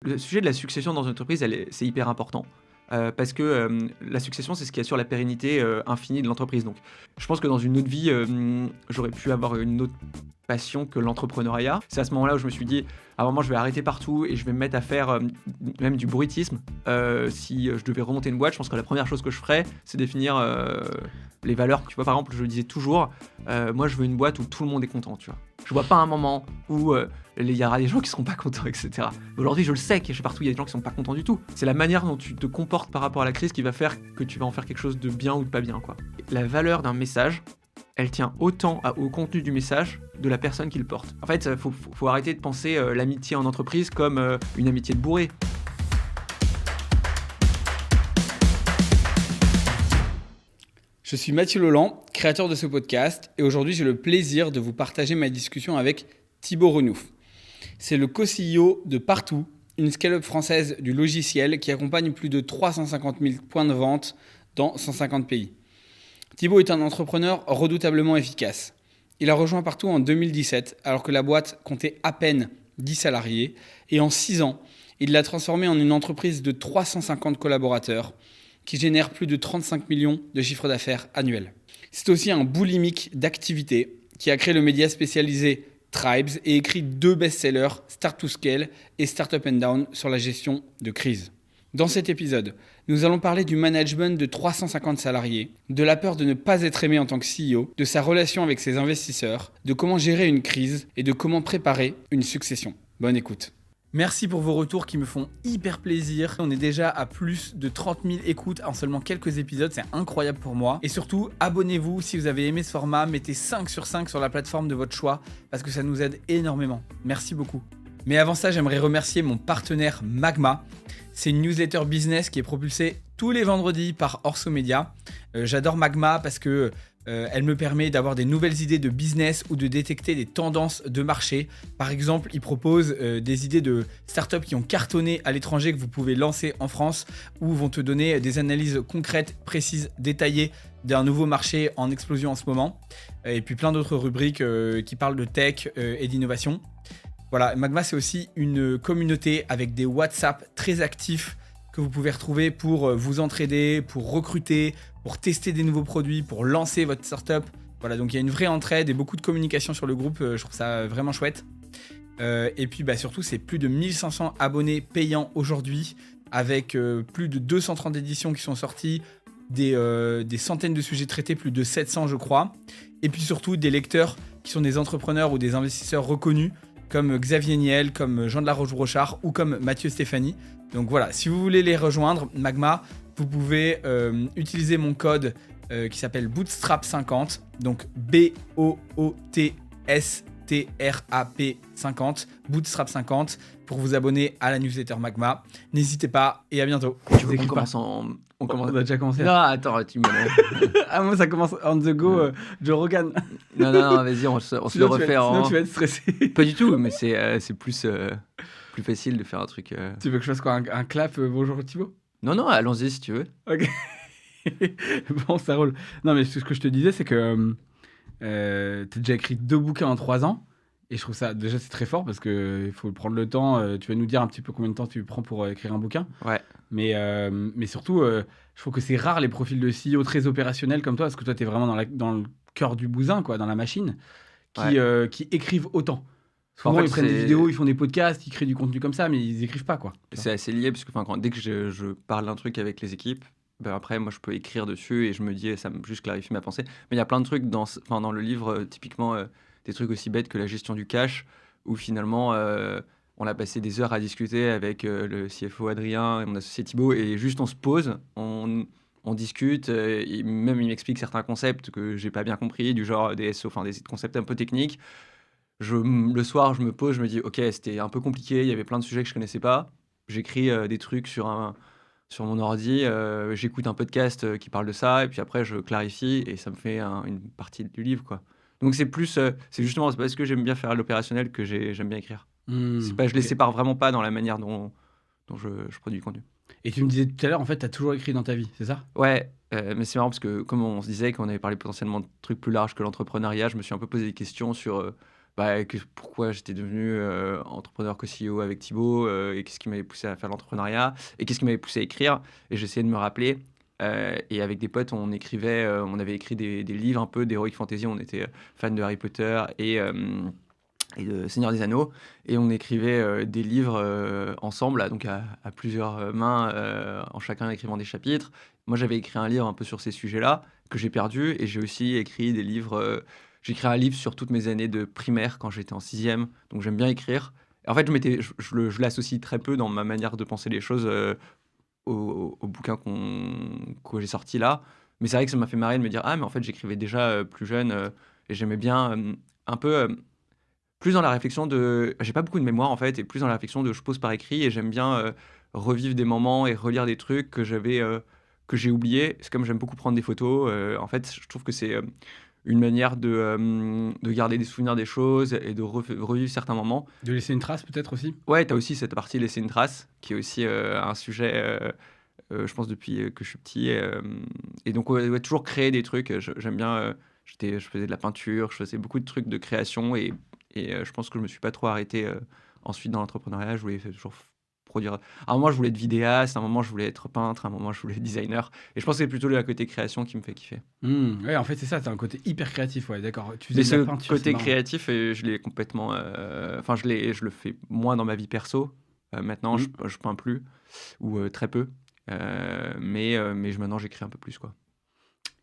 Le sujet de la succession dans une entreprise, c'est hyper important. Parce que la succession, c'est ce qui assure la pérennité infinie de l'entreprise. Donc, je pense que dans une autre vie, j'aurais pu avoir une autre passion que l'entrepreneuriat. C'est à ce moment-là où je me suis dit, à un moment, je vais arrêter partout et je vais me mettre à faire même du bruitisme. Si je devais remonter une boîte, je pense que la première chose que je ferais, c'est définir les valeurs. Tu vois, par exemple, je disais toujours, moi, je veux une boîte où tout le monde est content, tu vois. Je vois pas un moment où il y aura des gens qui seront pas contents, etc. Aujourd'hui, je le sais que chez partout, il y a des gens qui sont pas contents du tout. C'est la manière dont tu te comportes par rapport à la crise qui va faire que tu vas en faire quelque chose de bien ou de pas bien, quoi. La valeur d'un message, elle tient autant au contenu du message de la personne qui le porte. En fait, faut arrêter de penser l'amitié en entreprise comme une amitié de bourré. Je suis Mathieu Lolland, créateur de ce podcast, et aujourd'hui j'ai le plaisir de vous partager ma discussion avec Thibaut Renouf. C'est le co-CEO de Partout, une scale-up française du logiciel qui accompagne plus de 350 000 points de vente dans 150 pays. Thibaut est un entrepreneur redoutablement efficace. Il a rejoint Partout en 2017, alors que la boîte comptait à peine 10 salariés, et en 6 ans, il l'a transformée en une entreprise de 350 collaborateurs, qui génère plus de 35 millions de chiffre d'affaires annuel. C'est aussi un boulimique d'activité qui a créé le média spécialisé Tribes et écrit 2 best-sellers, Start to Scale et Startup and Down sur la gestion de crise. Dans cet épisode, nous allons parler du management de 350 salariés, de la peur de ne pas être aimé en tant que CEO, de sa relation avec ses investisseurs, de comment gérer une crise et de comment préparer une succession. Bonne écoute. Merci pour vos retours qui me font hyper plaisir. On est déjà à plus de 30 000 écoutes en seulement quelques épisodes, c'est incroyable pour moi. Et surtout, abonnez-vous si vous avez aimé ce format, mettez 5 sur 5 sur la plateforme de votre choix parce que ça nous aide énormément. Merci beaucoup. Mais avant ça, j'aimerais remercier mon partenaire Magma. C'est une newsletter business qui est propulsée tous les vendredis par Orso Media. J'adore Magma parce que elle me permet d'avoir des nouvelles idées de business ou de détecter des tendances de marché. Par exemple, ils proposent des idées de startups qui ont cartonné à l'étranger que vous pouvez lancer en France ou vont te donner des analyses concrètes, précises, détaillées d'un nouveau marché en explosion en ce moment. Et puis plein d'autres rubriques qui parlent de tech et d'innovation. Voilà, Magma, c'est aussi une communauté avec des WhatsApp très actifs que vous pouvez retrouver pour vous entraider, pour recruter, pour tester des nouveaux produits, pour lancer votre startup. Voilà, donc il y a une vraie entraide et beaucoup de communication sur le groupe. Je trouve ça vraiment chouette. Et puis surtout, c'est plus de 1500 abonnés payants aujourd'hui avec plus de 230 éditions qui sont sorties, des centaines de sujets traités, plus de 700 je crois. Et puis surtout, des lecteurs qui sont des entrepreneurs ou des investisseurs reconnus comme Xavier Niel, comme Jean de la Roche-Brochard ou comme Mathieu Stéphanie. Donc voilà, si vous voulez les rejoindre, Magma, vous pouvez utiliser mon code qui s'appelle Bootstrap50, donc BOOTSTRAP 50, Bootstrap50, pour vous abonner à la newsletter Magma. N'hésitez pas et à bientôt. Tu veux qu'on commence On a déjà commencé. Non, attends, tu me... Ah, moi, ça commence on the go, Joe Rogan. Non, vas-y, on se le refait. Sinon, tu vas être stressé. Pas du tout, mais c'est plus facile de faire un truc... Tu veux que je fasse quoi, un clap bonjour Thibaut? Non, allons-y si tu veux. Ok. Bon, ça roule. Non, mais ce que je te disais, c'est que t'as déjà écrit 2 bouquins en 3 ans. Et je trouve ça, déjà, c'est très fort parce qu'il faut prendre le temps. Tu vas nous dire un petit peu combien de temps tu prends pour écrire un bouquin. Ouais. Mais surtout, je trouve que c'est rare les profils de CEO très opérationnels comme toi, parce que toi, t'es vraiment dans le cœur du bousin, quoi, dans la machine, qui écrivent autant. Souvent, en fait, ils prennent des vidéos, ils font des podcasts, ils créent du contenu comme ça, mais ils écrivent pas, quoi. C'est assez lié, parce que dès que je parle d'un truc avec les équipes, après, moi, je peux écrire dessus et je me dis, ça me juste clarifie ma pensée. Mais il y a plein de trucs dans le livre, typiquement, des trucs aussi bêtes que la gestion du cash, où finalement, on a passé des heures à discuter avec le CFO Adrien et mon associé Thibaut, et juste on se pose, on discute, même il m'explique certains concepts que j'ai pas bien compris, du genre des SO, des concepts un peu techniques. Le soir, je me pose, je me dis, ok, c'était un peu compliqué, il y avait plein de sujets que je connaissais pas. J'écris des trucs sur mon ordi, j'écoute un podcast qui parle de ça, et puis après, je clarifie, et ça me fait une partie du livre, quoi. Donc c'est justement, c'est parce que j'aime bien faire l'opérationnel que j'aime bien écrire. Je les sépare vraiment pas dans la manière dont je produis du contenu. Et tu me disais tout à l'heure, en fait, tu as toujours écrit dans ta vie, c'est ça? Ouais, mais c'est marrant parce que comme on se disait qu'on avait parlé potentiellement de trucs plus larges que l'entrepreneuriat, je me suis un peu posé des questions sur pourquoi j'étais devenu entrepreneur co-CEO avec Thibaut, et qu'est-ce qui m'avait poussé à faire l'entrepreneuriat, et qu'est-ce qui m'avait poussé à écrire. Et j'essayais de me rappeler. Et avec des potes, on avait écrit des livres un peu d'Heroic Fantasy. On était fans de Harry Potter et de Seigneur des Anneaux. Et on écrivait des livres ensemble, là, donc à plusieurs mains, en chacun écrivant des chapitres. Moi, j'avais écrit un livre un peu sur ces sujets-là, que j'ai perdu. Et j'ai aussi écrit des livres. J'ai écrit un livre sur toutes mes années de primaire quand j'étais en sixième. Donc j'aime bien écrire. Et en fait, je l'associe très peu dans ma manière de penser les choses au bouquin que j'ai sorti là. Mais c'est vrai que ça m'a fait marrer de me dire, ah, mais en fait, j'écrivais déjà plus jeune, et j'aimais bien un peu plus dans la réflexion de. J'ai pas beaucoup de mémoire en fait, et plus dans la réflexion de je pose par écrit, et j'aime bien revivre des moments et relire des trucs que j'ai oubliés. C'est comme j'aime beaucoup prendre des photos. En fait, je trouve que c'est une manière de garder des souvenirs des choses et de revivre certains moments. De laisser une trace peut-être aussi. Ouais, t'as aussi cette partie laisser une trace, qui est aussi un sujet, je pense, depuis que je suis petit. Et donc, ouais, toujours créer des trucs. J'aime bien. Je faisais de la peinture, je faisais beaucoup de trucs de création, et je pense que je me suis pas trop arrêté ensuite dans l'entrepreneuriat. Je voulais toujours produire. À un moment, je voulais être vidéaste, à un moment, je voulais être peintre, à un moment, je voulais être designer. Et je pense que c'est plutôt le côté création qui me fait kiffer. Ouais, en fait, c'est ça, t'as un côté hyper créatif, ouais, d'accord. Tu Mais faisais de ce la peinture, c'est côté marrant. créatif, je l'ai complètement. Enfin, je le fais moins dans ma vie perso. Maintenant, Hmm. je peins plus, ou très peu. Mais maintenant, j'écris un peu plus, quoi.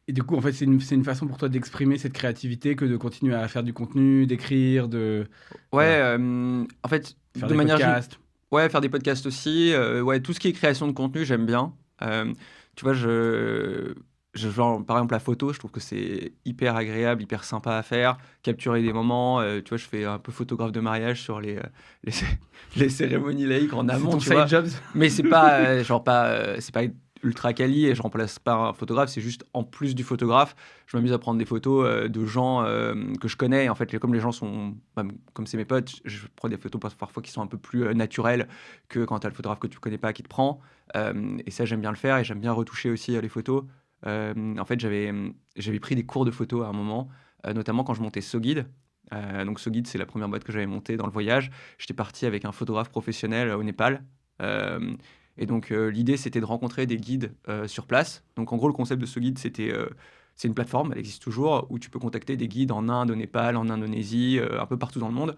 Et du coup, en fait, c'est une façon pour toi d'exprimer cette créativité que de continuer à faire du contenu, d'écrire, de Ouais, voilà, en fait, faire de des manière podcasts. ouais, faire des podcasts aussi. Ouais, tout ce qui est création de contenu, j'aime bien. Tu vois, genre, par exemple, la photo, je trouve que c'est hyper agréable, hyper sympa à faire. Capturer des moments. Tu vois, je fais un peu photographe de mariage sur les, les cérémonies laïques en C'est amont, ton tu side vois. job. Mais c'est pas, c'est pas ultra quali, et je remplace pas un photographe, c'est juste en plus du photographe, je m'amuse à prendre des photos de gens que je connais. Et en fait, comme les gens sont, bah, comme c'est mes potes, je prends des photos parfois qui sont un peu plus naturelles que quand tu as le photographe que tu connais pas qui te prend. Et ça, j'aime bien le faire, et j'aime bien retoucher aussi les photos. En fait, j'avais pris des cours de photo à un moment, notamment quand je montais SoGuide. Donc SoGuide, c'est la première boîte que j'avais montée dans le voyage. J'étais parti avec un photographe professionnel au Népal. Euh, et donc l'idée, c'était de rencontrer des guides sur place. Donc en gros, le concept de SoGuide, c'est une plateforme, elle existe toujours, où tu peux contacter des guides en Inde, au Népal, en Indonésie, un peu partout dans le monde.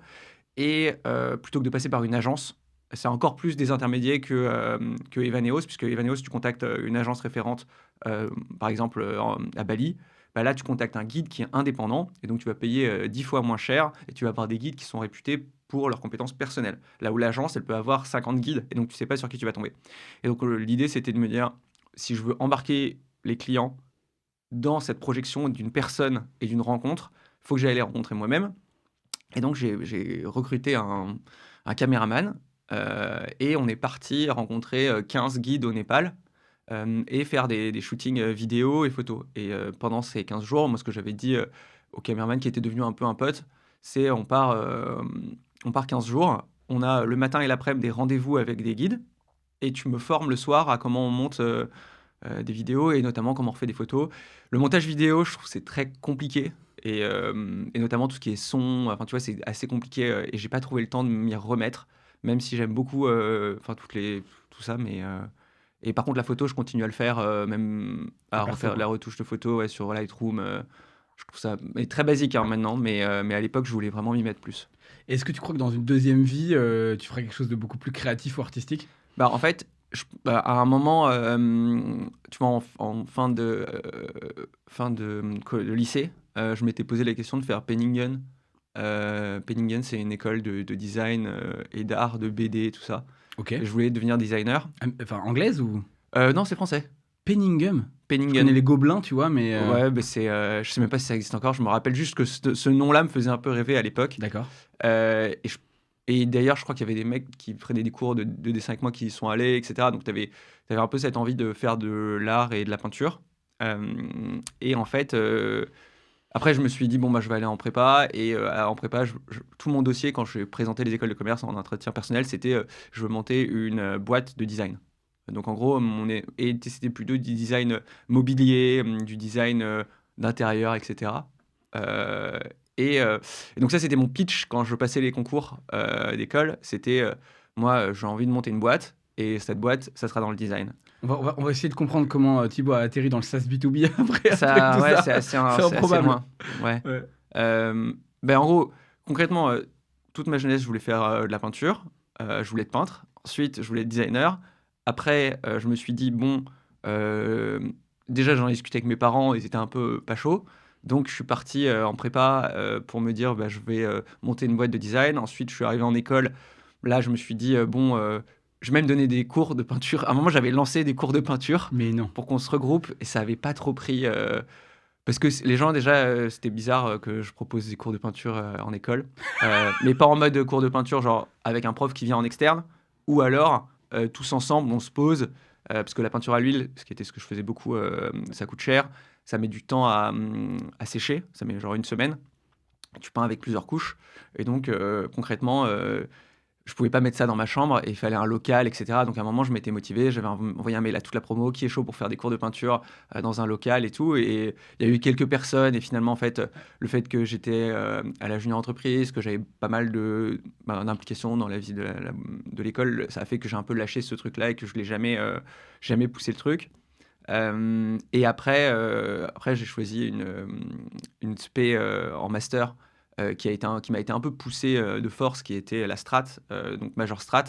Et plutôt que de passer par une agence, c'est encore plus des intermédiaires que Evaneos, puisque Evaneos, tu contactes une agence référente, par exemple à Bali. Bah là, tu contactes un guide qui est indépendant, et donc tu vas payer 10 fois moins cher, et tu vas avoir des guides qui sont réputés pour leurs compétences personnelles. Là où l'agence, elle peut avoir 50 guides, et donc tu sais pas sur qui tu vas tomber. Et donc l'idée, c'était de me dire, si je veux embarquer les clients dans cette projection d'une personne et d'une rencontre, il faut que j'aille les rencontrer moi-même. Et donc, j'ai recruté un caméraman, et on est parti rencontrer 15 guides au Népal, et faire des shootings vidéo et photos. Et pendant ces 15 jours, moi, ce que j'avais dit au caméraman qui était devenu un peu un pote, c'est on part 15 jours, on a le matin et l'après-midi des rendez-vous avec des guides, et tu me formes le soir à comment on monte des vidéos, et notamment comment on refait des photos. Le montage vidéo, je trouve que c'est très compliqué. Et notamment tout ce qui est son, enfin tu vois, c'est assez compliqué, et j'ai pas trouvé le temps de m'y remettre, même si j'aime beaucoup enfin tout ça. Et par contre, la photo, je continue à le faire, même En à perso, refaire quoi. la retouche de photo, ouais, sur Lightroom. Je trouve ça mais très basique hein, maintenant, mais à l'époque, je voulais vraiment m'y mettre plus. Est-ce que tu crois que dans une deuxième vie, tu ferais quelque chose de beaucoup plus créatif ou artistique? Bah, en fait, à un moment, tu vois, en fin de lycée, je m'étais posé la question de faire Penningen. Penningen, c'est une école de design et d'art, de BD, tout ça. Ok. Et je voulais devenir designer. Enfin, anglaise ou Non, c'est français. Penningham? Je connais Penningen. les Gobelins, tu vois, mais Ouais, bah, je sais même pas si ça existe encore. Je me rappelle juste que ce nom-là me faisait un peu rêver à l'époque. d'accord. Et, et d'ailleurs, je crois qu'il y avait des mecs qui prenaient des cours de dessin avec moi qui y sont allés, etc. Donc, tu avais un peu cette envie de faire de l'art et de la peinture. Et en fait, après, je me suis dit, bon, bah, je vais aller en prépa. Et en prépa, tout mon dossier, quand je présentais les écoles de commerce en entretien personnel, c'était je veux monter une boîte de design. Donc, en gros, et c'était plutôt du design mobilier, du design d'intérieur, etc. Euh, Et donc ça, c'était mon pitch quand je passais les concours d'école. C'était, moi, j'ai envie de monter une boîte, et cette boîte, ça sera dans le design. On va essayer de comprendre comment Thibaut a atterri dans le SaaS B2B après Ça, tout ouais, ça. c'est C'est assez improbable. loin. Ouais. Ouais. En gros, concrètement, toute ma jeunesse, je voulais faire de la peinture. Je voulais être peintre. Ensuite, je voulais être designer. Après, je me suis dit, bon, déjà, j'en ai discuté avec mes parents, ils étaient un peu pas chauds. Donc, je suis parti en prépa pour me dire, je vais monter une boîte de design. Ensuite, je suis arrivé en école. Là, je me suis dit, je vais même donner des cours de peinture. À un moment, j'avais lancé des cours de peinture Mais non. pour qu'on se regroupe, et ça avait pas trop pris. Parce que les gens, déjà, c'était bizarre que je propose des cours de peinture en école. Mais pas en mode cours de peinture, genre avec un prof qui vient en externe. Ou alors, tous ensemble, on se pose. Parce que la peinture à l'huile, ce que je faisais beaucoup, ça coûte cher. Ça met du temps à sécher. Ça met genre une semaine. Tu peins avec plusieurs couches. Et donc, concrètement, je pouvais pas mettre ça dans ma chambre, et il fallait un local, etc. Donc à un moment, je m'étais motivé, j'avais envoyé un mail à toute la promo, qui est chaud pour faire des cours de peinture dans un local et tout. Et il y a eu quelques personnes, et finalement, en fait, le fait que j'étais à la junior entreprise, que j'avais pas mal d'implications dans la vie de l'école, ça a fait que j'ai un peu lâché ce truc-là, et que je l'ai jamais poussé le truc. Et après, j'ai choisi une spé en master qui m'a été un peu poussé de force, qui était la strat, donc major strat,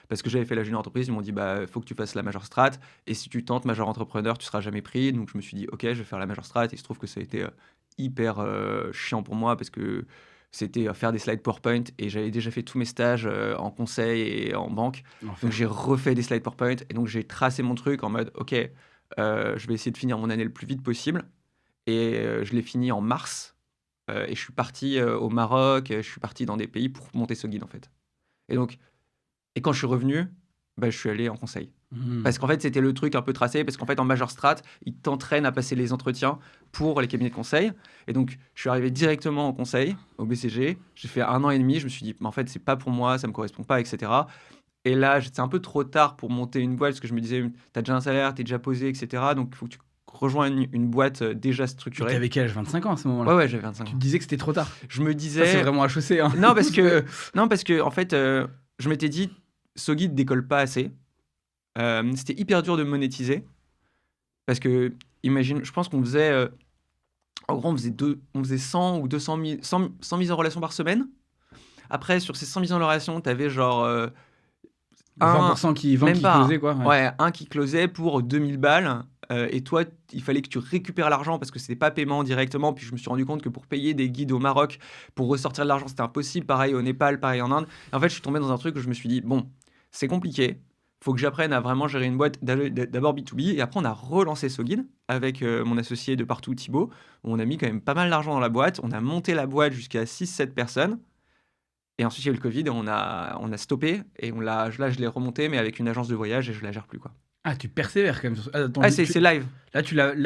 parce que j'avais fait la junior entreprise. Ils m'ont dit, faut que tu fasses la major strat, et si tu tentes major entrepreneur, tu seras jamais pris. Donc je me suis dit, ok, je vais faire la major strat, et il se trouve que ça a été hyper chiant pour moi, parce que c'était faire des slides PowerPoint, et j'avais déjà fait tous mes stages en conseil et en banque. Donc j'ai refait des slides PowerPoint, et donc j'ai tracé mon truc en mode, ok, je vais essayer de finir mon année le plus vite possible. Et je l'ai fini en mars. Et je suis parti au Maroc, je suis parti dans des pays pour monter ce guide, en fait. Et quand je suis revenu, je suis allé en conseil. Parce qu'en fait, c'était le truc un peu tracé, parce qu'en fait, en major strat, ils t'entraînent à passer les entretiens pour les cabinets de conseil. Et donc, je suis arrivé directement en conseil, au BCG. J'ai fait 1 an et demi. Je me suis dit, mais en fait, c'est pas pour moi, ça me correspond pas, etc. Et là, c'était un peu trop tard pour monter une boîte, parce que je me disais, t'as déjà un salaire, t'es déjà posé, etc. Donc, il faut que tu rejoignes une boîte déjà structurée. T'avais quel âge? 25 ans à ce moment-là? Ouais, j'avais 25 ans. Tu te disais que c'était trop tard? Je me disais... Ça, c'est vraiment HEC, hein. Non, parce que en fait, je m'étais dit, ce guide décolle pas assez. C'était hyper dur de monétiser. Parce que, imagine, je pense qu'on faisait... en gros, on faisait 100 ou 200 000, 100 mises en relation par semaine. Après, sur ces 100 mises en relation, t'avais genre... 20% qui closait, quoi. Ouais, un qui closait pour 2000 balles. Et toi, il fallait que tu récupères l'argent, parce que c'était pas paiement directement. Puis je me suis rendu compte que pour payer des guides au Maroc, pour ressortir de l'argent, c'était impossible. Pareil au Népal, pareil en Inde. Et en fait, je suis tombé dans un truc où je me suis dit, bon, c'est compliqué. Faut que j'apprenne à vraiment gérer une boîte, d'abord B2B. Et après, on a relancé ce guide avec mon associé de partout, Thibaut, où on a mis quand même pas mal d'argent dans la boîte. On a monté la boîte jusqu'à 6-7 personnes. Et ensuite, il y a eu le Covid, et on a stoppé. Et là, je l'ai remonté, mais avec une agence de voyage, et je la gère plus, quoi. Ah, tu persévères quand même. Attends, C'est live. Là,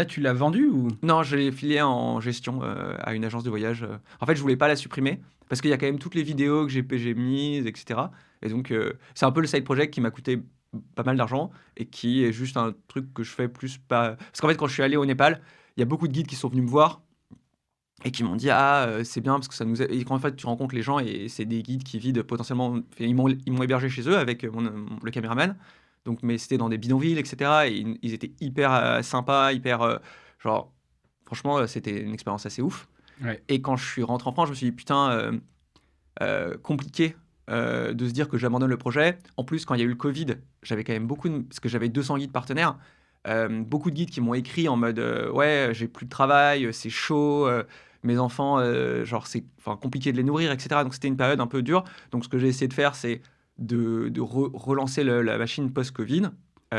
tu l'as vendu ou? Non, je l'ai filé en gestion à une agence de voyage. En fait, je voulais pas la supprimer, parce qu'il y a quand même toutes les vidéos que j'ai mises, etc. Et donc, c'est un peu le side project qui m'a coûté pas mal d'argent, et qui est juste un truc que je fais plus pas... Parce qu'en fait, quand je suis allé au Népal, il y a beaucoup de guides qui sont venus me voir, et qui m'ont dit, c'est bien, parce que ça nous aide. Et quand en fait, tu rencontres les gens, et c'est des guides qui vivent potentiellement... Ils m'ont hébergé chez eux avec le caméraman. Donc, mais c'était dans des bidonvilles, etc. Et ils étaient hyper sympas, hyper... genre, franchement, c'était une expérience assez ouf. Ouais. Et quand je suis rentré en France, je me suis dit, putain, compliqué de se dire que j'abandonne le projet. En plus, quand il y a eu le Covid, j'avais quand même parce que j'avais 200 guides partenaires, beaucoup de guides qui m'ont écrit en mode, ouais, j'ai plus de travail, c'est chaud, mes enfants, genre, c'est compliqué de les nourrir, etc. Donc, c'était une période un peu dure. Donc, ce que j'ai essayé de faire, c'est de relancer la machine post-Covid.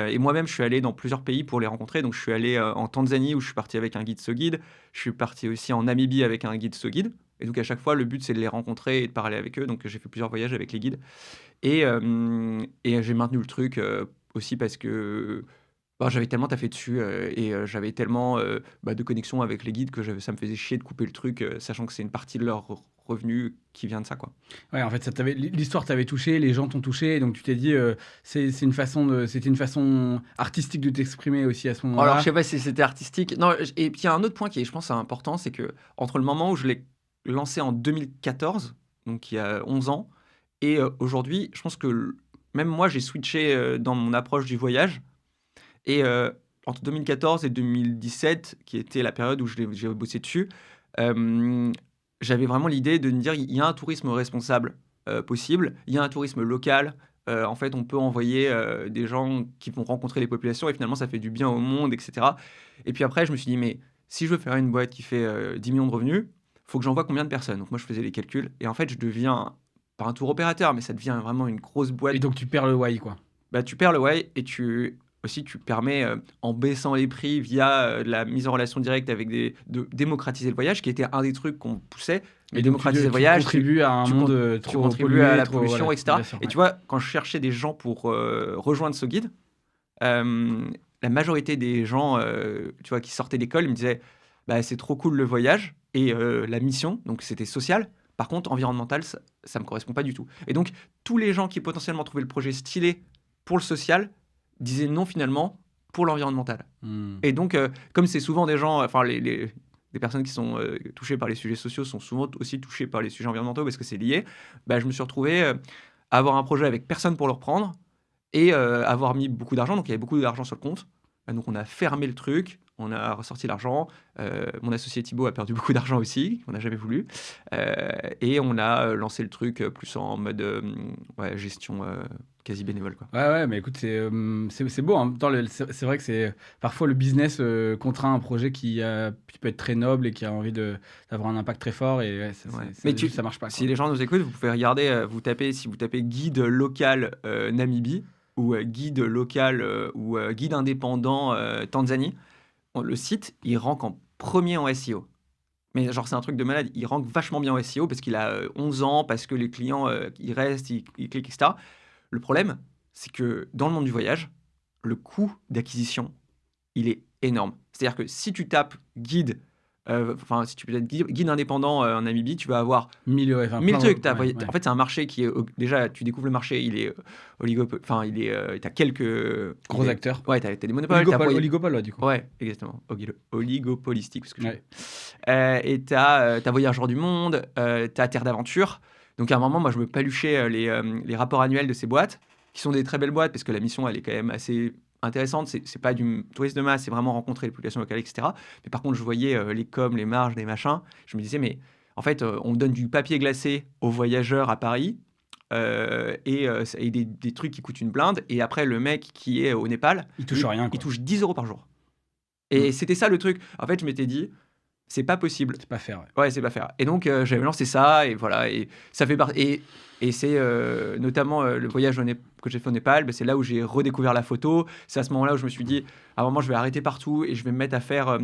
Et moi-même, je suis allé dans plusieurs pays pour les rencontrer. Donc, je suis allé en Tanzanie, où je suis parti avec un guide So Guide. Je suis parti aussi en Namibie avec un guide So Guide. Et donc, à chaque fois, le but, c'est de les rencontrer et de parler avec eux. Donc, j'ai fait plusieurs voyages avec les guides. Et j'ai maintenu le truc aussi parce que j'avais tellement taffé dessus, et j'avais tellement de connexion avec les guides, que ça me faisait chier de couper le truc, sachant que c'est une partie de leur revenu qui vient de ça, quoi. Ouais, en fait, l'histoire t'avait touché, les gens t'ont touché, donc tu t'es dit, c'était une façon artistique de t'exprimer aussi à ce moment-là. Alors, je sais pas si c'était artistique. Non, et puis il y a un autre point qui est, je pense, important, c'est que entre le moment où je l'ai lancé en 2014, donc il y a 11 ans. Et aujourd'hui, je pense que même moi, j'ai switché dans mon approche du voyage. Et entre 2014 et 2017, qui était la période où j'ai bossé dessus, euh, j'avais vraiment l'idée de me dire, il y a un tourisme responsable possible, il y a un tourisme local. En fait, on peut envoyer des gens qui vont rencontrer les populations et finalement, ça fait du bien au monde, etc. Et puis après, je me suis dit, mais si je veux faire une boîte qui fait 10 millions de revenus, il faut que j'envoie combien de personnes? Donc moi, je faisais les calculs. Et en fait, je deviens, pas un tour opérateur, mais ça devient vraiment une grosse boîte. Et donc tu perds le why, quoi. Bah, tu perds le why et tu permets, en baissant les prix via la mise en relation directe avec de démocratiser le voyage, qui était un des trucs qu'on poussait. Mais Et donc démocratiser le tu voyage, contribues à un tu, monde tu trop contribues pollué, à la trop, pollution, voilà, etc. bien sûr, Et ouais. tu vois, quand je cherchais des gens pour rejoindre ce guide, la majorité des gens tu vois, qui sortaient d'école, ils me disaient bah, c'est trop cool le voyage et la mission, donc c'était social. Par contre, environnemental, ça ne me correspond pas du tout. Et donc, tous les gens qui potentiellement trouvaient le projet stylé pour le social disaient non finalement pour l'environnemental. Hmm. Et donc, comme c'est souvent des gens, enfin, les personnes qui sont touchées par les sujets sociaux sont souvent aussi touchées par les sujets environnementaux parce que c'est lié, bah, je me suis retrouvé à avoir un projet avec personne pour le reprendre et avoir mis beaucoup d'argent. Donc, il y avait beaucoup d'argent sur le compte. Donc, on a fermé le truc, on a ressorti l'argent. Mon associé Thibaut a perdu beaucoup d'argent aussi, on n'a jamais voulu. Et on a lancé le truc plus en mode ouais, gestion quasi bénévole, quoi. Ouais, mais écoute, c'est beau. En même temps, c'est vrai que c'est parfois le business contraint un projet qui peut être très noble et qui a envie d'avoir un impact très fort et ouais, Ouais. mais ça marche pas, Si quoi. les gens nous écoutent, vous pouvez regarder, si vous tapez guide local Namibie ou guide local ou guide indépendant Tanzanie, le site, il rank en premier en SEO. Mais genre, c'est un truc de malade. Il rank vachement bien en SEO parce qu'il a 11 ans, parce que les clients, ils restent, ils cliquent, etc. Le problème, c'est que dans le monde du voyage, le coût d'acquisition, il est énorme. C'est-à-dire que si tu tapes guide, si tu peux être guide indépendant en Namibie, tu vas avoir 1000 trucs. Ouais. En fait, c'est un marché qui est déjà, tu découvres le marché, il est t'as quelques Gros acteurs. Ouais, t'as des monopoles. Oligopole, ouais, du coup. Ouais, exactement. Oligopolistique, parce que Ouais. et t'as Voyageurs du Monde, t'as Terre d'Aventure. Donc à un moment, moi, je me paluchais les rapports annuels de ces boîtes, qui sont des très belles boîtes, parce que la mission, elle est quand même assez intéressante. C'est pas du tourisme de masse, c'est vraiment rencontrer les populations locales, etc. Mais par contre, je voyais les coms, les marges, les machins. Je me disais, mais en fait, on donne du papier glacé aux voyageurs à Paris. Et des trucs qui coûtent une blinde. Et après, le mec qui est au Népal, Il touche rien, il quoi. touche 10 euros par jour. Et c'était ça le truc. En fait, je m'étais dit, c'est pas possible. C'est pas faire, ouais. Ouais, c'est pas faire. Et donc, j'avais lancé ça, et voilà. Et ça fait partie. Et c'est notamment le voyage que j'ai fait au Népal, c'est là où j'ai redécouvert la photo. C'est à ce moment-là où je me suis dit, à un moment, je vais arrêter partout et je vais me mettre à faire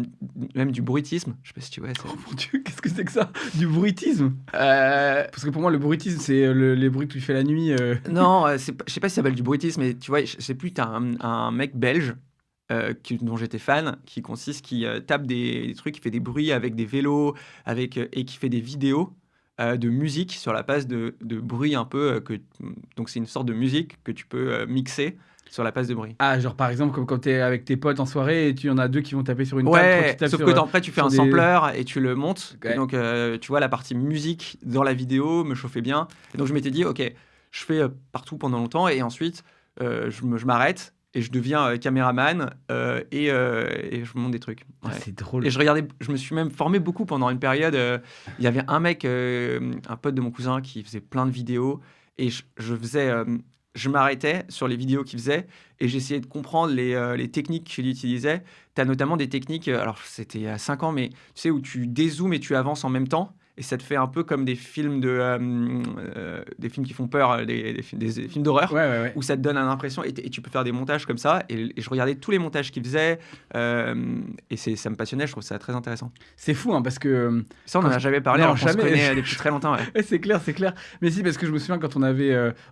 même du bruitisme. Je sais pas si tu vois. Oh mon Dieu, qu'est-ce que c'est que ça? Du bruitisme? Euh, Parce que pour moi, le bruitisme, c'est les bruits que tu fais la nuit. Non, je sais pas si ça s'appelle du bruitisme, mais tu vois, je sais plus, t'as un mec belge dont j'étais fan, qui tape des trucs, qui fait des bruits avec des vélos, et qui fait des vidéos de musique sur la base de bruit un peu. Donc c'est une sorte de musique que tu peux mixer sur la base de bruit. Ah, genre par exemple, comme quand t'es avec tes potes en soirée et tu y en as deux qui vont taper sur une table, toi, Ouais, tu tapes sauf sur, que après tu fais sur un des- sampler et tu le montes. Ouais. Et donc tu vois la partie musique dans la vidéo me chauffait bien. Et donc je m'étais dit, ok, je fais partout pendant longtemps et ensuite je m'arrête et je deviens caméraman et je monte des trucs. Ah, Ouais. c'est drôle. Et je me suis même formé beaucoup pendant une période. Il y avait un mec, un pote de mon cousin, qui faisait plein de vidéos et je m'arrêtais sur les vidéos qu'il faisait et j'essayais de comprendre les techniques qu'il utilisait. Tu as notamment des techniques, alors c'était il y a 5 ans, mais tu sais, où tu dézoomes et tu avances en même temps. Et ça te fait un peu comme des films des films qui font peur, des films d'horreur, Ouais. où ça te donne une impression et tu peux faire des montages comme ça. Et je regardais tous les montages qu'il faisait et ça me passionnait, je trouve ça très intéressant. C'est fou, hein, parce que. Ça, on n'en a jamais parlé, Non, alors qu'on se jamais. connaît depuis très longtemps. Ouais. Ouais, c'est clair. Mais si, parce que je me souviens quand on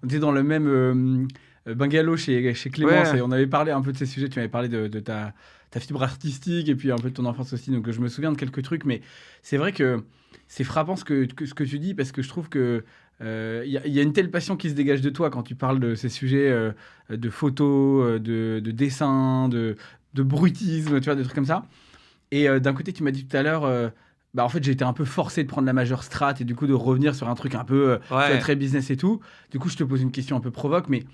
était dans le même bungalow chez Clémence Ouais. et on avait parlé un peu de ces sujets. Tu m'avais parlé de ta fibre artistique et puis un peu de ton enfance aussi. Donc je me souviens de quelques trucs, mais c'est vrai que c'est frappant ce que tu dis parce que je trouve que il y a une telle passion qui se dégage de toi quand tu parles de ces sujets de photos, de dessin, de bruitisme, tu vois, des trucs comme ça. Et d'un côté, tu m'as dit tout à l'heure, bah en fait j'ai été un peu forcé de prendre la majeure strat et du coup de revenir sur un truc un peu tu vois, Ouais. très business et tout. Du coup je te pose une question un peu provoque, mais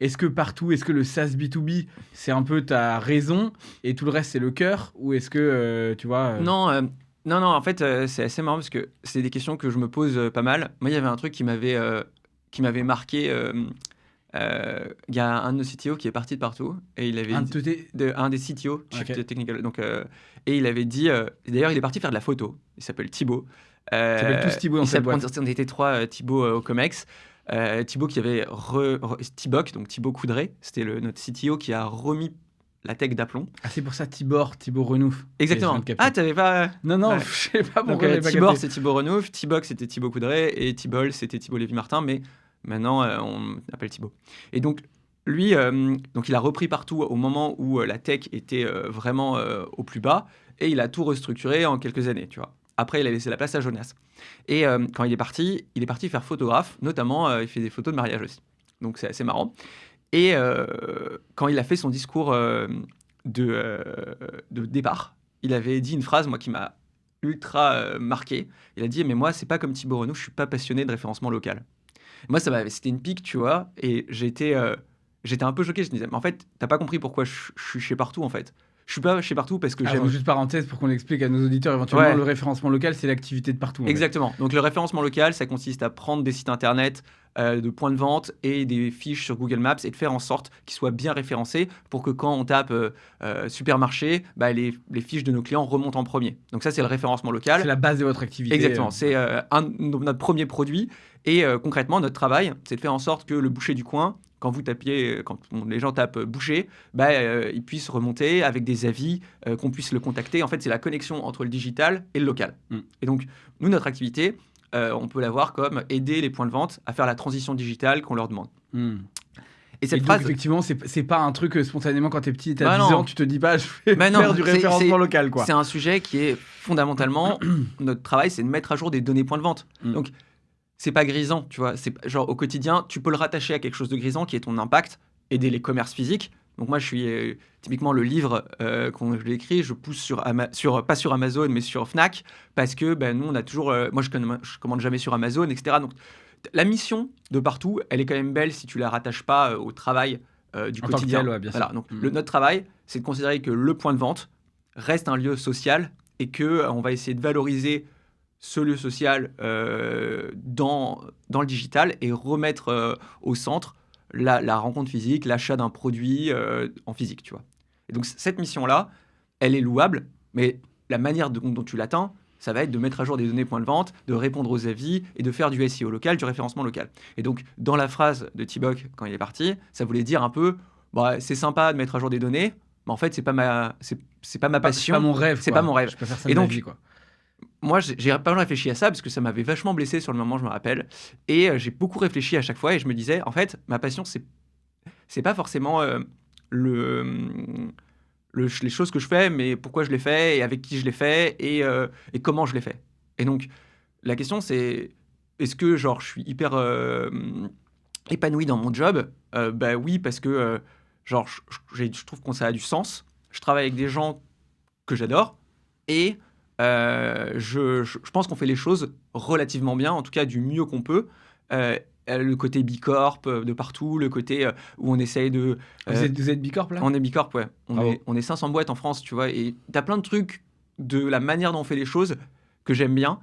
est-ce que partout, est-ce que le SaaS B2B c'est un peu ta raison et tout le reste c'est le cœur, ou est-ce que tu vois Non, non, en fait, c'est assez marrant parce que c'est des questions que je me pose pas mal. Moi, il y avait un truc qui m'avait marqué. Il y a un de nos CTO qui est parti de partout et il avait un dit, de tes... un des CTO, Chief Ok. Technical, donc, et il avait dit, d'ailleurs, il est parti faire de la photo. Il s'appelle Thibaut. Ils s'appellent tous Thibaut dans cette boîte. On était trois Thibaut au Comex. Thibaut qui avait Thibaut, donc Thibaut Coudray, c'était notre CTO qui a remis la tech d'Aplomb. Ah c'est pour ça Thibaut Renouf. Ok, je viens Exactement. de capter. Ah, t'avais pas. Non, non, Ouais. je sais pas Donc pourquoi j'avais pas Tibor, capté. c'est Thibaut Renouf, Thibaut, c'était Thibaut Coudray, et Thibol, c'était Thibaut Lévy-Martin, mais maintenant, on appelle Thibaut. Et donc, lui, donc il a repris partout au moment où la tech était vraiment au plus bas, et il a tout restructuré en quelques années, tu vois. Après, il a laissé la place à Jonas. Et quand il est parti faire photographe, notamment, il fait des photos de mariage aussi. Donc, c'est assez marrant. Et quand il a fait son discours de départ, il avait dit une phrase, moi, qui m'a ultra marqué. Il a dit, mais moi, c'est pas comme Thibaut Renaud, je suis pas passionné de référencement local. Moi, c'était une pique, tu vois, et j'étais un peu choqué. Je me disais, mais en fait, t'as pas compris pourquoi je suis chez Partout, en fait. Je suis pas chez Partout parce que Alors, j'aime. juste parenthèse pour qu'on explique à nos auditeurs éventuellement, Ouais. le référencement local, c'est l'activité de Partout. En fait. Exactement. Donc le référencement local, ça consiste à prendre des sites internet de points de vente et des fiches sur Google Maps et de faire en sorte qu'ils soient bien référencés pour que quand on tape supermarché, bah, les fiches de nos clients remontent en premier. Donc ça, c'est le référencement local. C'est la base de votre activité. Exactement. C'est notre premier produit. Et concrètement, notre travail, c'est de faire en sorte que le boucher du coin, quand les gens tapent boucher, bah, ils puissent remonter avec des avis, qu'on puisse le contacter. En fait, c'est la connexion entre le digital et le local. Et donc, nous, notre activité, on peut la voir comme aider les points de vente à faire la transition digitale qu'on leur demande. Et cette Et phrase, donc, effectivement, c'est pas un truc spontanément quand t'es petit et t'as Bah 10 non. ans, tu te dis pas, je vais Bah non, faire du c'est- référencement local, quoi. c'est un sujet qui est fondamentalement, notre travail, c'est de mettre à jour des données points de vente. Donc, c'est pas grisant, tu vois. C'est genre au quotidien, tu peux le rattacher à quelque chose de grisant qui est ton impact, aider les commerces physiques. Donc moi, je suis typiquement le livre quand je l'ai écrit, je pousse pas sur Amazon, mais sur Fnac, parce que ben, nous, on a toujours, moi, je commande jamais sur Amazon, etc. Donc la mission de Partout, elle est quand même belle si tu la rattaches pas au travail du En tant que quotidien. tel, ouais, bien sûr. Voilà. Donc notre travail, c'est de considérer que le point de vente reste un lieu social et que on va essayer de valoriser ce lieu social dans le digital et remettre au centre la rencontre physique, l'achat d'un produit en physique, tu vois. Et donc cette mission-là, elle est louable, mais la manière dont tu l'atteins, ça va être de mettre à jour des données points de vente, de répondre aux avis et de faire du SEO local, du référencement local. Et donc dans la phrase de Thibaut quand il est parti, ça voulait dire un peu, bah, c'est sympa de mettre à jour des données, mais en fait c'est pas ma passion, C'est pas mon rêve. c'est quoi. pas mon rêve. Je peux faire ça Et de ma donc, vie, quoi. moi, j'ai pas mal réfléchi à ça parce que ça m'avait vachement blessé sur le moment, je me rappelle. Et j'ai beaucoup réfléchi à chaque fois et je me disais, en fait, ma passion, c'est pas forcément les choses que je fais, mais pourquoi je les fais et avec qui je les fais et comment je les fais. Et donc, la question, c'est est-ce que genre je suis hyper épanoui dans mon job? Bah oui, parce que genre je trouve que ça a du sens. Je travaille avec des gens que j'adore et je pense qu'on fait les choses relativement bien, en tout cas du mieux qu'on peut. Le côté Bicorp de partout, le côté où on essaye de... Vous êtes Bicorp, là? On est Bicorp, ouais. Bravo. On est 500 boîtes en France, tu vois. Et t'as plein de trucs de la manière dont on fait les choses que j'aime bien.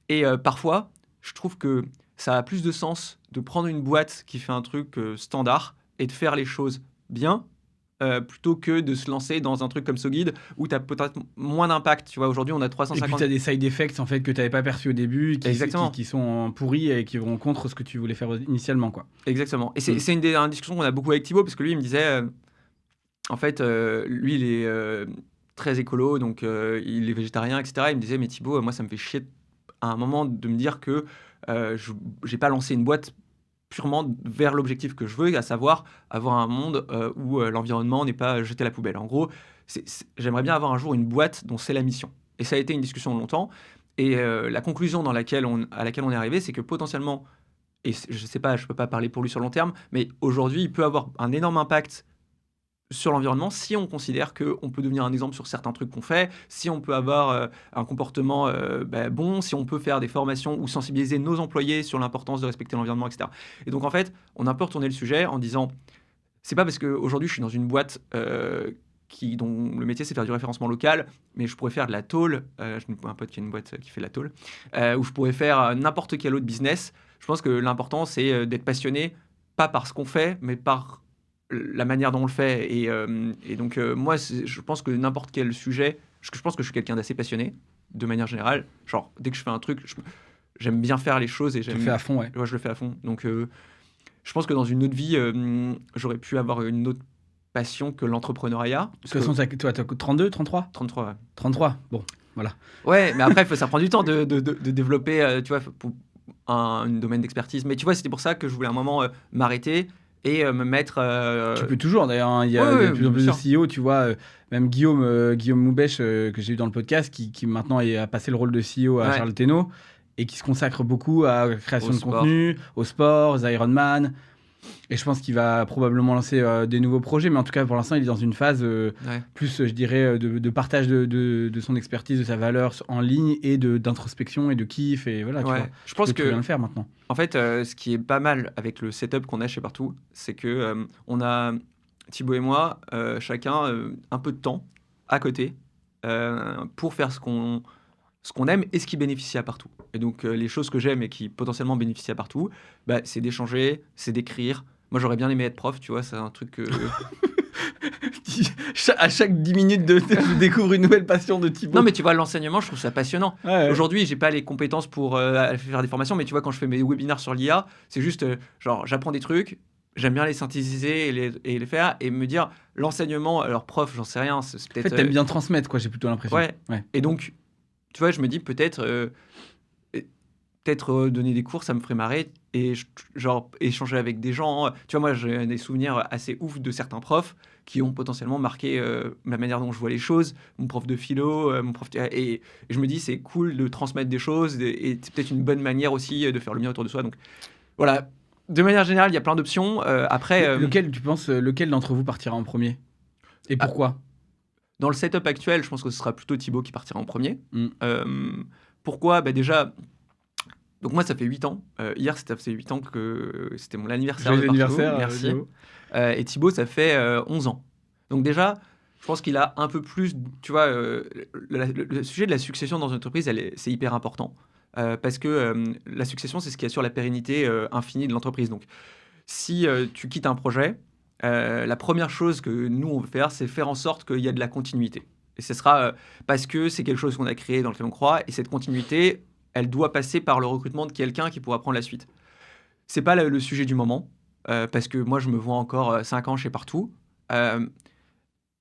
Et parfois, je trouve que ça a plus de sens de prendre une boîte qui fait un truc standard et de faire les choses bien plutôt que de se lancer dans un truc comme SoGuide où tu as peut-être moins d'impact. Tu vois, aujourd'hui, on a Et 350... puis, tu as des side effects en fait, que tu n'avais pas perçus au début, Exactement. qui sont pourris et qui vont contre ce que tu voulais faire initialement. Quoi. Exactement. Et c'est une discussion qu'on a beaucoup avec Thibaut, parce que lui, il me disait, en fait, lui, il est très écolo, donc il est végétarien, etc. Il me disait, mais Thibaut, moi, ça me fait chier à un moment de me dire que je n'ai pas lancé une boîte purement vers l'objectif que je veux, à savoir avoir un monde où l'environnement n'est pas jeté à la poubelle. En gros, j'aimerais bien avoir un jour une boîte dont c'est la mission. Et ça a été une discussion de longtemps. Et la conclusion à laquelle on est arrivé, c'est que potentiellement, et je sais pas, je peux pas parler pour lui sur long terme, mais aujourd'hui, il peut avoir un énorme impact sur l'environnement si on considère qu'on peut devenir un exemple sur certains trucs qu'on fait, si on peut avoir un comportement bon, si on peut faire des formations ou sensibiliser nos employés sur l'importance de respecter l'environnement, etc. Et donc en fait, on a un peu retourné le sujet en disant, c'est pas parce qu'aujourd'hui je suis dans une boîte dont le métier c'est faire du référencement local, mais je pourrais faire de la tôle, j'ai un pote qui a une boîte qui fait de la tôle, ou je pourrais faire n'importe quel autre business. Je pense que l'important c'est d'être passionné, pas par ce qu'on fait, mais par la manière dont on le fait. Et donc moi, je pense que n'importe quel sujet, je pense que je suis quelqu'un d'assez passionné, de manière générale. Genre, dès que je fais un truc, j'aime bien faire les choses et Tu le fais à fond, ouais. Ouais, je le fais à fond. Donc je pense que dans une autre vie, j'aurais pu avoir une autre passion que l'entrepreneuriat. De toute façon, toi, t'as 32, 33 ? 33, ouais. 33, bon, voilà. Ouais, mais après, ça prend du temps de développer, tu vois, pour un domaine d'expertise. Mais tu vois, c'était pour ça que je voulais à un moment m'arrêter et me mettre... Tu peux toujours, d'ailleurs, hein, il y a Ouais, de plus en plus de bien CEO, tu vois, même Guillaume Moubèche, que j'ai eu dans le podcast, qui maintenant a passé le rôle de CEO à Ouais. Charles Thénault, et qui se consacre beaucoup à la création Au de sport. contenu, au sport, aux Ironman. Et je pense qu'il va probablement lancer des nouveaux projets, mais en tout cas, pour l'instant, il est dans une phase Ouais. plus, je dirais, de partage de son expertise, de sa valeur en ligne, et d'introspection et de kiff, et voilà, tu Ouais. vois. Je pense Tu peux très bien que, le faire maintenant. en fait, ce qui est pas mal avec le setup qu'on a chez Partout, c'est que on a, Thibaut et moi, chacun un peu de temps à côté pour faire ce qu'on aime et ce qui bénéficie à Partout. Et donc, les choses que j'aime et qui potentiellement bénéficient à Partout, bah, c'est d'échanger, c'est d'écrire. Moi, j'aurais bien aimé être prof, tu vois, c'est un truc que... À chaque 10 minutes, je découvre une nouvelle passion de Thibaut. Non, mais tu vois, l'enseignement, je trouve ça passionnant. Ouais. Aujourd'hui, j'ai pas les compétences pour aller faire des formations, mais tu vois, quand je fais mes webinaires sur l'IA, c'est juste, genre, j'apprends des trucs, j'aime bien les synthétiser et les faire, et me dire, l'enseignement, alors prof, j'en sais rien, c'est En peut-être... fait, t'aimes bien transmettre, quoi, j'ai plutôt l'impression. Ouais. Et donc, tu vois, je me dis peut-être donner des cours, ça me ferait marrer et genre échanger avec des gens. Tu vois, moi, j'ai des souvenirs assez ouf de certains profs qui ont potentiellement marqué la manière dont je vois les choses. Mon prof de philo, mon prof... Et je me dis, c'est cool de transmettre des choses et c'est peut-être une bonne manière aussi de faire le bien autour de soi. Donc, voilà. De manière générale, il y a plein d'options. Après... Lequel d'entre vous partira en premier ? Et pourquoi ? Dans le setup actuel, je pense que ce sera plutôt Thibaut qui partira en premier. Mm. Pourquoi ? Bah déjà... Donc moi, ça fait 8 ans. Hier, ça fait 8 ans que c'était mon anniversaire de Partout. Merci. Et Thibaut, ça fait 11 ans. Donc déjà, je pense qu'il a un peu plus... Tu vois, le sujet de la succession dans une entreprise, c'est hyper important. Parce que la succession, c'est ce qui assure la pérennité infinie de l'entreprise. Donc, si tu quittes un projet, la première chose que nous, on veut faire, c'est faire en sorte qu'il y ait de la continuité. Et ce sera parce que c'est quelque chose qu'on a créé, dans lequel on croit. Et cette continuité... elle doit passer par le recrutement de quelqu'un qui pourra prendre la suite. C'est pas le sujet du moment, parce que moi, je me vois encore 5 ans chez Partout,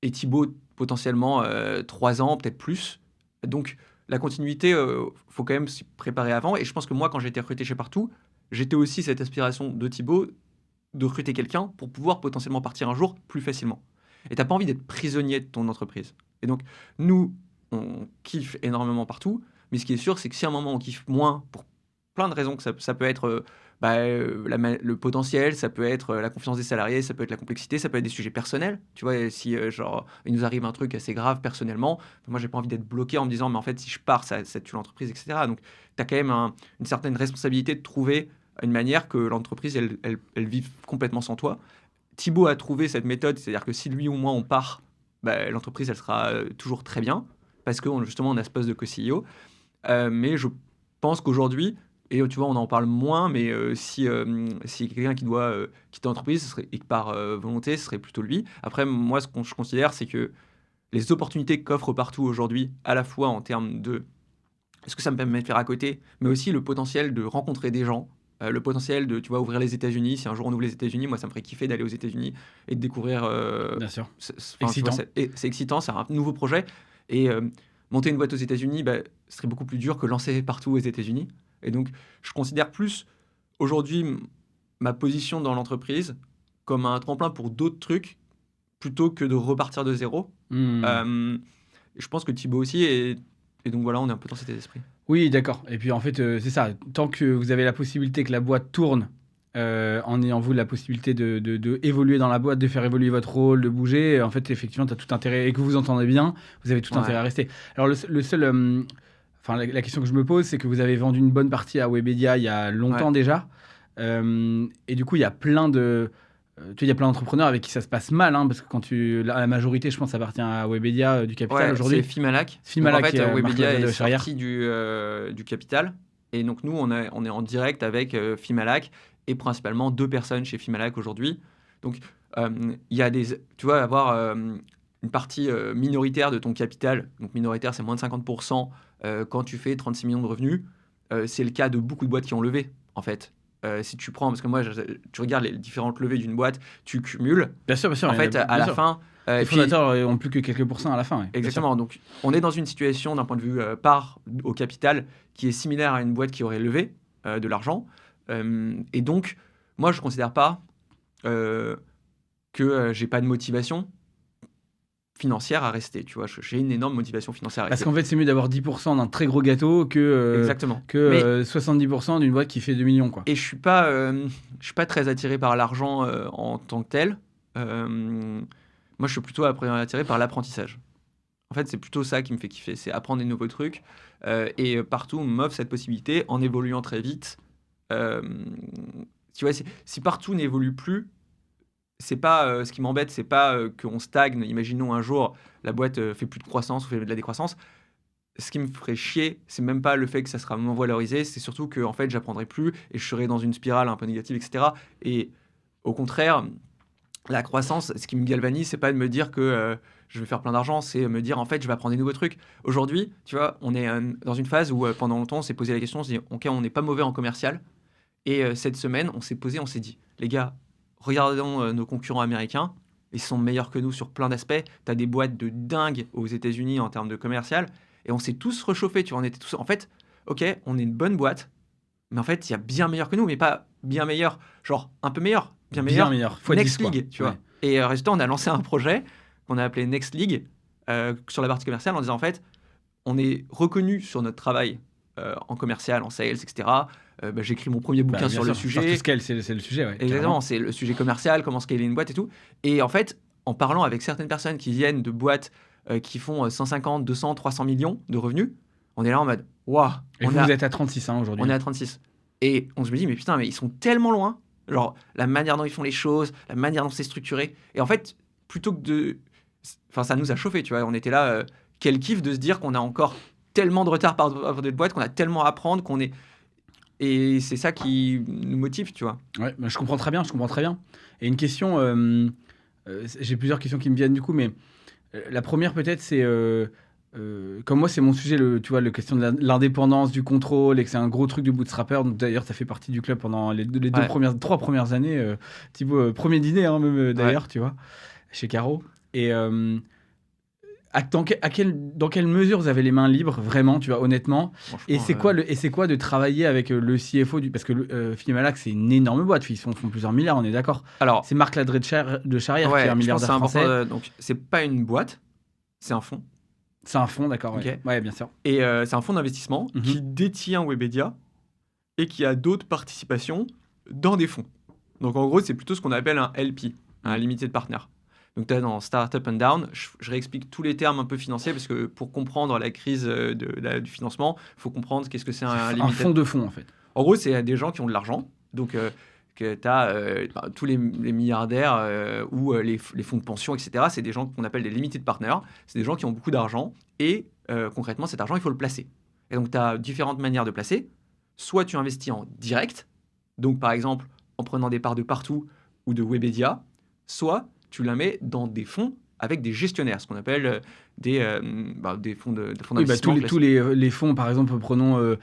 et Thibaut, potentiellement 3 ans, peut-être plus. Donc, la continuité, faut quand même s'y préparer avant. Et je pense que moi, quand j'ai été recruté chez Partout, j'étais aussi cette aspiration de Thibaut de recruter quelqu'un pour pouvoir potentiellement partir un jour plus facilement. Et t'as pas envie d'être prisonnier de ton entreprise. Et donc, nous, on kiffe énormément Partout. Mais ce qui est sûr, c'est que si à un moment on kiffe moins, pour plein de raisons, que ça peut être le potentiel, ça peut être la confiance des salariés, ça peut être la complexité, ça peut être des sujets personnels. Tu vois, si genre il nous arrive un truc assez grave personnellement, moi j'ai pas envie d'être bloqué en me disant mais en fait si je pars, ça tue l'entreprise, etc. Donc tu as quand même une certaine responsabilité de trouver une manière que l'entreprise elle vive complètement sans toi. Thibaut a trouvé cette méthode, c'est-à-dire que si lui ou moi on part, l'entreprise elle sera toujours très bien parce que justement on a ce poste de co-CEO. Mais je pense qu'aujourd'hui, et tu vois, on en parle moins, mais si quelqu'un qui doit quitter l'entreprise et que par volonté, ce serait plutôt lui. Après, moi, ce que je considère, c'est que les opportunités qu'offre Partout aujourd'hui, à la fois en termes de ce que ça me permet de faire à côté, mais aussi le potentiel de rencontrer des gens, le potentiel de, tu vois, ouvrir les États-Unis. Si un jour on ouvre les États-Unis, moi, ça me ferait kiffer d'aller aux États-unis et de découvrir. Bien sûr. Excitant. C'est excitant, c'est un nouveau projet. Et monter une boîte aux États-Unis, ce serait beaucoup plus dur que lancer Partout aux États-Unis. Et donc, je considère plus aujourd'hui ma position dans l'entreprise comme un tremplin pour d'autres trucs plutôt que de repartir de zéro. Je pense que Thibaut aussi, et donc voilà, on est un peu dans cet esprit. Oui, d'accord. Et puis en fait, c'est ça. Tant que vous avez la possibilité que la boîte tourne en ayant vous la possibilité de évoluer dans la boîte, de faire évoluer votre rôle, de bouger. En fait, effectivement, tu as tout intérêt, et que vous entendez bien, vous avez tout intérêt à Ouais, rester. Alors, le seul. Enfin, la question que je me pose, c'est que vous avez vendu une bonne partie à Webedia il y a ouais, longtemps déjà. Et du coup, il y a plein de. Tu vois, il y a plein d'entrepreneurs avec qui ça se passe mal, hein, parce que quand la majorité, je pense, appartient à Webedia du capital ouais, c'est aujourd'hui. Fimalac. Donc en Fimala qui fait, marque la Webedia boîte est de Charrière. sorti du capital. Et donc nous, on est en direct avec Fimalac et principalement 2 personnes chez Fimalac aujourd'hui. Donc il y a tu vois, avoir une partie minoritaire de ton capital. Donc minoritaire, c'est moins de 50% quand tu fais 36 millions de revenus. C'est le cas de beaucoup de boîtes qui ont levé, en fait. Si tu prends, parce que moi, tu regardes les différentes levées d'une boîte, tu cumules. Bien sûr, En il y en a, fait, à bien la sûr. fin, Les et puis fondateurs ont plus que quelques pourcents à la fin, ouais, bien sûr. exactement. Donc, on est dans une situation d'un point de vue part au capital qui est similaire à une boîte qui aurait levé de l'argent. Et donc, moi, je ne considère pas euh, que j'ai pas de motivation financière à rester. Tu vois, j'ai une énorme motivation financière à Parce rester. qu'en fait, c'est mieux d'avoir 10% d'un très gros gâteau Exactement. que Mais 70% d'une boîte qui fait 2 millions, quoi. et je suis pas très attiré par l'argent en tant que tel. Moi, je suis plutôt attiré par l'apprentissage. En fait, c'est plutôt ça qui me fait kiffer, c'est apprendre des nouveaux trucs. Et partout, on m'offre cette possibilité en évoluant très vite. Euh, Tu vois, si partout n'évolue plus, c'est pas ce qui m'embête, c'est pas qu'on stagne. Imaginons un jour la boîte fait plus de croissance ou fait de la décroissance. Ce qui me ferait chier, c'est même pas le fait que ça sera moins valorisé, c'est surtout que en fait, j'apprendrai plus et je serai dans une spirale un peu négative, etc. Et au contraire, la croissance, ce qui me galvanise, c'est pas de me dire que je vais faire plein d'argent, c'est me dire en fait, je vais apprendre des nouveaux trucs. Aujourd'hui, tu vois, on est dans une phase où pendant longtemps, on s'est posé la question, on s'est dit, ok, on n'est pas mauvais en commercial. Et cette semaine, on s'est posé, on s'est dit, les gars, regardons nos concurrents américains, ils sont meilleurs que nous sur plein d'aspects. Tu as des boîtes de dingue aux États-Unis en termes de commercial. Et on s'est tous réchauffés, tu vois, on était tous. En fait, ok, on est une bonne boîte, mais en fait, il y a bien meilleur que nous, mais pas bien meilleur, genre un peu meilleur, bien Bien meilleur, meilleur, fois 10, Next quoi. League, tu Ouais. vois. Et résultat, on a lancé un projet qu'on a appelé Next League sur la partie commerciale en disant en fait, on est reconnu sur notre travail en commercial, en sales, etc. J'écris mon premier Bah, bouquin bien sur le sûr, faire tout sujet. scale, c'est le sujet, ouais, Exactement, carrément. c'est le sujet commercial, comment scaler une boîte et tout. Et en fait, en parlant avec certaines personnes qui viennent de boîtes qui font 150, 200, 300 millions de revenus, on est là en mode, waouh, Et vous, vous êtes à 36 hein, aujourd'hui. on est Hein. à 36. Et on se dit, mais putain, mais ils sont tellement loin. Genre, la manière dont ils font les choses, la manière dont c'est structuré. Et en fait, plutôt que de. Enfin, ça nous a chauffé, tu vois. On était là, quel kiff de se dire qu'on a encore tellement de retard par rapport à d'autres boîtes, qu'on a tellement à apprendre, qu'on est. Et c'est ça qui nous motive, tu vois. Ouais, bah, je comprends très bien, je comprends très bien. Et une question, j'ai plusieurs questions qui me viennent du coup, mais la première peut-être c'est, comme moi c'est mon sujet, tu vois, la question de l'indépendance, du contrôle, et que c'est un gros truc du bootstrapper. Donc d'ailleurs, ça fait partie du club pendant les Ouais, trois premières années. Thibaut, premier dîner hein, même ouais. d'ailleurs, tu vois, chez Caro. Et dans quelle mesure vous avez les mains libres, vraiment, tu vois, honnêtement? Et Franchement, c'est quoi de travailler avec le CFO parce que Fimalac, c'est une énorme boîte, ils font plusieurs milliards, on est d'accord. alors, C'est Marc Ladré de Charrière qui est ouais, un je pense que c'est milliardaire important. français. Donc, c'est pas une boîte, c'est un fonds. C'est un fonds, d'accord, ouais. Ok. Ouais, bien sûr. Et c'est un fonds d'investissement Mhm. qui détient Webedia et qui a d'autres participations dans des fonds. Donc en gros, c'est plutôt ce qu'on appelle un LP, un limited partner. Donc tu as dans Startup and Down, je réexplique tous les termes un peu financiers parce que pour comprendre la crise du financement, il faut comprendre qu'est-ce que c'est un C'est un limited. fonds de fonds, en fait. En gros, c'est des gens qui ont de l'argent. Donc que tu as tous les milliardaires ou les fonds de pension, etc. C'est des gens qu'on appelle des limited partners. C'est des gens qui ont beaucoup d'argent et concrètement, cet argent, il faut le placer. Et donc tu as différentes manières de placer. Soit tu investis en direct, donc par exemple en prenant des parts de partout ou de Webedia, soit tu la mets dans des fonds avec des gestionnaires, ce qu'on appelle des fonds Oui, bah, d'investissement tous classiques. les fonds, par exemple, prenons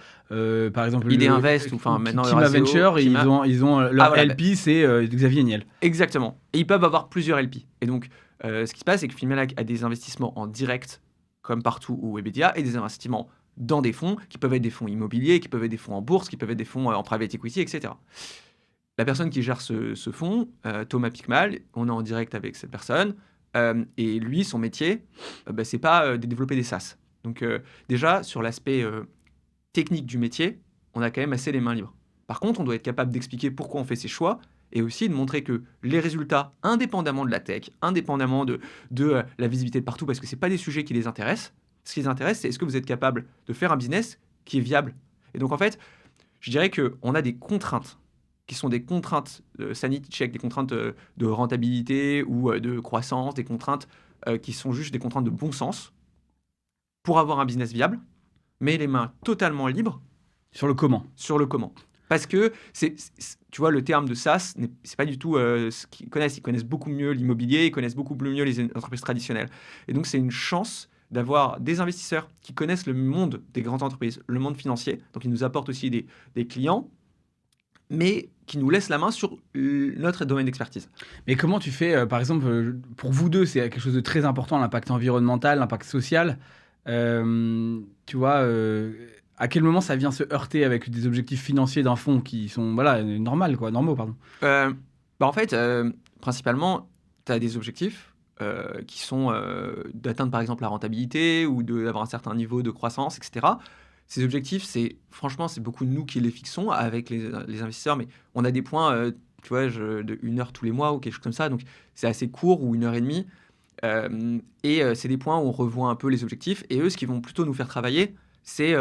par exemple ID Invest ou enfin maintenant Kima Euraseo, Venture, et Kima. ils ont Ah leur voilà, bah, LP, c'est Xavier Niel. exactement. Et ils peuvent avoir plusieurs LP. Et donc ce qui se passe, c'est que Filmelac a des investissements en direct comme partout ou Webedia et des investissements dans des fonds qui peuvent être des fonds immobiliers, qui peuvent être des fonds en bourse, qui peuvent être des fonds en private equity, etc. La personne qui gère ce fonds, Thomas Picmal, on est en direct avec cette personne. Et lui, son métier, c'est pas de développer des SaaS. Donc déjà, sur l'aspect technique du métier, on a quand même assez les mains libres. Par contre, on doit être capable d'expliquer pourquoi on fait ces choix et aussi de montrer que les résultats, indépendamment de la tech, indépendamment de la visibilité de partout, parce que ce n'est pas des sujets qui les intéressent. Ce qui les intéresse, c'est est-ce que vous êtes capable de faire un business qui est viable. Et donc, en fait, je dirais qu'on a des contraintes qui sont des contraintes sanity check, des contraintes de rentabilité ou de croissance, des contraintes qui sont juste des contraintes de bon sens pour avoir un business viable, mais les mains totalement libres Sur le comment. sur le comment. Parce que, tu vois, le terme de SaaS, c'est pas du tout ce qu'ils connaissent. Ils connaissent beaucoup mieux l'immobilier, ils connaissent beaucoup mieux les entreprises traditionnelles. Et donc, c'est une chance d'avoir des investisseurs qui connaissent le monde des grandes entreprises, le monde financier. Donc, ils nous apportent aussi des clients, mais qui nous laissent la main sur notre domaine d'expertise. Mais comment tu fais, par exemple, pour vous deux, c'est quelque chose de très important, l'impact environnemental, l'impact social. Tu vois, à quel moment ça vient se heurter avec des objectifs financiers d'un fonds qui sont normaux, pardon. En fait, principalement, tu as des objectifs qui sont d'atteindre par exemple la rentabilité ou d'avoir un certain niveau de croissance, etc. Ces objectifs, franchement, c'est beaucoup nous qui les fixons avec les investisseurs, mais on a des points, tu vois, de 1 heure tous les mois ou quelque chose comme ça, donc c'est assez court ou 1 heure et demie. C'est des points où on revoit un peu les objectifs, et eux, ce qu'ils vont plutôt nous faire travailler, c'est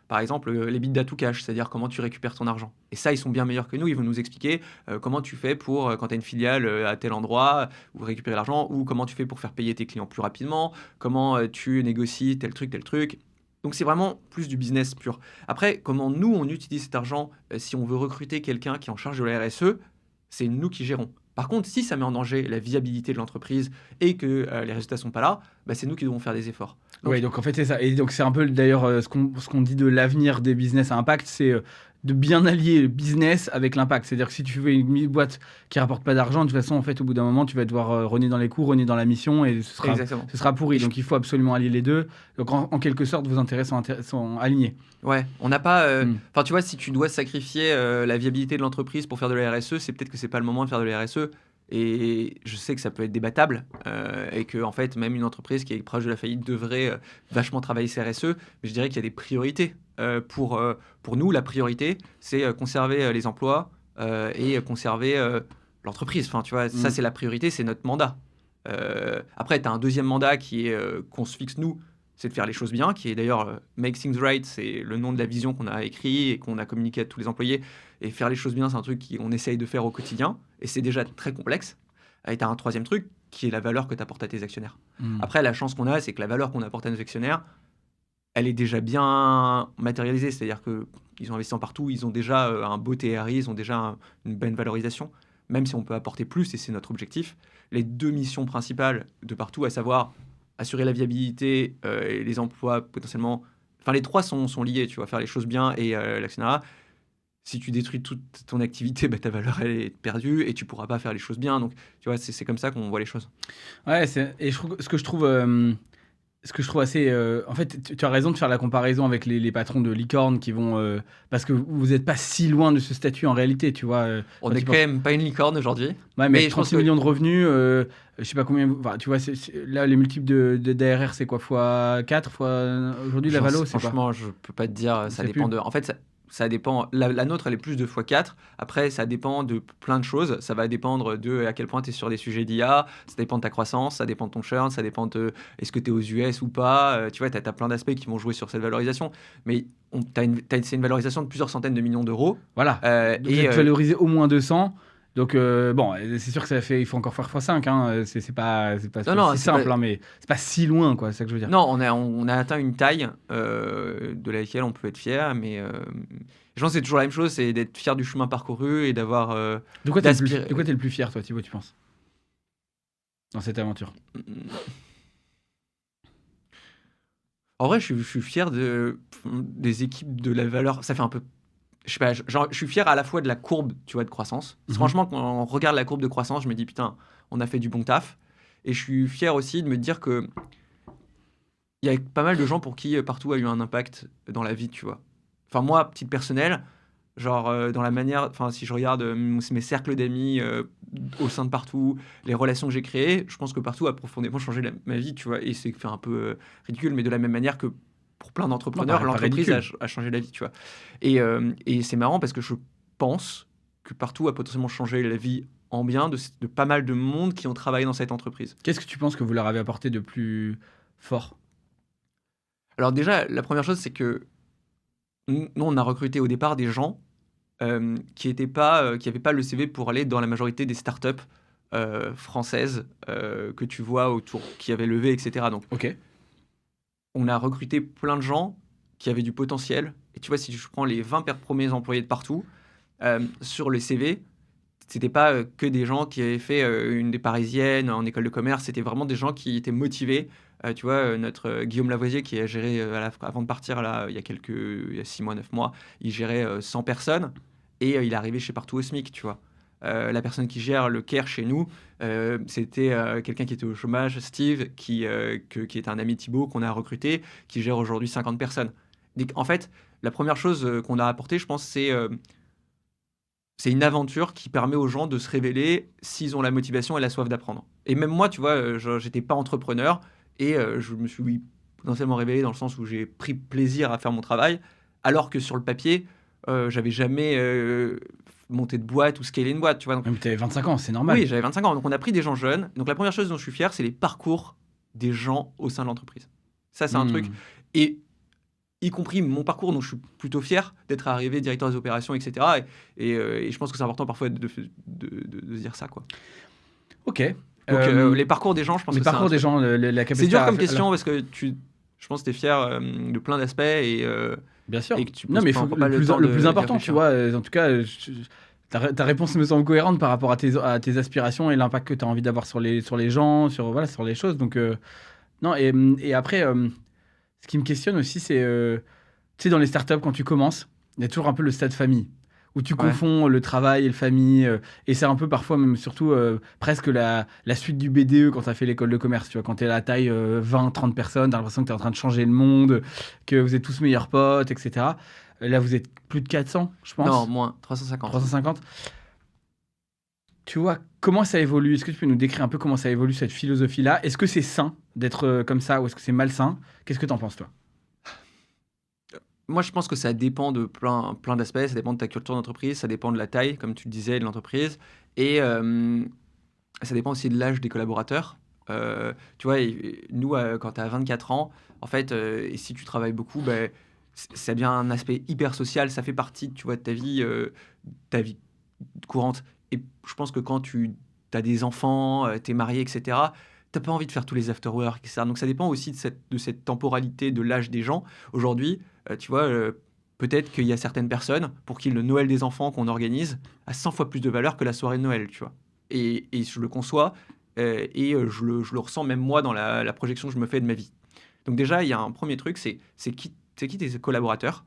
par exemple l'EBITDA to cash, c'est-à-dire comment tu récupères ton argent. Et ça, ils sont bien meilleurs que nous, ils vont nous expliquer comment tu fais pour, quand tu as une filiale à tel endroit, où récupérer l'argent, ou comment tu fais pour faire payer tes clients plus rapidement, comment tu négocies tel truc. Donc c'est vraiment plus du business pur. Après, comment nous, on utilise cet argent, si on veut recruter quelqu'un qui est en charge de la RSE, c'est nous qui gérons. Par contre, si ça met en danger la viabilité de l'entreprise et que les résultats ne sont pas là, c'est nous qui devons faire des efforts. Oui, donc en fait, c'est ça. Et donc, c'est un peu d'ailleurs ce qu'on dit de l'avenir des business à impact, c'est de bien allier le business avec l'impact. C'est-à-dire que si tu fais une boîte qui rapporte pas d'argent, de toute façon, en fait, au bout d'un moment, tu vas devoir renier dans les coûts, renier dans la mission et ce sera pourri. Donc, il faut absolument allier les deux. Donc, en quelque sorte, vos intérêts sont alignés. Ouais, on n'a pas. Enfin, tu vois, si tu dois sacrifier la viabilité de l'entreprise pour faire de la RSE, c'est peut-être que c'est pas le moment de faire de la RSE. Et je sais que ça peut être débattable et que en fait, même une entreprise qui est proche de la faillite devrait vachement travailler ses RSE. Mais je dirais qu'il y a des priorités. Pour nous, la priorité, c'est conserver les emplois et conserver l'entreprise. Enfin, tu vois, ça, c'est la priorité, c'est notre mandat. Après, tu as un deuxième mandat qui est qu'on se fixe, nous, c'est de faire les choses bien, qui est d'ailleurs Make Things Right, c'est le nom de la vision qu'on a écrit et qu'on a communiqué à tous les employés. Et faire les choses bien, c'est un truc qu'on essaye de faire au quotidien. Et c'est déjà très complexe. Et tu as un troisième truc, qui est la valeur que tu apportes à tes actionnaires. Après, la chance qu'on a, c'est que la valeur qu'on apporte à nos actionnaires, elle est déjà bien matérialisée. C'est-à-dire qu'ils ont investi en partout, ils ont déjà un beau TRI, ils ont déjà une bonne valorisation. Même si on peut apporter plus, et c'est notre objectif. Les deux missions principales de partout, à savoir assurer la viabilité et les emplois potentiellement... Enfin, les trois sont liés, tu vois, faire les choses bien et l'actionnariat. Si tu détruis toute ton activité, ta valeur, elle est perdue et tu pourras pas faire les choses bien. Donc, tu vois, c'est comme ça qu'on voit les choses. Ouais, et ce que je trouve assez... en fait, tu as raison de faire la comparaison avec les patrons de licorne qui vont... parce que vous n'êtes pas si loin de ce statut en réalité, tu vois. On n'est quand même pas une licorne aujourd'hui. Ouais, mais 36 millions de revenus, je sais pas combien... Enfin, tu vois, là, les multiples d'ARR, c'est quoi, fois 4 fois... Aujourd'hui, la valo, c'est quoi? Franchement, je peux pas te dire, ça dépend de... En fait, ça dépend. La nôtre, elle est plus de x4. Après, ça dépend de plein de choses. Ça va dépendre de à quel point tu es sur des sujets d'IA. Ça dépend de ta croissance. Ça dépend de ton churn. Ça dépend de est-ce que tu es aux US ou pas. Tu vois, tu as plein d'aspects qui vont jouer sur cette valorisation. Mais c'est une valorisation de plusieurs centaines de millions d'euros. Voilà. Donc, vous êtes valorisé au moins 200. Donc, bon, c'est sûr que il faut encore faire x5. Hein. C'est pas si simple, hein, mais c'est pas si loin, quoi. C'est ça que je veux dire. Non, on a atteint une taille de laquelle on peut être fier, mais je pense que c'est toujours la même chose, c'est d'être fier du chemin parcouru et d'avoir. De quoi t'es le plus fier, toi, Thibaut, tu penses, dans cette aventure? En vrai, je suis fier des équipes de la valeur. Ça fait un peu. Je sais pas, je suis fier à la fois de la courbe, tu vois, de croissance. Franchement, quand on regarde la courbe de croissance, je me dis putain, on a fait du bon taf. Et je suis fier aussi de me dire que il y a pas mal de gens pour qui partout a eu un impact dans la vie, tu vois. Enfin moi, petite personnelle, genre dans la manière, enfin si je regarde mes cercles d'amis au sein de partout, les relations que j'ai créées, je pense que partout a profondément changé ma vie, tu vois. Et c'est fait un peu ridicule, mais de la même manière que pour plein d'entrepreneurs, l'entreprise a changé la vie, tu vois. Et c'est marrant parce que pense que Partout a potentiellement changé la vie en bien de pas mal de monde qui ont travaillé dans cette entreprise. Qu'est-ce que tu penses que vous leur avez apporté de plus fort? Alors déjà, la première chose, c'est que nous, on a recruté au départ des gens qui n'avaient pas le CV pour aller dans la majorité des startups françaises que tu vois autour, qui avaient levé, etc. Donc, Ok. on a recruté plein de gens qui avaient du potentiel. Et tu vois, si je prends les 20 premiers employés de Partout, sur le CV, c'était pas que des gens qui avaient fait une des parisiennes en école de commerce, c'était vraiment des gens qui étaient motivés. Tu vois, notre Guillaume Lavoisier qui a géré, avant de partir, là, il y a 6 mois, 9 mois, il gérait 100 personnes et il est arrivé chez Partout au SMIC, tu vois. La personne qui gère le CARE chez nous, c'était quelqu'un qui était au chômage, Steve, qui est un ami de Thibaut qu'on a recruté, qui gère aujourd'hui 50 personnes. Donc, en fait, la première chose qu'on a apporté, je pense, c'est une aventure qui permet aux gens de se révéler s'ils ont la motivation et la soif d'apprendre. Et même moi, tu vois, j'étais pas entrepreneur et je me suis potentiellement révélé dans le sens où j'ai pris plaisir à faire mon travail, alors que sur le papier, j'avais jamais monté de boîte ou scalé une boîte, tu vois. Donc, Même tu avais 25 ans, c'est normal. oui, j'avais 25 ans. Donc, on a pris des gens jeunes. Donc, la première chose dont je suis fier, c'est les parcours des gens au sein de l'entreprise. Ça, c'est un truc. Et y compris mon parcours, dont je suis plutôt fier d'être arrivé directeur des opérations, etc. Et je pense que c'est important parfois de se dire ça, quoi. Ok. Donc, les parcours des gens, je pense les que c'est parcours un des truc. gens, la capacité C'est dur à- comme question parce que je pense que tu es fier de plein d'aspects Bien sûr. et que tu Non, poses mais pas le le plus, temps le d'y plus important, tu réfléchir. vois, en tout cas, ta réponse me semble cohérente par rapport à tes aspirations et l'impact que tu as envie d'avoir sur les gens, voilà, sur les choses. Donc, non, et après, ce qui me questionne aussi, c'est, tu sais, dans les startups, quand tu commences, il y a toujours un peu le stade famille, où tu Ouais. confonds le travail et le famille, et c'est un peu parfois, même surtout, presque la suite du BDE quand tu as fait l'école de commerce, tu vois, quand tu es à la taille 20-30 personnes, tu as l'impression que tu es en train de changer le monde, que vous êtes tous meilleurs potes, etc. Là, vous êtes plus de 400, je Non, pense, moins 350. 350. Tu vois, comment ça évolue? Est-ce que tu peux nous décrire un peu comment ça évolue, cette philosophie-là? Est-ce que c'est sain d'être comme ça, ou est-ce que c'est malsain? Qu'est-ce que tu en penses, toi? Moi, je pense que ça dépend de plein d'aspects. Ça dépend de ta culture d'entreprise, ça dépend de la taille, comme tu le disais, de l'entreprise. Et ça dépend aussi de l'âge des collaborateurs. Tu vois, nous, quand tu as 24 ans, en fait, et si tu travailles beaucoup, ben, ça devient un aspect hyper social. Ça fait partie, tu vois, de ta vie courante. Et je pense que quand tu as des enfants, tu es marié, etc., t'as pas envie de faire tous les after-work, etc. Donc ça dépend aussi de cette temporalité, de l'âge des gens. Aujourd'hui, tu vois, peut-être qu'il y a certaines personnes pour qui le Noël des enfants qu'on organise a 100 fois plus de valeur que la soirée de Noël, tu vois. Et je le conçois et je le ressens même moi dans la projection que je me fais de ma vie. Donc déjà, il y a un premier truc, c'est qui tes collaborateurs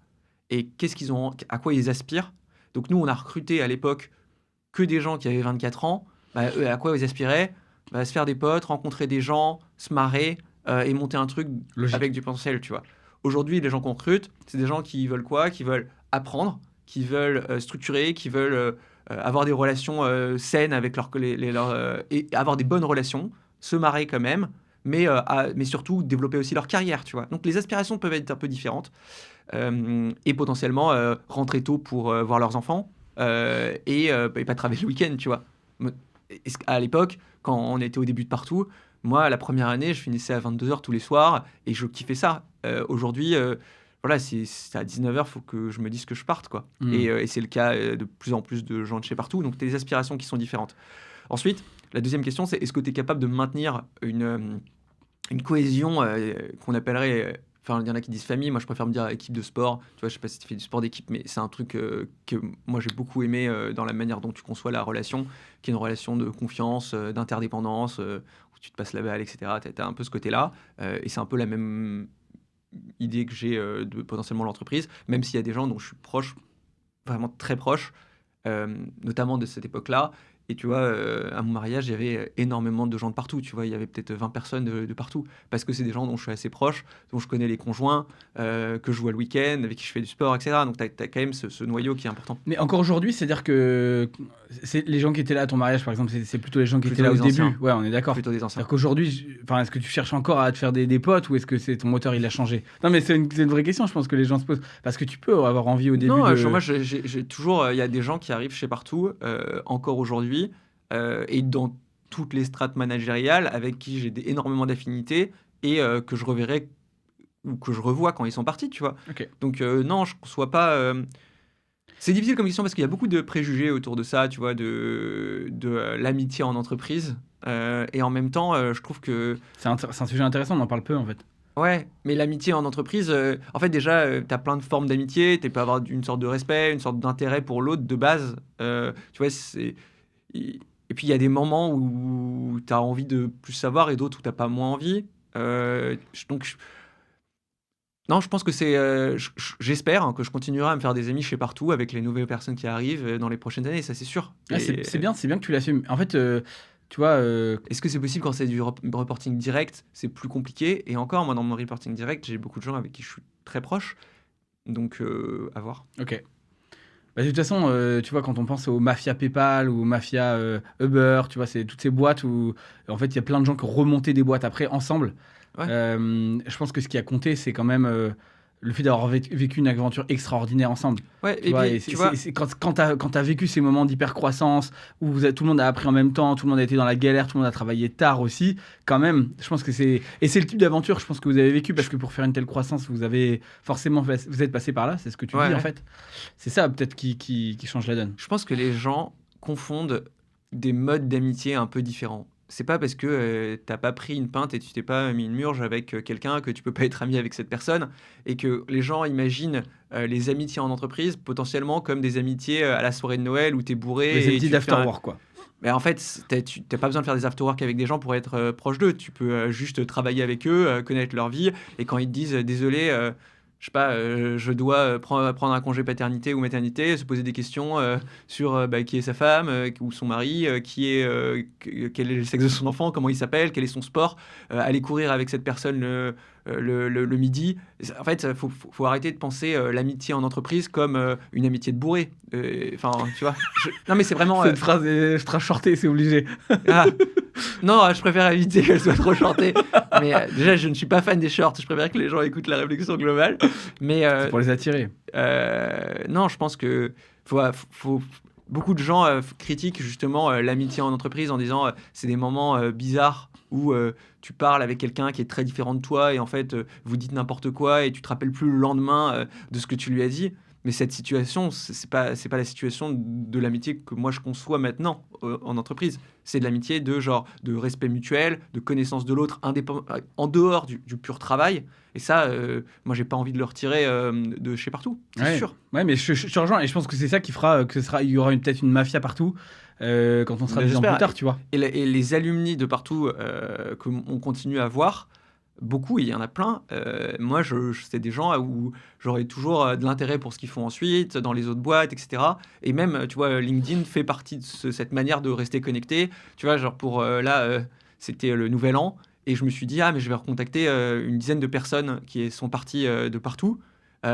et qu'est-ce qu'ils ont, à quoi ils aspirent. Donc nous, on a recruté à l'époque que des gens qui avaient 24 ans. Bah, eux, à quoi ils aspiraient? Bah, se faire des potes, rencontrer des gens, se marrer et monter un truc Logique. avec du potentiel, tu vois. Aujourd'hui, les gens qu'on recrute, c'est des gens qui veulent quoi? Qui veulent apprendre, qui veulent structurer, qui veulent avoir des relations saines avec et avoir des bonnes relations, se marrer quand même, mais surtout développer aussi leur carrière, tu vois. Donc les aspirations peuvent être un peu différentes et potentiellement rentrer tôt pour voir leurs enfants et pas travailler le week-end, tu vois. À l'époque, quand on était au début de Partout, moi, la première année, je finissais à 22h tous les soirs et je kiffais ça. Aujourd'hui, voilà, c'est à 19h, il faut que je me dise que je parte, quoi. Et c'est le cas de plus en plus de gens de chez Partout. Donc, tu as des aspirations qui sont différentes. Ensuite, la deuxième question, c'est est-ce que tu es capable de maintenir une cohésion qu'on appellerait. Enfin, il y en a qui disent famille, moi je préfère me dire équipe de sport. Tu vois, je sais pas si tu fais du sport d'équipe, mais c'est un truc que moi j'ai beaucoup aimé dans la manière dont tu conçois la relation, qui est une relation de confiance, d'interdépendance, où tu te passes la balle, etc. Tu as un peu ce côté-là. Et c'est un peu la même idée que j'ai de potentiellement l'entreprise, même s'il y a des gens dont je suis proche, vraiment très proche, notamment de cette époque-là. Et tu vois, à mon mariage, il y avait énormément de gens de partout. Tu vois, il y avait peut-être 20 personnes de partout. Parce que c'est des gens dont je suis assez proche, dont je connais les conjoints, que je vois le week-end, avec qui je fais du sport, etc. Donc, tu as quand même ce noyau qui est important. Mais encore aujourd'hui, c'est-à-dire que c'est les gens qui étaient là à ton mariage, par exemple, c'est plutôt les gens qui étaient Plutôt là au des début. anciens. Ouais, on est d'accord. Plutôt des anciens. C'est-à-dire qu'aujourd'hui, est-ce que tu cherches encore à te faire des potes ou est-ce que c'est ton moteur il a changé? Non, mais c'est une vraie question, je pense que les gens se posent. Parce que tu peux avoir envie au début Non, de. moi, j'ai toujours. Il y a des gens qui arrivent chez Partout, encore aujourd'hui, et dans toutes les strates managériales, avec qui j'ai énormément d'affinités et que je reverrai ou que je revois quand ils sont partis, tu vois. Ok. Donc, non, je ne conçois pas. C'est difficile comme question parce qu'il y a beaucoup de préjugés autour de ça, tu vois, de l'amitié en entreprise. Et en même temps, je trouve que. C'est un sujet intéressant, on en parle peu en fait. Ouais, mais l'amitié en entreprise, en fait, déjà, tu as plein de formes d'amitié. Tu peux avoir une sorte de respect, une sorte d'intérêt pour l'autre de base. Tu vois, et puis, il y a des moments où tu as envie de plus savoir et d'autres où tu pas moins envie. Donc, non, je pense que c'est. J'espère hein, que je continuerai à me faire des amis chez Partout avec les nouvelles personnes qui arrivent dans les prochaines années, ça c'est sûr. Ah, Et c'est bien que tu l'assumes. En fait, tu vois, est-ce que c'est possible quand c'est du reporting direct? C'est plus compliqué. Et encore, moi, dans mon reporting direct, j'ai beaucoup de gens avec qui je suis très proche. Donc, à voir. ok. Bah, de toute façon, tu vois, quand on pense aux mafias PayPal ou aux mafias Uber, tu vois, c'est toutes ces boîtes où, en fait, il y a plein de gens qui ont remonté des boîtes après ensemble. Ouais. Je pense que ce qui a compté, c'est quand même le fait d'avoir vécu une aventure extraordinaire ensemble. Ouais, Tu et vois, puis, et tu vois, quand t'as vécu ces moments d'hypercroissance, où tout le monde a appris en même temps, tout le monde a été dans la galère, tout le monde a travaillé tard aussi, quand même, je pense que c'est... Et c'est le type d'aventure, je pense, que vous avez vécu, parce que pour faire une telle croissance, vous avez forcément... Vous êtes passé par là, c'est ce que tu ouais, dis, en ouais. fait. C'est ça, peut-être, qui change la donne. Je pense que les gens confondent des modes d'amitié un peu différents. C'est pas parce que t'as pas pris une pinte et tu t'es pas mis une murge avec quelqu'un que tu peux pas être ami avec cette personne et que les gens imaginent les amitiés en entreprise potentiellement comme des amitiés à la soirée de Noël où t'es Les bourré et amitiés tu te fais un... d'afterwork, quoi. Mais en fait, t'as pas besoin de faire des after-work avec des gens pour être proche d'eux. Tu peux juste travailler avec eux, connaître leur vie. Et quand ils te disent désolé, je sais pas, je dois prendre un congé paternité ou maternité, se poser des questions sur bah, qui est sa femme ou son mari, quel est le sexe de son enfant, comment il s'appelle, quel est son sport, aller courir avec cette personne le midi. En fait, faut arrêter de penser l'amitié en entreprise comme une amitié de bourré. Enfin, tu vois. Non, mais c'est vraiment. Cette phrase est ultra shortée, c'est obligé. Ah, non, je préfère éviter qu'elle soit trop chantée. Mais déjà, je ne suis pas fan des shorts. Je préfère que les gens écoutent la réflexion globale. Mais C'est pour les attirer. non, je pense que beaucoup de gens critiquent justement l'amitié en entreprise en disant c'est des moments bizarres où tu parles avec quelqu'un qui est très différent de toi et en fait vous dites n'importe quoi et tu te rappelles plus le lendemain de ce que tu lui as dit. Mais cette situation, c'est pas la situation de l'amitié que moi je conçois maintenant en entreprise. C'est de l'amitié de genre de respect mutuel, de connaissance de l'autre, en dehors du pur travail. Et ça, moi j'ai pas envie de le retirer de chez Partout, c'est Ouais. sûr. Ouais, mais je te rejoins et je pense que c'est ça qui fera que il y aura peut-être une mafia partout quand on sera Mais 10 ans plus j'espère. tard, tu vois. Et les alumni de Partout qu'on continue à voir, beaucoup, il y en a plein. Moi, c'est des gens où j'aurais toujours de l'intérêt pour ce qu'ils font ensuite, dans les autres boîtes, etc. Et même, tu vois, LinkedIn fait partie de cette manière de rester connecté. Tu vois, genre pour c'était le nouvel an. Et je me suis dit, ah, mais je vais recontacter une dizaine de personnes qui sont parties de partout,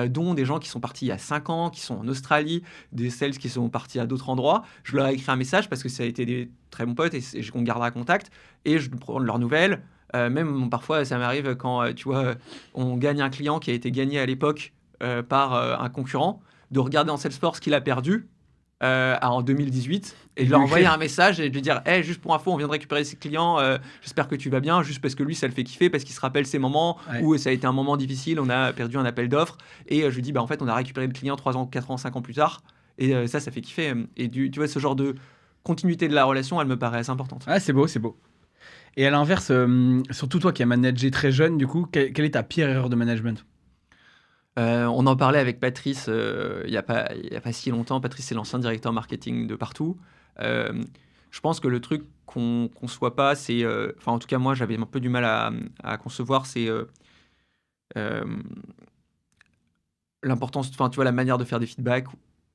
dont des gens qui sont partis il y a 5 ans, qui sont en Australie, des sales qui sont partis à d'autres endroits. Je leur ai écrit un message parce que ça a été des très bons potes et on gardera contact. Et je prends leurs nouvelles. Même parfois, ça m'arrive quand tu vois, on gagne un client qui a été gagné à l'époque par un concurrent, de regarder en Salesforce qu'il a perdu en 2018 et de lui envoyer un message et de lui dire hey, juste pour info, on vient de récupérer ses clients, j'espère que tu vas bien, juste parce que lui, ça le fait kiffer, parce qu'il se rappelle ces moments où ça a été un moment difficile, on a perdu un appel d'offres et je lui dis bah, en fait, on a récupéré le client 3 ans, 4 ans, 5 ans plus tard et ça fait kiffer. Et tu vois, ce genre de continuité de la relation, elle me paraît assez importante. Ah, c'est beau, c'est beau. Et à l'inverse, surtout toi qui as managé très jeune, du coup, quelle est ta pire erreur de management? On en parlait avec Patrice il y a pas si longtemps. Patrice, c'est l'ancien directeur marketing de Partout. Je pense que le truc qu'on conçoit pas, c'est... Enfin, en tout cas, moi, j'avais un peu du mal à concevoir, c'est l'importance... Enfin, tu vois, la manière de faire des feedbacks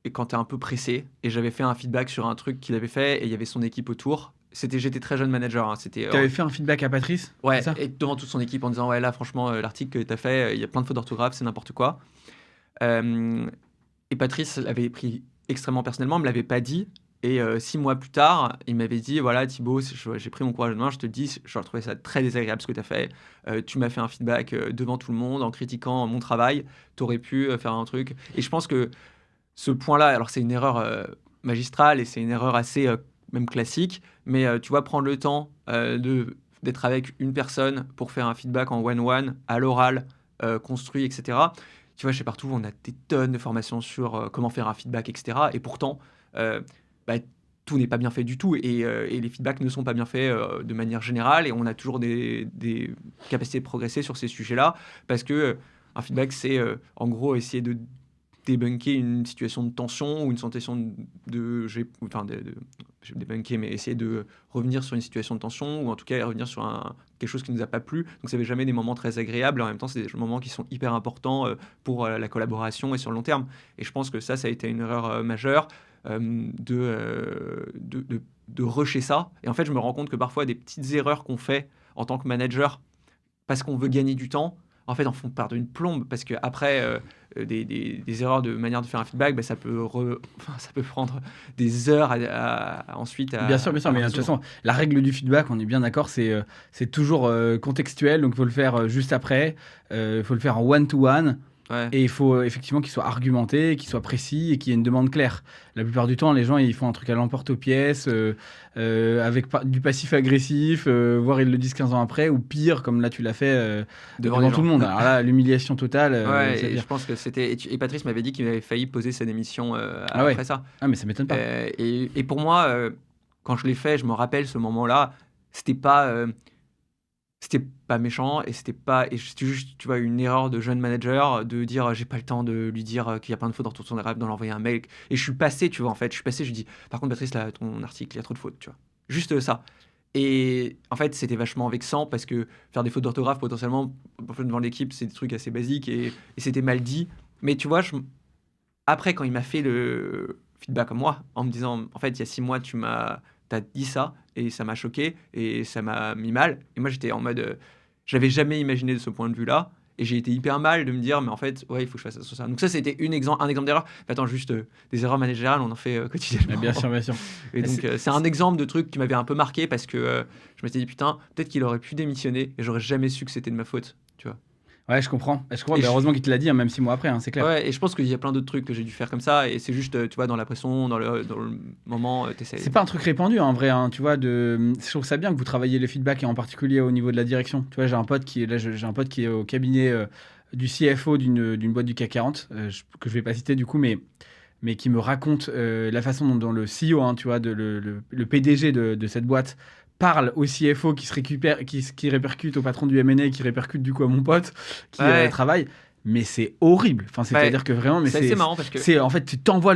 et quand t'es un peu pressé, et j'avais fait un feedback sur un truc qu'il avait fait, et il y avait son équipe autour. J'étais très jeune manager, hein, c'était... Tu avais fait un feedback à Patrice, c'est Ouais, ça? et devant toute son équipe en disant, ouais, là, franchement, l'article que t'as fait, il y a plein de fautes d'orthographe, c'est n'importe quoi. Euh, et Patrice l'avait pris extrêmement personnellement, me l'avait pas dit. Et 6 mois plus tard, il m'avait dit, voilà, Thibaut, j'ai pris mon courage en main, je te dis, je trouvais ça très désagréable ce que tu as fait. Tu m'as fait un feedback devant tout le monde en critiquant mon travail. Tu aurais pu faire un truc. Et je pense que ce point-là, alors c'est une erreur magistrale et c'est une erreur assez même classique, mais tu vois, prendre le temps d'être avec une personne pour faire un feedback en one-one, à l'oral, construit, etc. Tu vois, chez Partout, on a des tonnes de formations sur comment faire un feedback, etc. Et pourtant, euh, bah, tout n'est pas bien fait du tout et les feedbacks ne sont pas bien faits de manière générale et on a toujours des capacités de progresser sur ces sujets-là parce que un feedback, c'est en gros essayer de débunker une situation de tension ou une sensation j'ai débunké, mais essayer de revenir sur une situation de tension ou en tout cas revenir sur quelque chose qui ne nous a pas plu. Donc ça fait jamais des moments très agréables. En même temps, c'est des moments qui sont hyper importants pour la collaboration et sur le long terme. Et je pense que ça a été une erreur majeure de rusher ça. Et en fait, je me rends compte que parfois, des petites erreurs qu'on fait en tant que manager parce qu'on veut gagner du temps, en fait, en font part d'une plombe parce qu'après, des erreurs de manière de faire un feedback, ça peut ça peut prendre des heures ensuite Bien sûr, mais de toute façon, la règle du feedback, on est bien d'accord, c'est toujours contextuel, donc il faut le faire juste après, il faut le faire en one-to-one. Ouais. Et il faut effectivement qu'il soit argumenté, qu'il soit précis et qu'il y ait une demande claire. La plupart du temps, les gens ils font un truc à l'emporte-pièce, avec du passif-agressif, voire ils le disent 15 ans après, ou pire, comme là tu l'as fait devant tout le monde. Alors là, l'humiliation totale. Ouais, et je pense que c'était. Et Patrice m'avait dit qu'il avait failli poser sa démission après ça. Ah, mais ça m'étonne pas. Et pour moi, quand je l'ai fait, je me rappelle ce moment-là, c'était pas. C'était pas méchant et c'était juste, tu vois, une erreur de jeune manager de dire j'ai pas le temps de lui dire qu'il y a plein de fautes dans son rap, d'en envoyer un mail. Et je suis passé, tu vois, en fait, je dis par contre, Patrice, là, ton article, il y a trop de fautes, tu vois. Juste ça. Et en fait, c'était vachement vexant parce que faire des fautes d'orthographe potentiellement devant l'équipe, c'est des trucs assez basiques et c'était mal dit. Mais tu vois, après, quand il m'a fait le feedback à moi en me disant en fait, il y a 6 mois, t'as dit ça et ça m'a choqué et ça m'a mis mal. Et moi, j'étais en mode, je l'avais jamais imaginé de ce point de vue-là. Et j'ai été hyper mal de me dire, mais en fait, ouais, il faut que je fasse ça sur ça. Donc ça, c'était un exemple d'erreur. Mais attends, juste des erreurs managériales, on en fait quotidiennement. Bien sûr, bien sûr. Et donc, c'est un exemple de truc qui m'avait un peu marqué parce que je m'étais dit, putain, peut-être qu'il aurait pu démissionner et j'aurais jamais su que c'était de ma faute, tu vois. Ouais, je comprends. Mais heureusement qu'il te l'a dit, même 6 mois après, c'est clair. Ouais, et je pense qu'il y a plein d'autres trucs que j'ai dû faire comme ça, et c'est juste, tu vois, dans la pression, dans le moment, t'essayes. C'est pas un truc répandu, en vrai, tu vois. Je trouve ça bien que vous travaillez le feedback, et en particulier au niveau de la direction. Tu vois, j'ai un pote qui est au cabinet du CFO d'une boîte du CAC 40, que je vais pas citer du coup, mais qui me raconte la façon dont le CEO, tu vois, le PDG de cette boîte parle au CFO qui répercute au patron du M&A, qui répercute du coup à mon pote qui travaille. Mais c'est horrible. Enfin, c'est-à-dire que vraiment, mais c'est marrant parce que en fait, tu t'envoies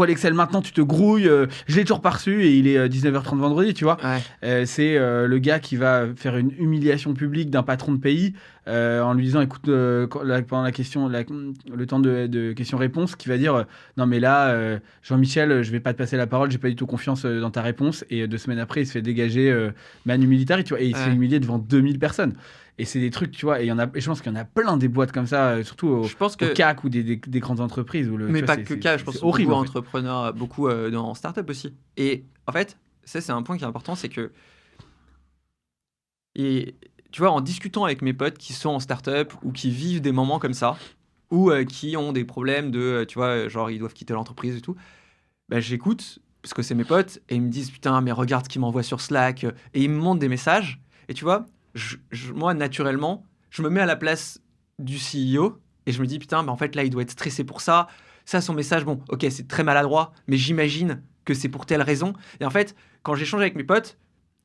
l'Excel maintenant, tu te grouilles. Je l'ai toujours pas reçu et il est 19h30 vendredi, tu vois. Ouais. C'est le gars qui va faire une humiliation publique d'un patron de pays en lui disant, écoute, pendant la question, le temps de question-réponse, qui va dire, non mais là, Jean-Michel, je vais pas te passer la parole, j'ai pas du tout confiance dans ta réponse. Et 2 semaines après, il se fait dégager Manu Militari, tu vois, et il se fait humilier devant 2000 personnes. Et c'est des trucs, tu vois, et je pense qu'il y en a plein des boîtes comme ça, surtout au CAC ou des grandes entreprises. Mais pas que CAC, je pense horrible, beaucoup entrepreneurs, beaucoup dans start-up aussi. Et en fait, ça c'est un point qui est important, c'est que, et tu vois, en discutant avec mes potes qui sont en start-up ou qui vivent des moments comme ça, ou qui ont des problèmes tu vois, genre ils doivent quitter l'entreprise et tout, bah, j'écoute, parce que c'est mes potes, et ils me disent, putain, mais regarde ce qu'ils m'envoient sur Slack, et ils me montrent des messages, et tu vois, moi, naturellement, je me mets à la place du CEO et je me dis, putain, en fait, là, il doit être stressé pour ça. Ça, son message, bon, ok, c'est très maladroit, mais j'imagine que c'est pour telle raison. Et en fait, quand j'échange avec mes potes,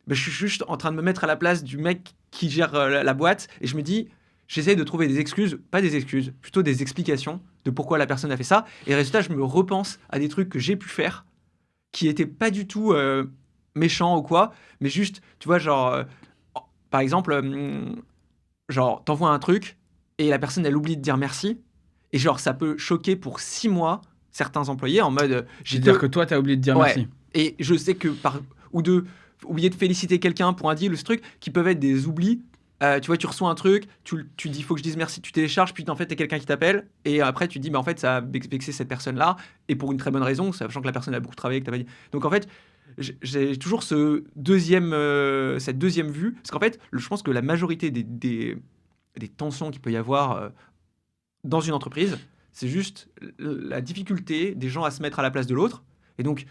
je suis juste en train de me mettre à la place du mec qui gère la boîte et je me dis, j'essaie de trouver des excuses, pas des excuses, plutôt des explications de pourquoi la personne a fait ça. Et résultat, je me repense à des trucs que j'ai pu faire qui étaient pas du tout méchants ou quoi, mais juste, tu vois, genre... Par exemple, genre, t'envoies un truc et la personne, elle oublie de dire merci. Et genre, ça peut choquer pour 6 mois certains employés en mode C'est-à-dire que toi, tu as oublié de dire Ouais. merci. Et je sais que oublier de féliciter quelqu'un pour un deal ou ce truc qui peuvent être des oublis. Tu vois, tu reçois un truc, tu dis faut que je dise merci, tu télécharges, puis en fait t'as quelqu'un qui t'appelle et après tu dis bah en fait ça a vexé cette personne là et pour une très bonne raison, sachant que la personne a beaucoup travaillé que t'as pas dit. Donc en fait j'ai toujours cette deuxième vue parce qu'en fait je pense que la majorité des tensions qu'il peut y avoir dans une entreprise, c'est juste la difficulté des gens à se mettre à la place de l'autre. Et donc,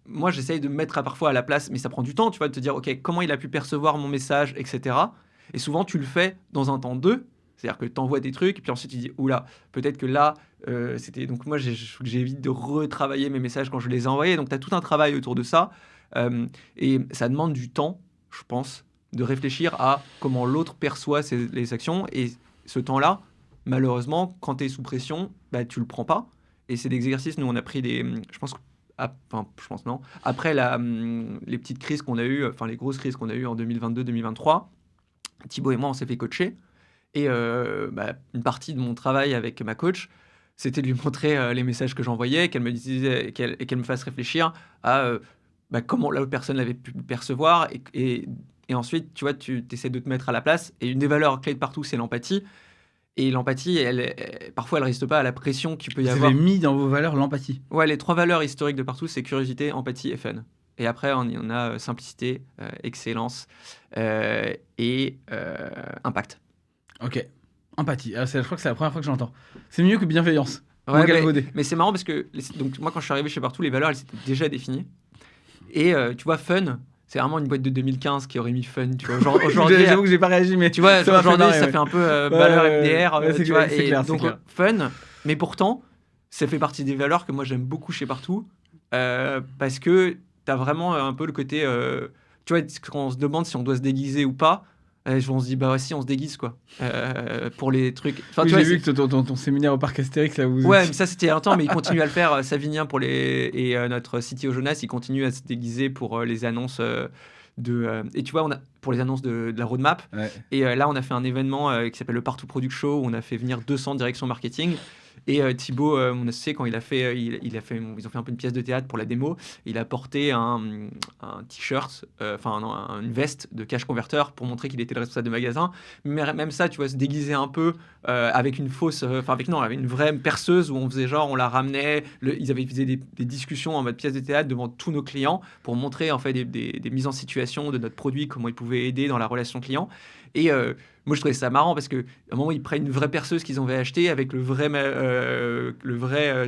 moi, j'essaye de me mettre parfois à la place, mais ça prend du temps, tu vois, de te dire, OK, comment il a pu percevoir mon message, etc. Et souvent, tu le fais dans un temps 2. C'est-à-dire que tu envoies des trucs, et puis ensuite tu dis, oula, peut-être que là, c'était. Donc, moi, j'évite de retravailler mes messages quand je les ai envoyés. Donc, tu as tout un travail autour de ça. Et ça demande du temps, je pense, de réfléchir à comment l'autre perçoit les actions. Et ce temps-là, malheureusement, quand tu es sous pression, bah, tu le prends pas. Et c'est des exercices, nous on a pris je pense, non. Après les petites crises qu'on a eues, enfin les grosses crises qu'on a eues en 2022-2023, Thibaut et moi on s'est fait coacher. Et une partie de mon travail avec ma coach, c'était de lui montrer les messages que j'envoyais, qu'elle me disait, et qu'elle me fasse réfléchir à comment l'autre personne l'avait pu percevoir. Et ensuite, tu vois, tu essaies de te mettre à la place. Et une des valeurs clés de partout, c'est l'empathie. Et l'empathie, parfois, elle résiste pas à la pression qu'il peut y Vous avoir. avez mis dans vos valeurs l'empathie. Ouais, les 3 valeurs historiques de partout, c'est curiosité, empathie et fun. Et après, on y en a simplicité, excellence et impact. Ok. Empathie. Je crois que c'est la première fois que j'entends. C'est mieux que bienveillance. Ouais, Mon galvaudé. mais c'est marrant parce que donc, moi, quand je suis arrivé chez Partout, les valeurs, elles étaient déjà définies. Et tu vois, fun, c'est vraiment une boîte de 2015 qui aurait mis fun. Tu vois, aujourd'hui, J'avoue que j'ai pas réagi, mais tu vois, ça m'a fait aujourd'hui, marrer, ça ouais. fait un peu valeur MDR. c'est tu vois, clair, c'est et clair, donc, c'est clair. fun, mais pourtant, ça fait partie des valeurs que moi, j'aime beaucoup chez Partout. Parce que tu as vraiment un peu le côté. Tu vois, quand on se demande si on doit se déguiser ou pas, on se dit, bah ouais, si, on se déguise, quoi. Pour les trucs. Enfin, Oui, tu vois, j'ai vu que ton séminaire au parc Astérix, là, vous. Ouais, mais ça c'était il y a longtemps, mais il continue à le faire. Savinien et notre CTO Jonas, il continue à se déguiser pour les annonces et tu vois, pour les annonces de la roadmap. Ouais. Et là, on a fait un événement qui s'appelle le Partout Product Show où on a fait venir 200 directions marketing. Et Thibaut, mon associé, quand il a fait, ils ont fait un peu une pièce de théâtre pour la démo. Il a porté un t-shirt, une veste de cash converter pour montrer qu'il était le responsable de magasin. Mais même ça, tu vois, se déguiser un peu avec une fausse, avec une vraie perceuse où on faisait genre, on la ramenait. Ils faisaient des discussions en mode pièce de théâtre devant tous nos clients pour montrer en fait des mises en situation de notre produit, comment ils pouvaient aider dans la relation client. Et moi, je trouvais ça marrant parce qu'à un moment, ils prennent une vraie perceuse qu'ils avaient achetée avec le vrai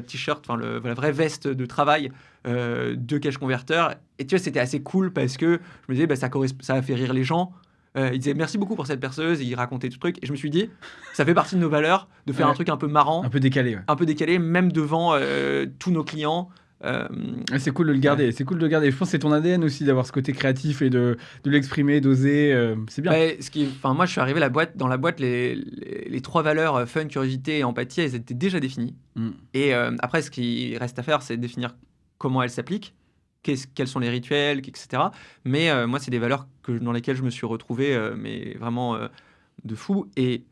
t-shirt, la vraie veste de travail de cash converter. Et tu vois, c'était assez cool parce que je me disais, ça a fait rire les gens. Ils disaient merci beaucoup pour cette perceuse et ils racontaient tout le truc. Et je me suis dit, ça fait partie de nos valeurs de faire un truc un peu marrant, un peu décalé, ouais. un peu décalé, même devant tous nos clients. C'est cool de le garder. Ouais. C'est cool de le garder. Je pense que c'est ton ADN aussi d'avoir ce côté créatif et de l'exprimer, d'oser. C'est bien. Moi, je suis arrivé dans la boîte, les 3 valeurs fun, curiosité et empathie, elles étaient déjà définies. Et après, ce qui reste à faire, c'est définir comment elles s'appliquent, quels sont les rituels, etc. Mais moi, c'est des valeurs dans lesquelles je me suis retrouvé, mais vraiment de fou. Et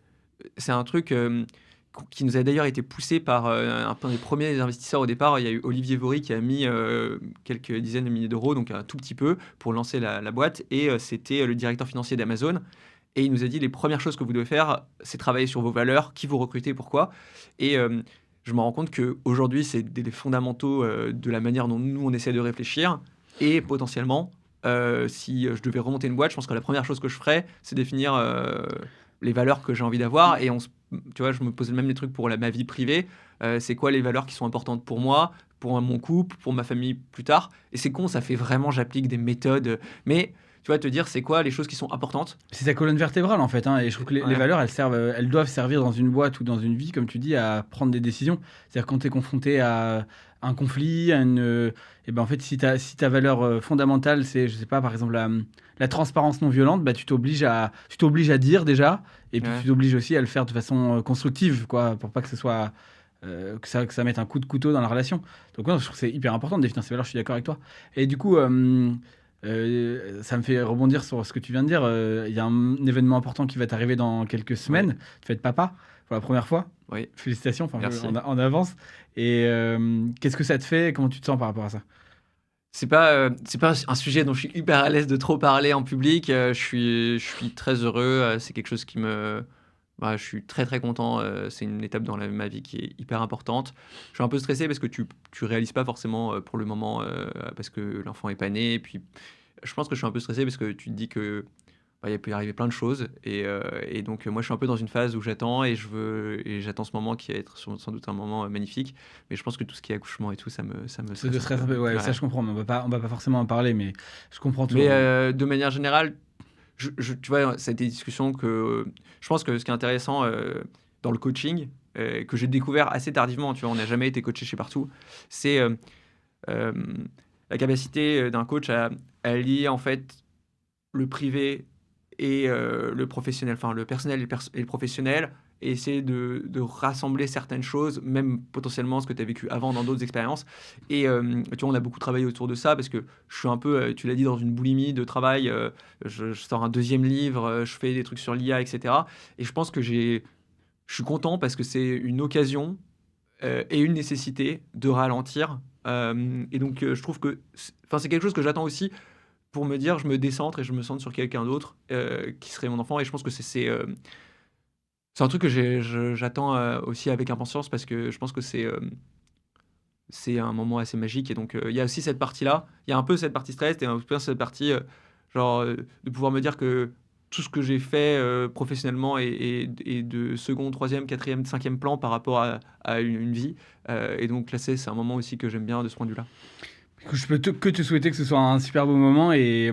c'est un truc qui nous a d'ailleurs été poussé par un des premiers investisseurs au départ. Il y a eu Olivier Vaury qui a mis quelques dizaines de milliers d'euros, donc un tout petit peu, pour lancer la boîte. Et c'était le directeur financier d'Amazon. Et il nous a dit, les premières choses que vous devez faire, c'est travailler sur vos valeurs, qui vous recrutez, pourquoi. Et je me rends compte qu'aujourd'hui, c'est des fondamentaux de la manière dont nous, on essaie de réfléchir. Et potentiellement, si je devais remonter une boîte, je pense que la première chose que je ferais, c'est définir les valeurs que j'ai envie d'avoir. Et tu vois, je me pose même les trucs pour ma vie privée. C'est quoi les valeurs qui sont importantes pour moi, pour mon couple, pour ma famille plus tard. Et c'est con, ça fait vraiment, j'applique des méthodes. Mais tu vois, te dire c'est quoi les choses qui sont importantes. C'est ta colonne vertébrale en fait. Et je trouve que les valeurs, elles doivent servir dans une boîte ou dans une vie, comme tu dis, à prendre des décisions. C'est-à-dire quand tu es confronté à un conflit, en fait, si ta valeur fondamentale, c'est, je sais pas, par exemple, la transparence non violente, tu t'obliges à dire déjà, et puis tu t'obliges aussi à le faire de façon constructive, quoi, pour pas que ce soit que ça mette un coup de couteau dans la relation. Donc je trouve que c'est hyper important de définir ces valeurs. Je suis d'accord avec toi. Et du coup, Ça me fait rebondir sur ce que tu viens de dire. Il y a un événement important qui va t'arriver dans quelques semaines. Oui, Tu vas être papa pour la première fois. oui, Félicitations, enfin, merci. en avance. Et qu'est-ce que ça te fait? Comment tu te sens par rapport à ça? C'est pas un sujet dont je suis hyper à l'aise de trop parler en public. Je suis très heureux. C'est quelque chose qui me. Bah, je suis très très content. C'est une étape dans ma vie qui est hyper importante. Je suis un peu stressé parce que tu réalises pas forcément pour le moment parce que l'enfant est pas né. Et puis, je pense que je suis un peu stressé parce que tu te dis que bah, il peut y arriver plein de choses. Et donc, moi, je suis un peu dans une phase où j'attends et j'attends ce moment qui va être sans doute un moment magnifique. Mais je pense que tout ce qui est accouchement et tout, ça me Ça te stresse un stresse peu. un peu? Ouais, ça Ouais. je comprends, mais on va pas forcément en parler, mais je comprends Mais toujours. de manière générale, tu vois, ça a été des discussions que je pense que ce qui est intéressant dans le coaching, que j'ai découvert assez tardivement, tu vois, on n'a jamais été coaché chez Partout, c'est euh, la capacité d'un coach à lier en fait le privé et le professionnel, enfin le personnel et le professionnel, et essayer de rassembler certaines choses, même potentiellement ce que tu as vécu avant dans d'autres expériences. Et tu vois, on a beaucoup travaillé autour de ça parce que je suis un peu, tu l'as dit, dans une boulimie de travail. Je sors un deuxième livre, je fais des trucs sur l'IA, etc. Et je pense que je suis content parce que c'est une occasion et une nécessité de ralentir. Et donc, je trouve que enfin, c'est quelque chose que j'attends aussi pour me dire je me décentre et je me centre sur quelqu'un d'autre qui serait mon enfant. Et je pense que c'est un truc que j'attends aussi avec impatience parce que je pense que c'est un moment assez magique. Et donc, il y a aussi cette partie-là. Il y a un peu cette partie stress et un peu cette partie, de pouvoir me dire que tout ce que j'ai fait professionnellement est de second, troisième, quatrième, cinquième plan par rapport à une vie. Et donc, là, c'est un moment aussi que j'aime bien de ce point de vue-là. Écoute, je peux que te souhaiter que ce soit un super beau moment et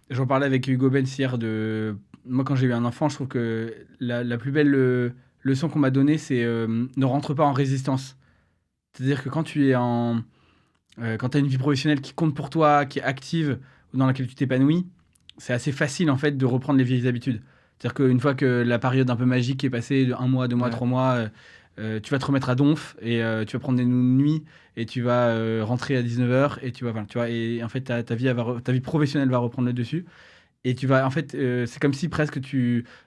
j'en parlais avec Hugo Benz hier de moi quand j'ai eu un enfant, je trouve que la plus belle leçon qu'on m'a donnée c'est ne rentre pas en résistance. C'est-à-dire que quand tu es quand tu as une vie professionnelle qui compte pour toi, qui est active ou dans laquelle tu t'épanouis, c'est assez facile en fait de reprendre les vieilles habitudes. C'est-à-dire qu'une fois que la période un peu magique est passée de un mois, 2 mois, Ouais. 3 mois, tu vas te remettre à donf et tu vas prendre des nuits et tu vas rentrer à 19h et tu vois, et en fait ta vie, ta vie professionnelle va reprendre le dessus et tu vas en fait c'est comme si presque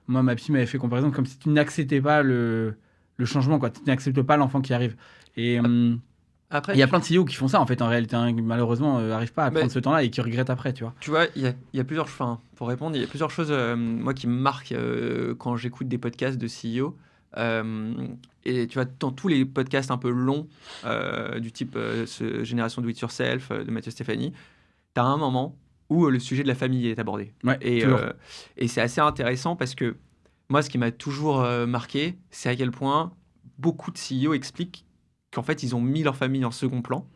moi ma psy m'avait fait comparaison comme si tu n'acceptais pas le changement quoi, tu n'acceptes pas l'enfant qui arrive et il Après, y a plein de CEO qui font ça en fait en réalité, hein, qui malheureusement n'arrivent pas à mais prendre ce temps-là et qui regrettent après, tu vois. tu vois, il y a plusieurs, enfin, pour répondre, il y a plusieurs choses, moi, qui me marquent quand j'écoute des podcasts de CEO. Euh, et tu vois, dans tous les podcasts un peu longs, du type Génération Do It Yourself de Mathieu Stéphanie, tu as un moment où le sujet de la famille est abordé. Ouais, Et, toujours. euh, et c'est assez intéressant parce que moi, ce qui m'a toujours marqué, c'est à quel point beaucoup de CEO expliquent qu'en fait, ils ont mis leur famille en second plan.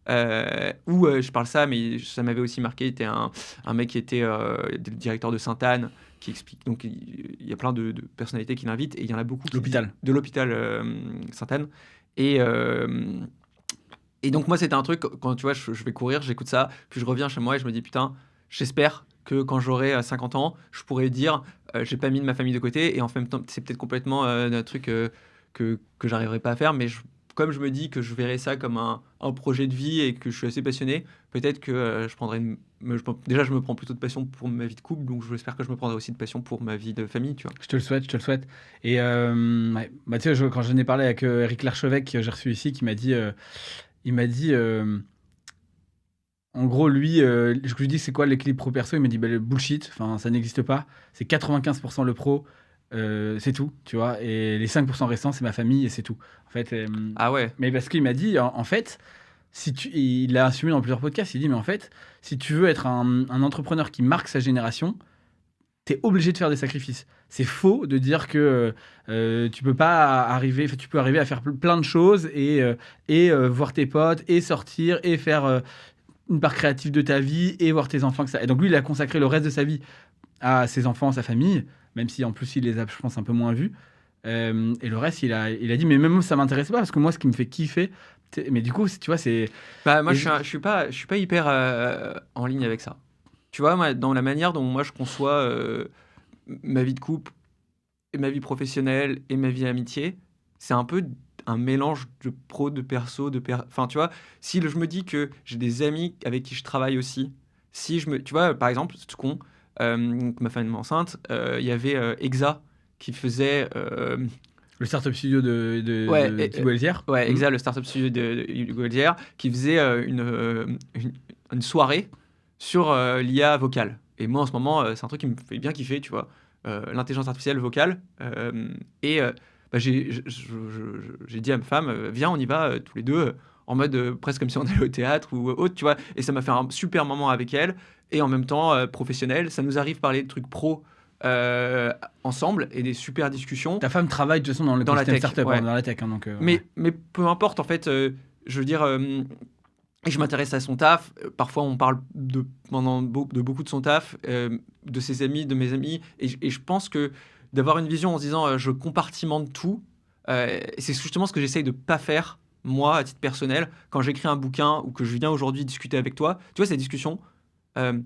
Je parle ça, mais ça m'avait aussi marqué. Il était un mec qui était le directeur de Sainte-Anne, qui explique. Donc, il y a plein de personnalités qui l'invitent, et il y en a beaucoup L'hôpital. de l'hôpital Sainte-Anne. Et, euh, et donc, moi, c'était un truc, quand tu vois, je vais courir, j'écoute ça, puis je reviens chez moi et je me dis, putain, j'espère que quand j'aurai 50 ans, je pourrai dire, j'ai pas mis de ma famille de côté. Et en même temps, c'est peut-être complètement un truc que j'arriverai pas à faire, mais comme je me dis que je verrai ça comme un projet de vie et que je suis assez passionné, peut-être que je prendrai déjà, je me prends plutôt de passion pour ma vie de couple, donc j'espère que je me prendrai aussi de passion pour ma vie de famille, tu vois. Je te le souhaite, je te le souhaite. Et ouais. Bah, tu sais, quand j'en ai parlé avec Eric Larchevêque, que j'ai reçu ici, il m'a dit, en gros, lui, je lui dis c'est quoi l'équilibre pro-perso, il m'a dit bah, le bullshit, enfin ça n'existe pas, c'est 95% le pro, c'est tout, tu vois, et les 5% restants c'est ma famille et c'est tout. En fait, Ah ouais, mais parce qu'il m'a dit, en fait, il l'a assumé dans plusieurs podcasts, il dit mais en fait, si tu veux être un entrepreneur qui marque sa génération, t'es obligé de faire des sacrifices. C'est faux de dire que tu peux pas arriver, enfin, tu peux arriver à faire plein de choses et voir tes potes et sortir et faire une part créative de ta vie et voir tes enfants. Que ça. Et donc lui, il a consacré le reste de sa vie à ses enfants, à sa famille, même si en plus il les a, je pense, un peu moins vus. Et le reste, il a dit, mais même moi, ça m'intéresse pas parce que moi, ce qui me fait kiffer, mais du coup, tu vois, c'est. bah moi Et je suis pas hyper en ligne avec ça. Tu vois, moi, dans la manière dont moi je conçois ma vie de couple et ma vie professionnelle et ma vie amitié, c'est un peu un mélange de pro, de perso, enfin tu vois, si je me dis que j'ai des amis avec qui je travaille aussi, Tu vois, par exemple, c'est tout con, ma femme enceinte, il y avait Exa qui faisait. Le startup studio Ouais, de Thibaut Elzière. ouais, Exa, le startup studio de Hugo Elzière, qui faisait une soirée sur l'IA vocale. Et moi, en ce moment, c'est un truc qui me fait bien kiffer, tu vois. L'intelligence artificielle vocale. Et bah, j'ai dit à ma femme, viens, on y va tous les deux, en mode presque comme si on allait au théâtre ou autre, tu vois. Et ça m'a fait un super moment avec elle. Et en même temps, professionnel. Ça nous arrive de parler de trucs pro ensemble et des super discussions. Ta femme travaille de toute façon dans Dans la l'écosystème tech, startup, ouais. dans la tech. Hein, donc, Mais peu importe, en fait, je veux dire, je m'intéresse à son taf. Parfois, on parle de beaucoup de son taf, de ses amis, de mes amis. Et je pense que d'avoir une vision en se disant je compartimente tout, et c'est justement ce que j'essaye de pas faire, moi, à titre personnel, quand j'écris un bouquin ou que je viens aujourd'hui discuter avec toi. Tu vois, cette discussion, euh,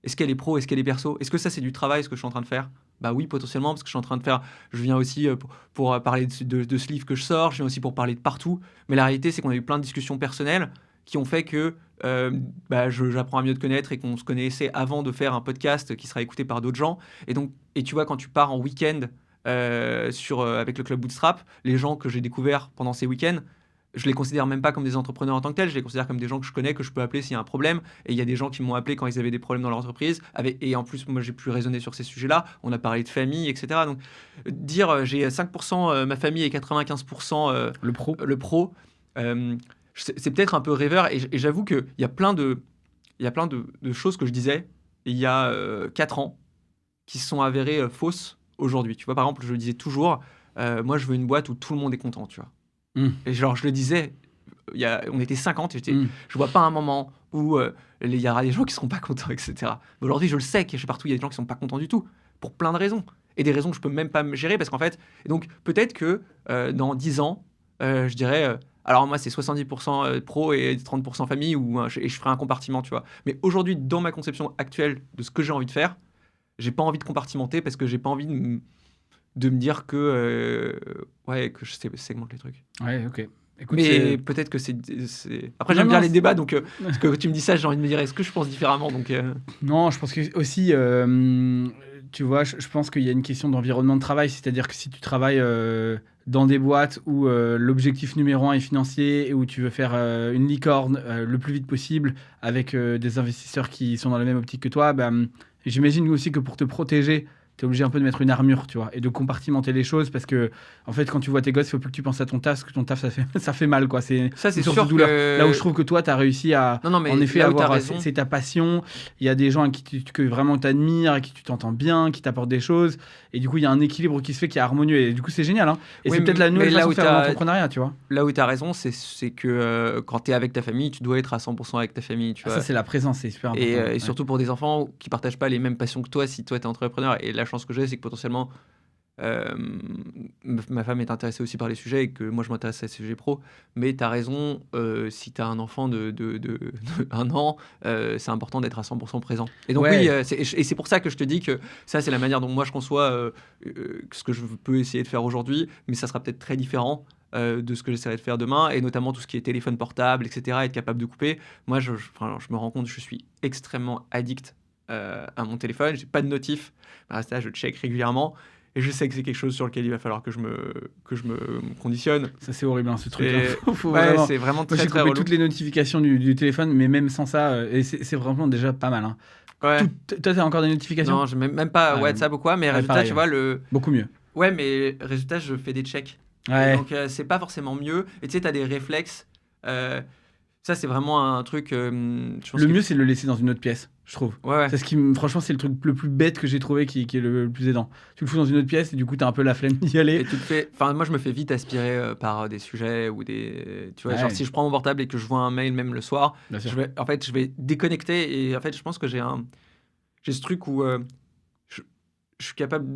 est-ce qu'elle est pro, est-ce qu'elle est perso? Est-ce que ça, c'est du travail, ce que je suis en train de faire? Bah oui, potentiellement, parce que je suis en train de faire. Je viens aussi pour parler de ce livre que je sors, je viens aussi pour parler de partout. Mais la réalité, c'est qu'on a eu plein de discussions personnelles qui ont fait que j'apprends à mieux te connaître et qu'on se connaissait avant de faire un podcast qui sera écouté par d'autres gens. Et tu vois, quand tu pars en week-end avec le club Bootstrap, les gens que j'ai découverts pendant ces week-ends, je les considère même pas comme des entrepreneurs en tant que tels, je les considère comme des gens que je connais, que je peux appeler s'il y a un problème. Et il y a des gens qui m'ont appelé quand ils avaient des problèmes dans leur entreprise. Et en plus, moi, j'ai pu raisonner sur ces sujets-là. On a parlé de famille, etc. Donc, dire j'ai 5% ma famille et 95% le pro, c'est peut-être un peu rêveur. Et j'avoue qu'il y a plein de choses que je disais il y a 4 ans qui se sont avérées fausses aujourd'hui. Tu vois, par exemple, je disais toujours, moi, je veux une boîte où tout le monde est content, tu vois. Et genre, je le disais, on était 50, et je vois pas un moment où il y aura des gens qui seront pas contents, etc. Mais aujourd'hui, je le sais que chez partout, il y a des gens qui sont pas contents du tout, pour plein de raisons. Et des raisons que je peux même pas me gérer, parce qu'en fait, et donc peut-être que dans 10 ans, je dirais, alors moi, c'est 70% pro et 30% famille, et je ferai un compartiment, tu vois. Mais aujourd'hui, dans ma conception actuelle de ce que j'ai envie de faire, j'ai pas envie de compartimenter, parce que j'ai pas envie de me dire que que je segmente les trucs. Ouais, ok. Écoute, mais peut-être que c'est... Après, j'aime bien les débats, donc parce que tu me dis ça, j'ai envie de me dire, est-ce que je pense différemment, donc Non, je pense que aussi, tu vois, je pense qu'il y a une question d'environnement de travail, c'est-à-dire que si tu travailles dans des boîtes où l'objectif numéro 1 est financier et où tu veux faire une licorne le plus vite possible avec des investisseurs qui sont dans la même optique que toi, j'imagine aussi que pour te protéger, tu es obligé un peu de mettre une armure, tu vois, et de compartimenter les choses parce que, en fait, quand tu vois tes gosses, il faut plus que tu penses à ton taf, parce que ton taf, ça fait mal, quoi. C'est sûr de douleur. Là où je trouve que toi, tu as réussi à, mais en effet, avoir. C'est ta passion. Il y a des gens que vraiment tu admires, à qui tu t'entends bien, qui t'apportent des choses. Et du coup, il y a un équilibre qui se fait qui est harmonieux. Et du coup, c'est génial. Hein. Et c'est peut-être la nouvelle façon de faire l'entrepreneuriat, tu vois. Là où tu as raison, c'est que quand tu es avec ta famille, tu dois être à 100% avec ta famille. Tu vois. Ça, c'est la présence, c'est super important. Et surtout pour des enfants qui partagent pas les mêmes passions que toi, si toi, tu es entrepreneur. Et la chance que j'ai, c'est que potentiellement, ma femme est intéressée aussi par les sujets et que moi, je m'intéresse à ces sujets pro. Mais tu as raison, si tu as un enfant de 1 an, c'est important d'être à 100% présent. Et donc, oui, c'est pour ça que je te dis que ça, c'est la manière dont moi, je conçois ce que je peux essayer de faire aujourd'hui. Mais ça sera peut-être très différent de ce que j'essaierai de faire demain, et notamment tout ce qui est téléphone portable, etc., être capable de couper. Moi, je me rends compte que je suis extrêmement addict à mon téléphone. J'ai pas de notif. Ça, je check régulièrement. Et je sais que c'est quelque chose sur lequel il va falloir que je me conditionne. Ça, c'est horrible, hein, ce truc. C'est vraiment très, j'ai très coupé relou. toutes les notifications du téléphone, mais même sans ça, et c'est vraiment déjà pas mal. Hein. Ouais. Toi, t'as encore des notifications? Non, je même pas WhatsApp ou quoi, mais résultat, pareil, tu vois, beaucoup mieux. Ouais, mais résultat, je fais des checks. Ouais. Donc, c'est pas forcément mieux. Et tu sais, t'as des réflexes. Ça, c'est vraiment un truc. Je pense le mieux, c'est de le laisser dans une autre pièce, je trouve. Ouais. Franchement, c'est le truc le plus bête que j'ai trouvé qui est le plus aidant. Tu le fous dans une autre pièce et du coup, t'as un peu la flemme d'y aller. Et tu te fais. Enfin, moi, je me fais vite aspirer par des sujets ou des. Tu vois, genre si je prends mon portable et que je vois un mail même le soir, je vais déconnecter. Et en fait, je pense que j'ai ce truc où je suis capable,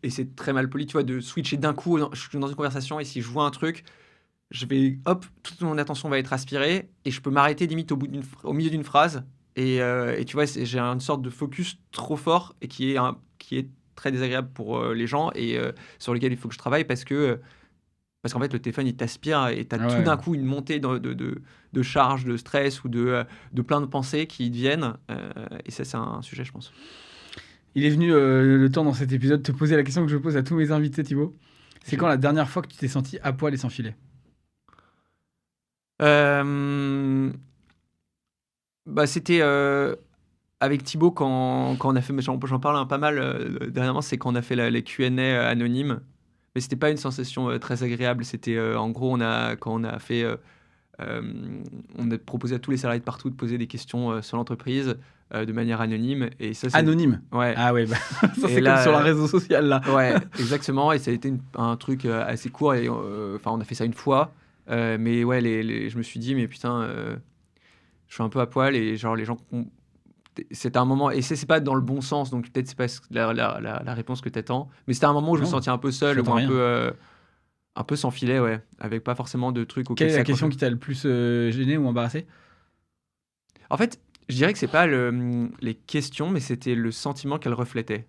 et c'est très mal poli, tu vois, de switcher d'un coup. Je suis dans une conversation et si je vois un truc, hop, toute mon attention va être aspirée et je peux m'arrêter limite au milieu d'une phrase. Et tu vois, j'ai une sorte de focus trop fort et qui est très désagréable pour les gens et sur lequel il faut que je travaille parce que Parce qu'en fait, le téléphone, il t'aspire et tu as Ah tout ouais. d'un coup une montée de charge, de stress ou de plein de pensées qui te viennent. Et ça, c'est un sujet, je pense. Il est venu le temps dans cet épisode de te poser la question que je pose à tous mes invités, Thibaut. C'est quand la dernière fois que tu t'es senti à poil et sans filet? C'était avec Thibaut quand on a fait, mais j'en parle pas mal dernièrement, c'est quand on a fait les Q&A anonymes. Mais c'était pas une sensation très agréable. C'était en gros, quand on a fait, on a proposé à tous les salariés de partout de poser des questions sur l'entreprise de manière anonyme. Et ça, c'est Anonyme. ouais. Ah ouais, bah, ça Et c'est là, comme sur un réseau social là. Ouais, exactement. Et ça a été un truc assez court. Et enfin, on a fait ça une fois. Mais ouais, je me suis dit, mais putain, je suis un peu à poil et genre les gens. C'était un moment, et c'est pas dans le bon sens, donc peut-être c'est pas la réponse que t'attends. Mais c'était un moment où je me Non, sentais un peu seul ou j'attends rien. un peu sans filet, ouais, avec pas forcément de trucs Quelle auxquels est la s'accrocher. question qui t'a le plus gêné ou embarrassé? En fait, je dirais que c'est pas les questions, mais c'était le sentiment qu'elles reflétaient.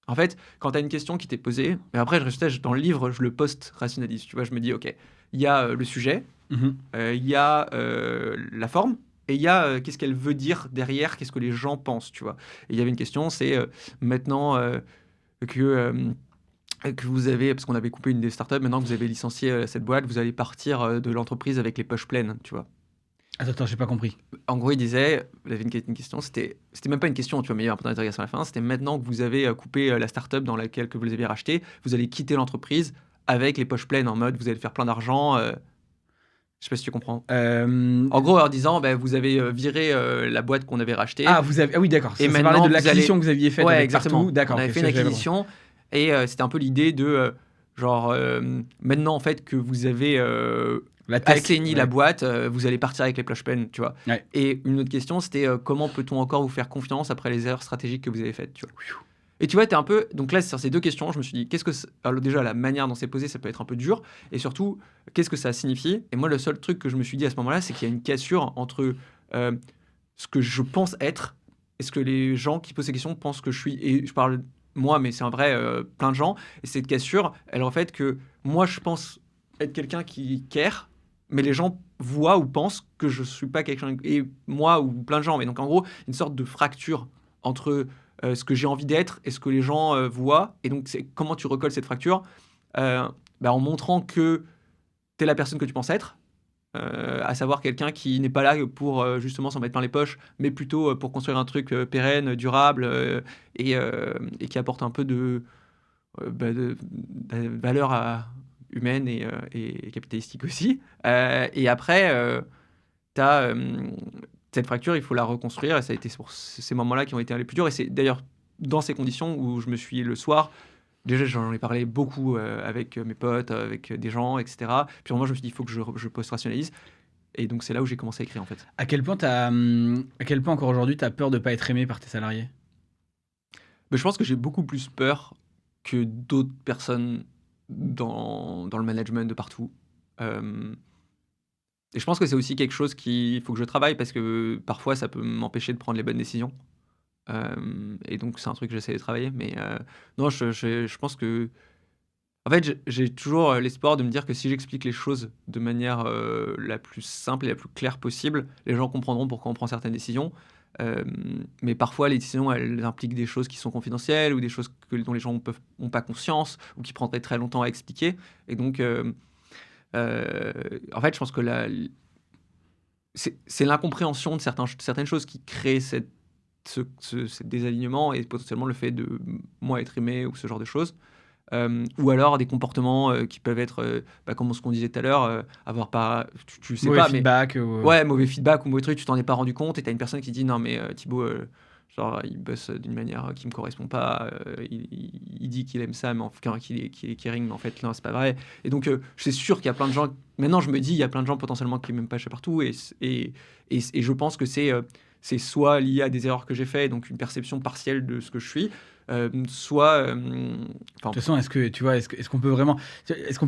En fait, quand tu as une question qui t'est posée, mais après, dans le livre, je le post-rationalise. Tu vois, je me dis, OK, il y a le sujet, Mhm. il y a la forme, et il y a qu'est-ce qu'elle veut dire derrière, qu'est-ce que les gens pensent, tu vois. Et il y avait une question, c'est maintenant que, que vous avez, parce qu'on avait coupé une des startups, maintenant que vous avez licencié cette boîte, vous allez partir de l'entreprise avec les poches pleines, tu vois. Attends, j'ai pas compris. En gros, il disait, il avait une question, c'était même pas une question, tu vois, mais il y a un point d'interrogation à la fin, c'était maintenant que vous avez coupé la startup dans laquelle que vous les avez racheté, vous allez quitter l'entreprise avec les poches pleines, en mode vous allez faire plein d'argent. Je sais pas si tu comprends. En gros, en disant, vous avez viré la boîte qu'on avait rachetée, Ah, oui, d'accord. et Ça parlait de maintenant vous allez. l'acquisition que vous aviez faite Ouais, avec exactement. Partout. D'accord, On avait ok, fait une j'avais compris. acquisition, et c'était un peu l'idée de, genre, maintenant en fait que vous avez La tech. assaini Ouais. la boîte, vous allez partir avec les poches pleines, tu vois. Ouais. Et une autre question, c'était comment peut-on encore vous faire confiance après les erreurs stratégiques que vous avez faites, tu vois. Et tu vois, t'es un peu. Donc là, sur ces deux questions, je me suis dit, alors déjà, la manière dont c'est posé, ça peut être un peu dur. Et surtout, qu'est-ce que ça signifie? Et moi, le seul truc que je me suis dit à ce moment-là, c'est qu'il y a une cassure entre ce que je pense être et ce que les gens qui posent ces questions pensent que je suis. Et je parle moi, mais c'est un vrai plein de gens. Et cette cassure, elle en fait que moi, je pense être quelqu'un qui care, mais les gens voient ou pensent que je suis pas quelqu'un. Et moi ou plein de gens. Mais donc, en gros, une sorte de fracture entre ce que j'ai envie d'être et ce que les gens voient. Et donc, c'est comment tu recolles cette fracture en montrant que tu es la personne que tu penses être, à savoir quelqu'un qui n'est pas là pour justement s'en mettre plein les poches, mais plutôt pour construire un truc pérenne, durable et qui apporte un peu de valeur humaine et capitalistique aussi. Et après, tu as cette fracture, il faut la reconstruire, et ça a été pour ces moments-là qui ont été les plus durs. Et c'est d'ailleurs dans ces conditions où je me suis le soir, déjà j'en ai parlé beaucoup avec mes potes, avec des gens, etc. Puis moi je me suis dit, il faut que je post-rationalise. Et donc c'est là où j'ai commencé à écrire en fait. À quel point encore aujourd'hui t'as peur de pas être aimé par tes salariés? Mais je pense que j'ai beaucoup plus peur que d'autres personnes dans le management de partout. Euh, et je pense que c'est aussi quelque chose qu'il faut que je travaille, parce que parfois ça peut m'empêcher de prendre les bonnes décisions. Et donc c'est un truc que j'essaie de travailler. Mais non, je pense que... En fait, j'ai toujours l'espoir de me dire que si j'explique les choses de manière la plus simple et la plus claire possible, les gens comprendront pourquoi on prend certaines décisions. Mais parfois, les décisions, elles impliquent des choses qui sont confidentielles ou des choses dont les gens ont pas conscience ou qui prendraient très longtemps à expliquer. Et donc, en fait, je pense que c'est l'incompréhension de certaines choses qui crée ce désalignement, et potentiellement le fait de moi être aimé ou ce genre de choses. Ou alors des comportements qui peuvent être, comme ce qu'on disait tout à l'heure, avoir pas, tu sais Mauvais pas, feedback. mais ouais, mauvais feedback ou mauvais truc, tu t'en es pas rendu compte, et t'as une personne qui dit non mais Thibaut, genre il bosse d'une manière qui me correspond pas, il dit qu'il aime ça, mais qu'il est caring, mais en fait non, c'est pas vrai. Et donc c'est sûr qu'il y a plein de gens, maintenant je me dis, il y a plein de gens potentiellement qui m'aiment pas chez partout, et je pense que c'est soit lié à des erreurs que j'ai fait, donc une perception partielle de ce que je suis, soit De toute façon, est-ce qu'on peut vraiment, est-ce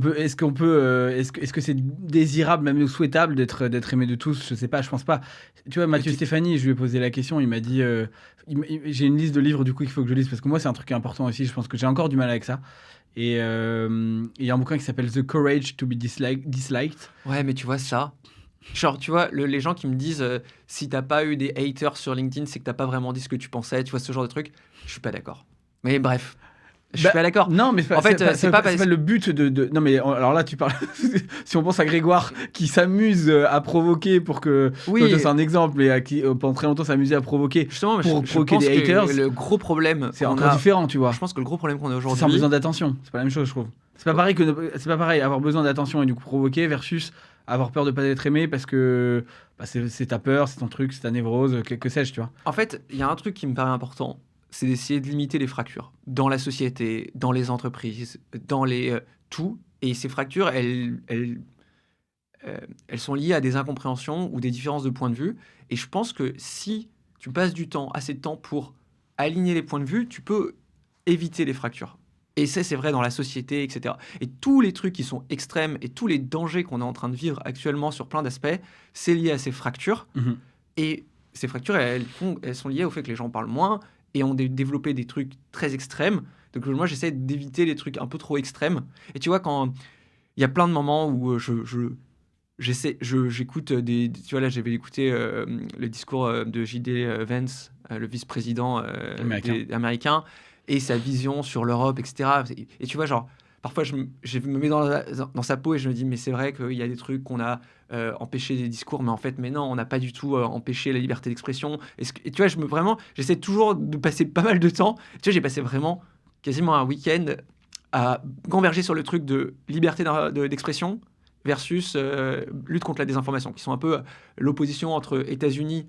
que c'est désirable, même souhaitable d'être aimé de tous? Je sais pas, je pense pas. Tu vois, Mathieu Stéphanie, je lui ai posé la question, il m'a dit, j'ai une liste de livres du coup qu'il faut que je lise, parce que moi c'est un truc qui est important aussi. Je pense que j'ai encore du mal avec ça. Et il y a un bouquin qui s'appelle The Courage to be Disliked. Ouais, mais tu vois ça. Genre, tu vois, les gens qui me disent si t'as pas eu des haters sur LinkedIn, c'est que t'as pas vraiment dit ce que tu pensais, tu vois, ce genre de truc. Je suis pas d'accord. Mais bref, je suis pas d'accord. Non, mais En fait, c'est pas le but de. Non, mais alors là, tu parles. Si on pense à Grégoire qui s'amuse à provoquer pour que. Oui. C'est un exemple, et qui pendant très longtemps s'amusait à provoquer. Justement, pour je provoquer pense des haters. que le gros problème. C'est encore différent, tu vois. Je pense que le gros problème qu'on a C'est aujourd'hui. sans besoin d'attention. C'est pas la même chose, je trouve. C'est pas pareil avoir besoin d'attention et du coup provoquer versus avoir peur de pas être aimé parce que c'est ta peur, c'est ton truc, c'est ta névrose, que sais-je, tu vois. En fait, il y a un truc qui me paraît important, c'est d'essayer de limiter les fractures dans la société, dans les entreprises, dans les tout. Et ces fractures, elles sont liées à des incompréhensions ou des différences de point de vue. Et je pense que si tu passes assez de temps pour aligner les points de vue, tu peux éviter les fractures. Et ça, c'est vrai dans la société, etc. Et tous les trucs qui sont extrêmes et tous les dangers qu'on est en train de vivre actuellement sur plein d'aspects, c'est lié à ces fractures. Mhm. Et ces fractures, elles sont liées au fait que les gens parlent moins et ont développé des trucs très extrêmes. Donc moi, j'essaie d'éviter les trucs un peu trop extrêmes. Et tu vois, quand il y a plein de moments où j'écoute tu vois, là, j'avais écouté le discours de J.D. Vance, le vice-président américain, et sa vision sur l'Europe, etc. Et tu vois, genre, parfois, je me mets dans sa peau et je me dis, mais c'est vrai qu'il y a des trucs qu'on a empêché des discours, mais en fait, mais non, on n'a pas du tout empêché la liberté d'expression. Et tu vois, j'essaie toujours de passer pas mal de temps. Tu vois, j'ai passé vraiment quasiment un week-end à gamberger sur le truc de liberté d'expression versus lutte contre la désinformation, qui sont un peu l'opposition entre États-Unis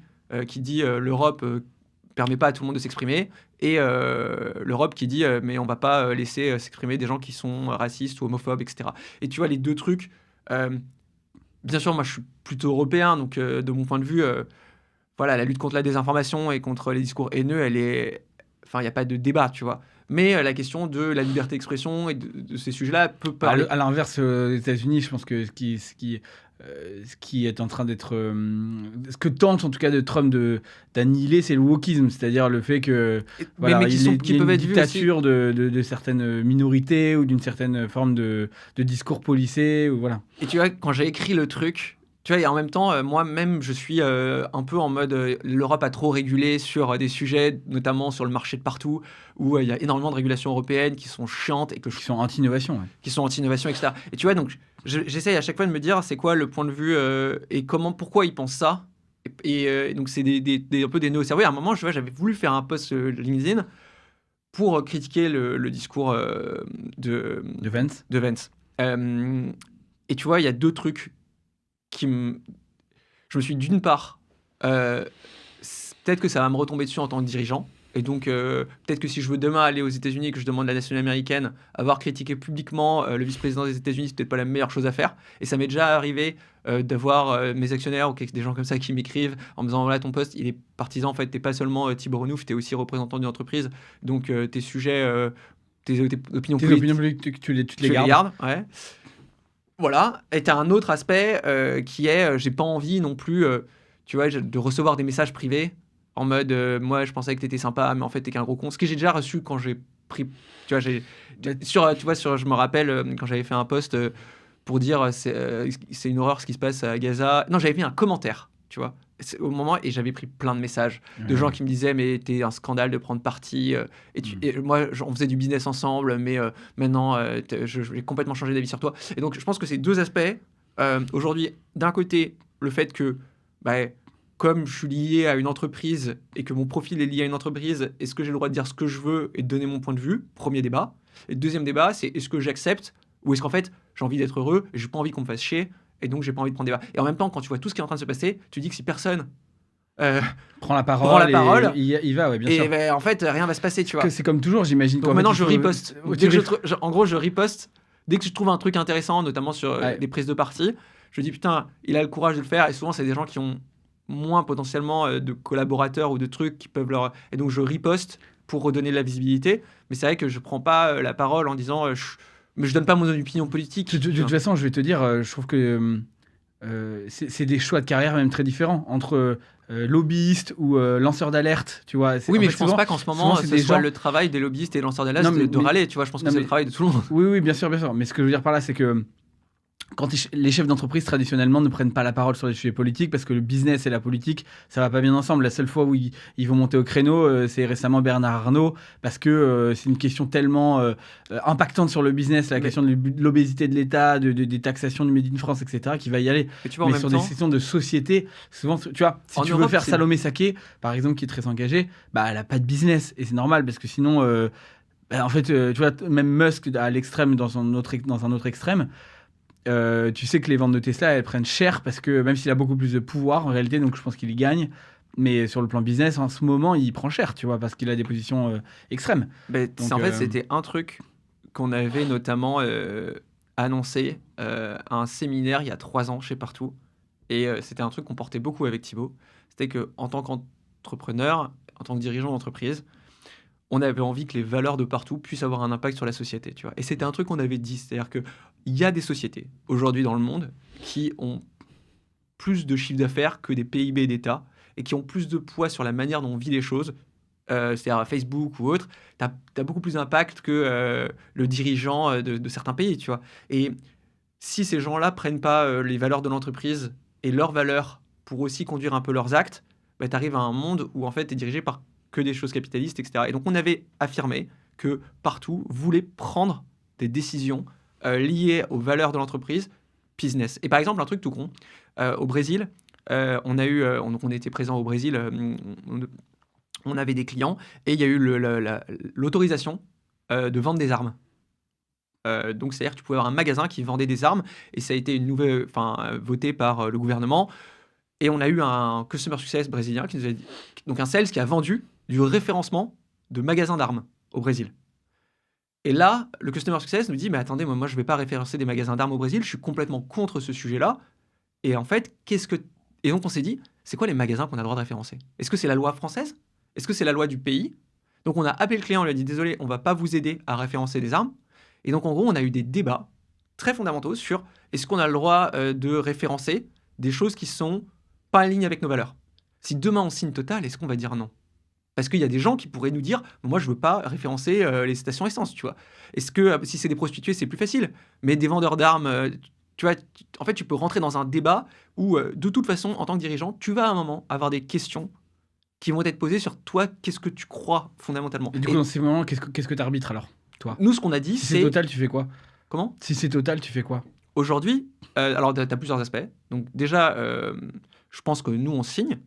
qui dit l'Europe permet pas à tout le monde de s'exprimer, et l'Europe qui dit mais on va pas laisser s'exprimer des gens qui sont racistes ou homophobes, etc. Et tu vois, les deux trucs, bien sûr, moi je suis plutôt européen, donc de mon point de vue, voilà, la lutte contre la désinformation et contre les discours haineux, il n'y a pas de débat, tu vois. Mais la question de la liberté d'expression et de ces sujets-là peut parler. À l'inverse, aux États-Unis, je pense que ce qui est en train d'être. Ce que tente en tout cas de Trump d'annihiler, c'est le wokisme, c'est-à-dire le fait que. Voilà, mais qui peuvent être une vus dictature aussi. de certaines minorités ou d'une certaine forme de discours policé. Ou voilà. Et tu vois, quand j'ai écrit le truc. Tu vois, et en même temps, moi-même, je suis un peu en mode l'Europe a trop régulé sur des sujets, notamment sur le marché de partout, où il y a énormément de régulations européennes qui sont chiantes et qui sont anti-innovation. Ouais. Qui sont anti-innovation, etc. Et tu vois, donc, j'essaye à chaque fois de me dire c'est quoi le point de vue et pourquoi ils pensent ça. Et donc, c'est un peu des nœuds au cerveau. Et à un moment, j'avais voulu faire un post LinkedIn pour critiquer le discours de Vance. Et tu vois, il y a deux trucs je me suis d'une part, peut-être que ça va me retomber dessus en tant que dirigeant, et donc peut-être que si je veux demain aller aux États-Unis et que je demande la nationalité américaine, avoir critiqué publiquement le vice-président des États-Unis, c'est peut-être pas la meilleure chose à faire. Et ça m'est déjà arrivé d'avoir mes actionnaires ou des gens comme ça qui m'écrivent en me disant voilà, ton poste il est partisan, en fait t'es pas seulement Thibaut Renouf, t'es aussi représentant d'une entreprise, donc tes sujets, tes opinions politiques, tu les gardes. Ouais. Voilà, et t'as un autre aspect qui est, j'ai pas envie non plus, tu vois, de recevoir des messages privés en mode, moi je pensais que t'étais sympa, mais en fait t'es qu'un gros con. Ce que j'ai déjà reçu quand j'ai pris, tu vois, je me rappelle quand j'avais fait un post pour dire c'est une horreur ce qui se passe à Gaza. Non, j'avais fait un commentaire, tu vois, au moment, et j'avais pris plein de messages de gens qui me disaient mais t'es un scandale de prendre parti et moi on faisait du business ensemble, mais maintenant j'ai complètement changé d'avis sur toi. Et donc je pense que ces deux aspects aujourd'hui, d'un côté le fait que comme je suis lié à une entreprise et que mon profil est lié à une entreprise, est-ce que j'ai le droit de dire ce que je veux et de donner mon point de vue? Premier débat. Et deuxième débat, c'est est-ce que j'accepte ou est-ce qu'en fait j'ai envie d'être heureux et j'ai pas envie qu'on me fasse chier et donc j'ai pas envie de prendre débat. Et en même temps, quand tu vois tout ce qui est en train de se passer, tu dis que si personne prend la parole, il va, ouais, bien sûr. Et en fait, rien va se passer, tu vois. C'est comme toujours, j'imagine. Donc maintenant, je riposte. En gros, je riposte. Dès que je trouve un truc intéressant, notamment sur des prises de parti, je dis putain, il a le courage de le faire. Et souvent, c'est des gens qui ont moins potentiellement de collaborateurs ou de trucs qui peuvent leur... Et donc, je riposte pour redonner de la visibilité. Mais c'est vrai que je prends pas la parole en disant... Mais je donne pas mon opinion politique. De toute façon, je vais te dire, je trouve que c'est des choix de carrière même très différents entre lobbyistes ou lanceurs d'alerte, tu vois. Oui, En mais fait, je pense souvent, pas qu'en ce souvent moment c'est ce des soit gens. le travail des lobbyistes et lanceurs d'alerte Non, de râler, tu vois. Je pense que non, c'est mais le travail de tout le monde. oui, oui, bien sûr, bien sûr. Mais ce que je veux dire par là, c'est que quand les chefs d'entreprise traditionnellement ne prennent pas la parole sur les sujets politiques parce que le business et la politique ça va pas bien ensemble. La seule fois où ils vont monter au créneau, c'est récemment Bernard Arnault parce que c'est une question tellement impactante sur le business, la Mais, question de l'obésité de l'État, des taxations du Made in France, etc. qui va y aller. mais tu vois, en Mais même sur des temps, questions de société, souvent, tu vois, si en tu veux Europe, faire Salomé Saké, par exemple, qui est très engagée, bah elle a pas de business et c'est normal parce que sinon. En fait, tu vois, même Musk à l'extrême, dans un autre extrême, tu sais que les ventes de Tesla, elles prennent cher parce que même s'il a beaucoup plus de pouvoir en réalité, donc je pense qu'il y gagne. Mais sur le plan business, en ce moment, il prend cher, tu vois, parce qu'il a des positions extrêmes. en Donc, fait, c'était un truc qu'on avait notamment annoncé à un séminaire il y a 3 ans chez Partout. Et c'était un truc qu'on portait beaucoup avec Thibaut. C'était qu'en tant qu'entrepreneur, en tant que dirigeant d'entreprise, on avait envie que les valeurs de Partout puissent avoir un impact sur la société, tu vois. Et c'était un truc qu'on avait dit, c'est-à-dire qu'il y a des sociétés aujourd'hui dans le monde qui ont plus de chiffre d'affaires que des PIB d'État et qui ont plus de poids sur la manière dont on vit les choses, c'est-à-dire Facebook ou autre, tu as beaucoup plus d'impact que le dirigeant de certains pays, tu vois. Et si ces gens-là prennent pas les valeurs de l'entreprise et leurs valeurs pour aussi conduire un peu leurs actes, bah, tu arrives à un monde où en fait tu es dirigé par que des choses capitalistes, etc. Et donc on avait affirmé que Partout voulait prendre des décisions liées aux valeurs de l'entreprise, business. Et par exemple, un truc tout con, au Brésil, on était présent au Brésil, on avait des clients et il y a eu l'autorisation de vendre des armes. Donc c'est-à-dire que tu pouvais avoir un magasin qui vendait des armes et ça a été voté par le gouvernement. Et on a eu un customer success brésilien qui nous a dit, donc un sales qui a vendu du référencement de magasins d'armes au Brésil. Et là, le customer success nous dit, mais attendez, moi je ne vais pas référencer des magasins d'armes au Brésil, je suis complètement contre ce sujet-là. Et en fait, Et donc on s'est dit, c'est quoi les magasins qu'on a le droit de référencer? Est-ce que c'est la loi française? Est-ce que c'est la loi du pays? Donc on a appelé le client, on lui a dit, désolé, on ne va pas vous aider à référencer des armes. Et donc en gros, on a eu des débats très fondamentaux sur est-ce qu'on a le droit de référencer des choses qui sont pas en ligne avec nos valeurs. Si demain on signe Total, est-ce qu'on va dire non? Parce qu'il y a des gens qui pourraient nous dire, moi je veux pas référencer les stations essence, tu vois. Est-ce que si c'est des prostituées, c'est plus facile? Mais des vendeurs d'armes, tu vois, en fait tu peux rentrer dans un débat où de toute façon, en tant que dirigeant, tu vas à un moment avoir des questions qui vont être posées sur toi, qu'est-ce que tu crois fondamentalement. et du coup, dans ces moments, qu'est-ce que tu arbitres alors, toi? Nous, ce qu'on a dit, Si c'est c'est... Total, tu fais quoi? Comment? Si c'est Total, tu fais quoi? Aujourd'hui, alors tu as plusieurs aspects. Donc déjà, je pense que nous, on signe,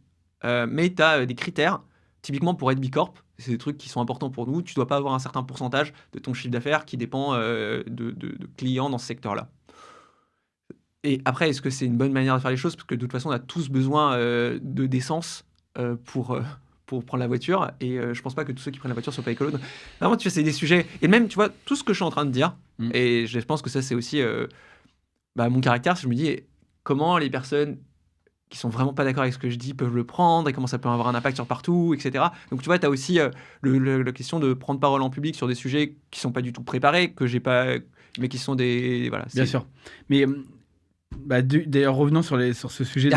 mais tu as des critères. Typiquement, pour être Bicorp, c'est des trucs qui sont importants pour nous. Tu dois pas avoir un certain pourcentage de ton chiffre d'affaires qui dépend de clients dans ce secteur-là. Et après, est-ce que c'est une bonne manière de faire les choses? Parce que de toute façon, on a tous besoin d'essence pour prendre la voiture. Et je pense pas que tous ceux qui prennent la voiture soient pas écolos. Donc, vraiment, tu vois, c'est des sujets. Et même, tu vois, tout ce que je suis en train de dire, et je pense que ça, c'est aussi mon caractère. Je me dis, comment les personnes qui sont vraiment pas d'accord avec ce que je dis peuvent le prendre et comment ça peut avoir un impact sur Partout, etc. Donc, tu vois, tu as aussi la question de prendre parole en public sur des sujets qui sont pas du tout préparés, que j'ai pas, mais qui sont des... Voilà, Bien sûr. Mais d'ailleurs, revenons sur ce sujet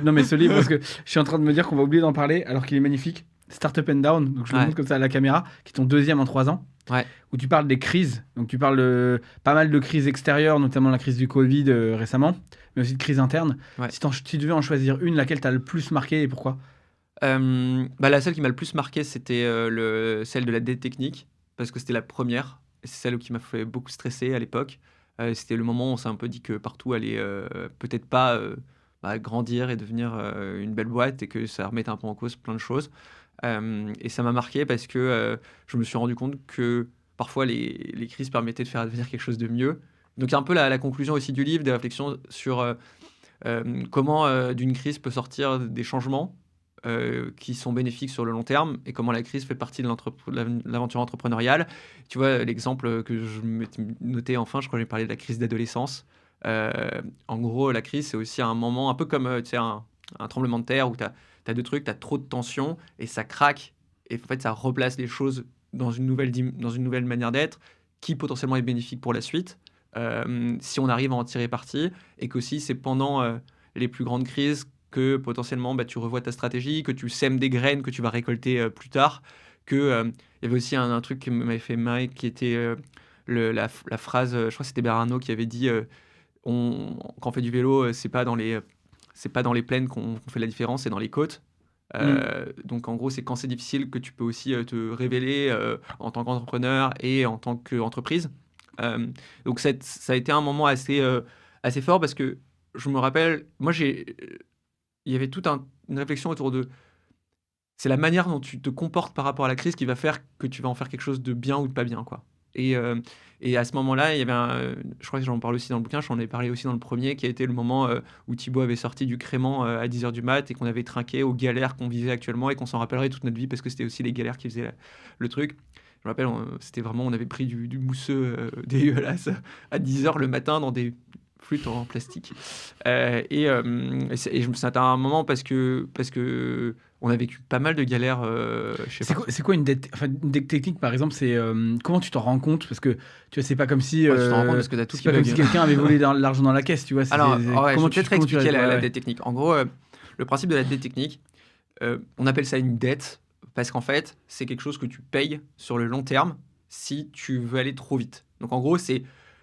non mais ce livre, parce que je suis en train de me dire qu'on va oublier d'en parler alors qu'il est magnifique. Startup and Down, donc je le montre comme ça à la caméra, qui est ton deuxième en 3 ans, où tu parles des crises. Donc tu parles pas mal de crises extérieures, notamment la crise du Covid récemment, mais aussi de crises internes. Si tu devais en choisir une, laquelle t'as le plus marqué et pourquoi? La seule qui m'a le plus marqué, c'était celle de la dette technique, parce que c'était la première, et c'est celle qui m'a fait beaucoup stresser à l'époque. C'était le moment où on s'est un peu dit que Partout allait peut-être pas grandir et devenir une belle boîte et que ça remettait un peu en cause plein de choses. Et ça m'a marqué parce que je me suis rendu compte que parfois les crises permettaient de faire advenir quelque chose de mieux. Donc il y a un peu la conclusion aussi du livre, des réflexions sur comment d'une crise peut sortir des changements qui sont bénéfiques sur le long terme et comment la crise fait partie de l'aventure entrepreneuriale. Tu vois, l'exemple que je m'étais noté enfin, je crois que j'ai parlé de la crise d'adolescence. En gros, la crise, c'est aussi un moment un peu comme tu sais, un tremblement de terre où tu as deux trucs, tu as trop de tension et ça craque. Et en fait, ça replace les choses dans une nouvelle manière d'être qui potentiellement est bénéfique pour la suite. Si on arrive à en tirer parti et qu'aussi c'est pendant les plus grandes crises que potentiellement tu revois ta stratégie, que tu sèmes des graines que tu vas récolter plus tard, que il y avait aussi un truc qui m'avait fait marrer qui était la phrase, je crois que c'était Bernard qui avait dit quand on fait du vélo, c'est pas dans les plaines qu'on fait la différence, c'est dans les côtes. Donc en gros, c'est quand c'est difficile que tu peux aussi te révéler en tant qu'entrepreneur et en tant qu'entreprise. Donc ça a été un moment assez fort parce que je me rappelle, il y avait toute une réflexion autour de c'est la manière dont tu te comportes par rapport à la crise qui va faire que tu vas en faire quelque chose de bien ou de pas bien, quoi. Et à ce moment-là, il y avait je crois que j'en parle aussi dans le bouquin, j'en ai parlé aussi dans le premier, qui a été le moment où Thibaut avait sorti du Crémant à 10h du mat et qu'on avait trinqué aux galères qu'on vivait actuellement et qu'on s'en rappellerait toute notre vie parce que c'était aussi les galères qui faisaient le truc. Je me rappelle, c'était vraiment, on avait pris du mousseux dégueulasse à 10h le matin dans des flûtes en plastique. C'était un moment parce que on a vécu pas mal de galères. C'est quoi une dette, enfin, une dette technique, par exemple, c'est comment tu t'en rends compte? Parce que tu vois, c'est pas comme si Ouais, tu t'en rends compte parce que t'as tout c'est qui pas comme bug. si quelqu'un avait volé l'argent dans la caisse, tu vois. Alors, ouais, je vais comment peut-être comment tu expliquer la ouais. dette technique. En gros, le principe de la dette technique, on appelle ça une dette parce qu'en fait, c'est quelque chose que tu payes sur le long terme si tu veux aller trop vite. Donc en gros,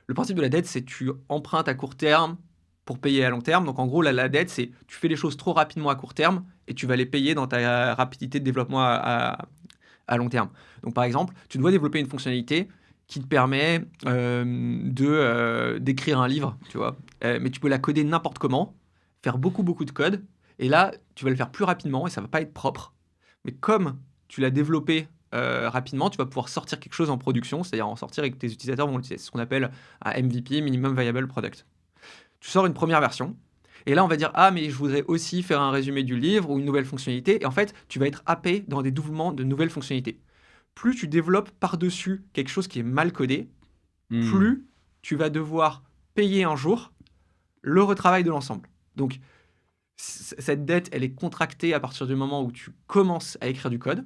le principe de la dette, c'est tu empruntes à court terme pour payer à long terme. Donc en gros, la dette, c'est tu fais les choses trop rapidement à court terme et tu vas les payer dans ta rapidité de développement à long terme. Donc par exemple, tu dois développer une fonctionnalité qui te permet d'écrire un livre, tu vois. Mais tu peux la coder n'importe comment, faire beaucoup de code, et là, tu vas le faire plus rapidement et ça va pas être propre. Mais comme tu l'as développé rapidement, tu vas pouvoir sortir quelque chose en production, c'est-à-dire en sortir et que tes utilisateurs vont l'utiliser. C'est ce qu'on appelle un MVP, Minimum Viable Product. Tu sors une première version, et là, on va dire, ah, mais je voudrais aussi faire un résumé du livre ou une nouvelle fonctionnalité. Et en fait, tu vas être happé dans des développements de nouvelles fonctionnalités. Plus tu développes par-dessus quelque chose qui est mal codé, plus tu vas devoir payer un jour le retravail de l'ensemble. Donc, cette dette, elle est contractée à partir du moment où tu commences à écrire du code.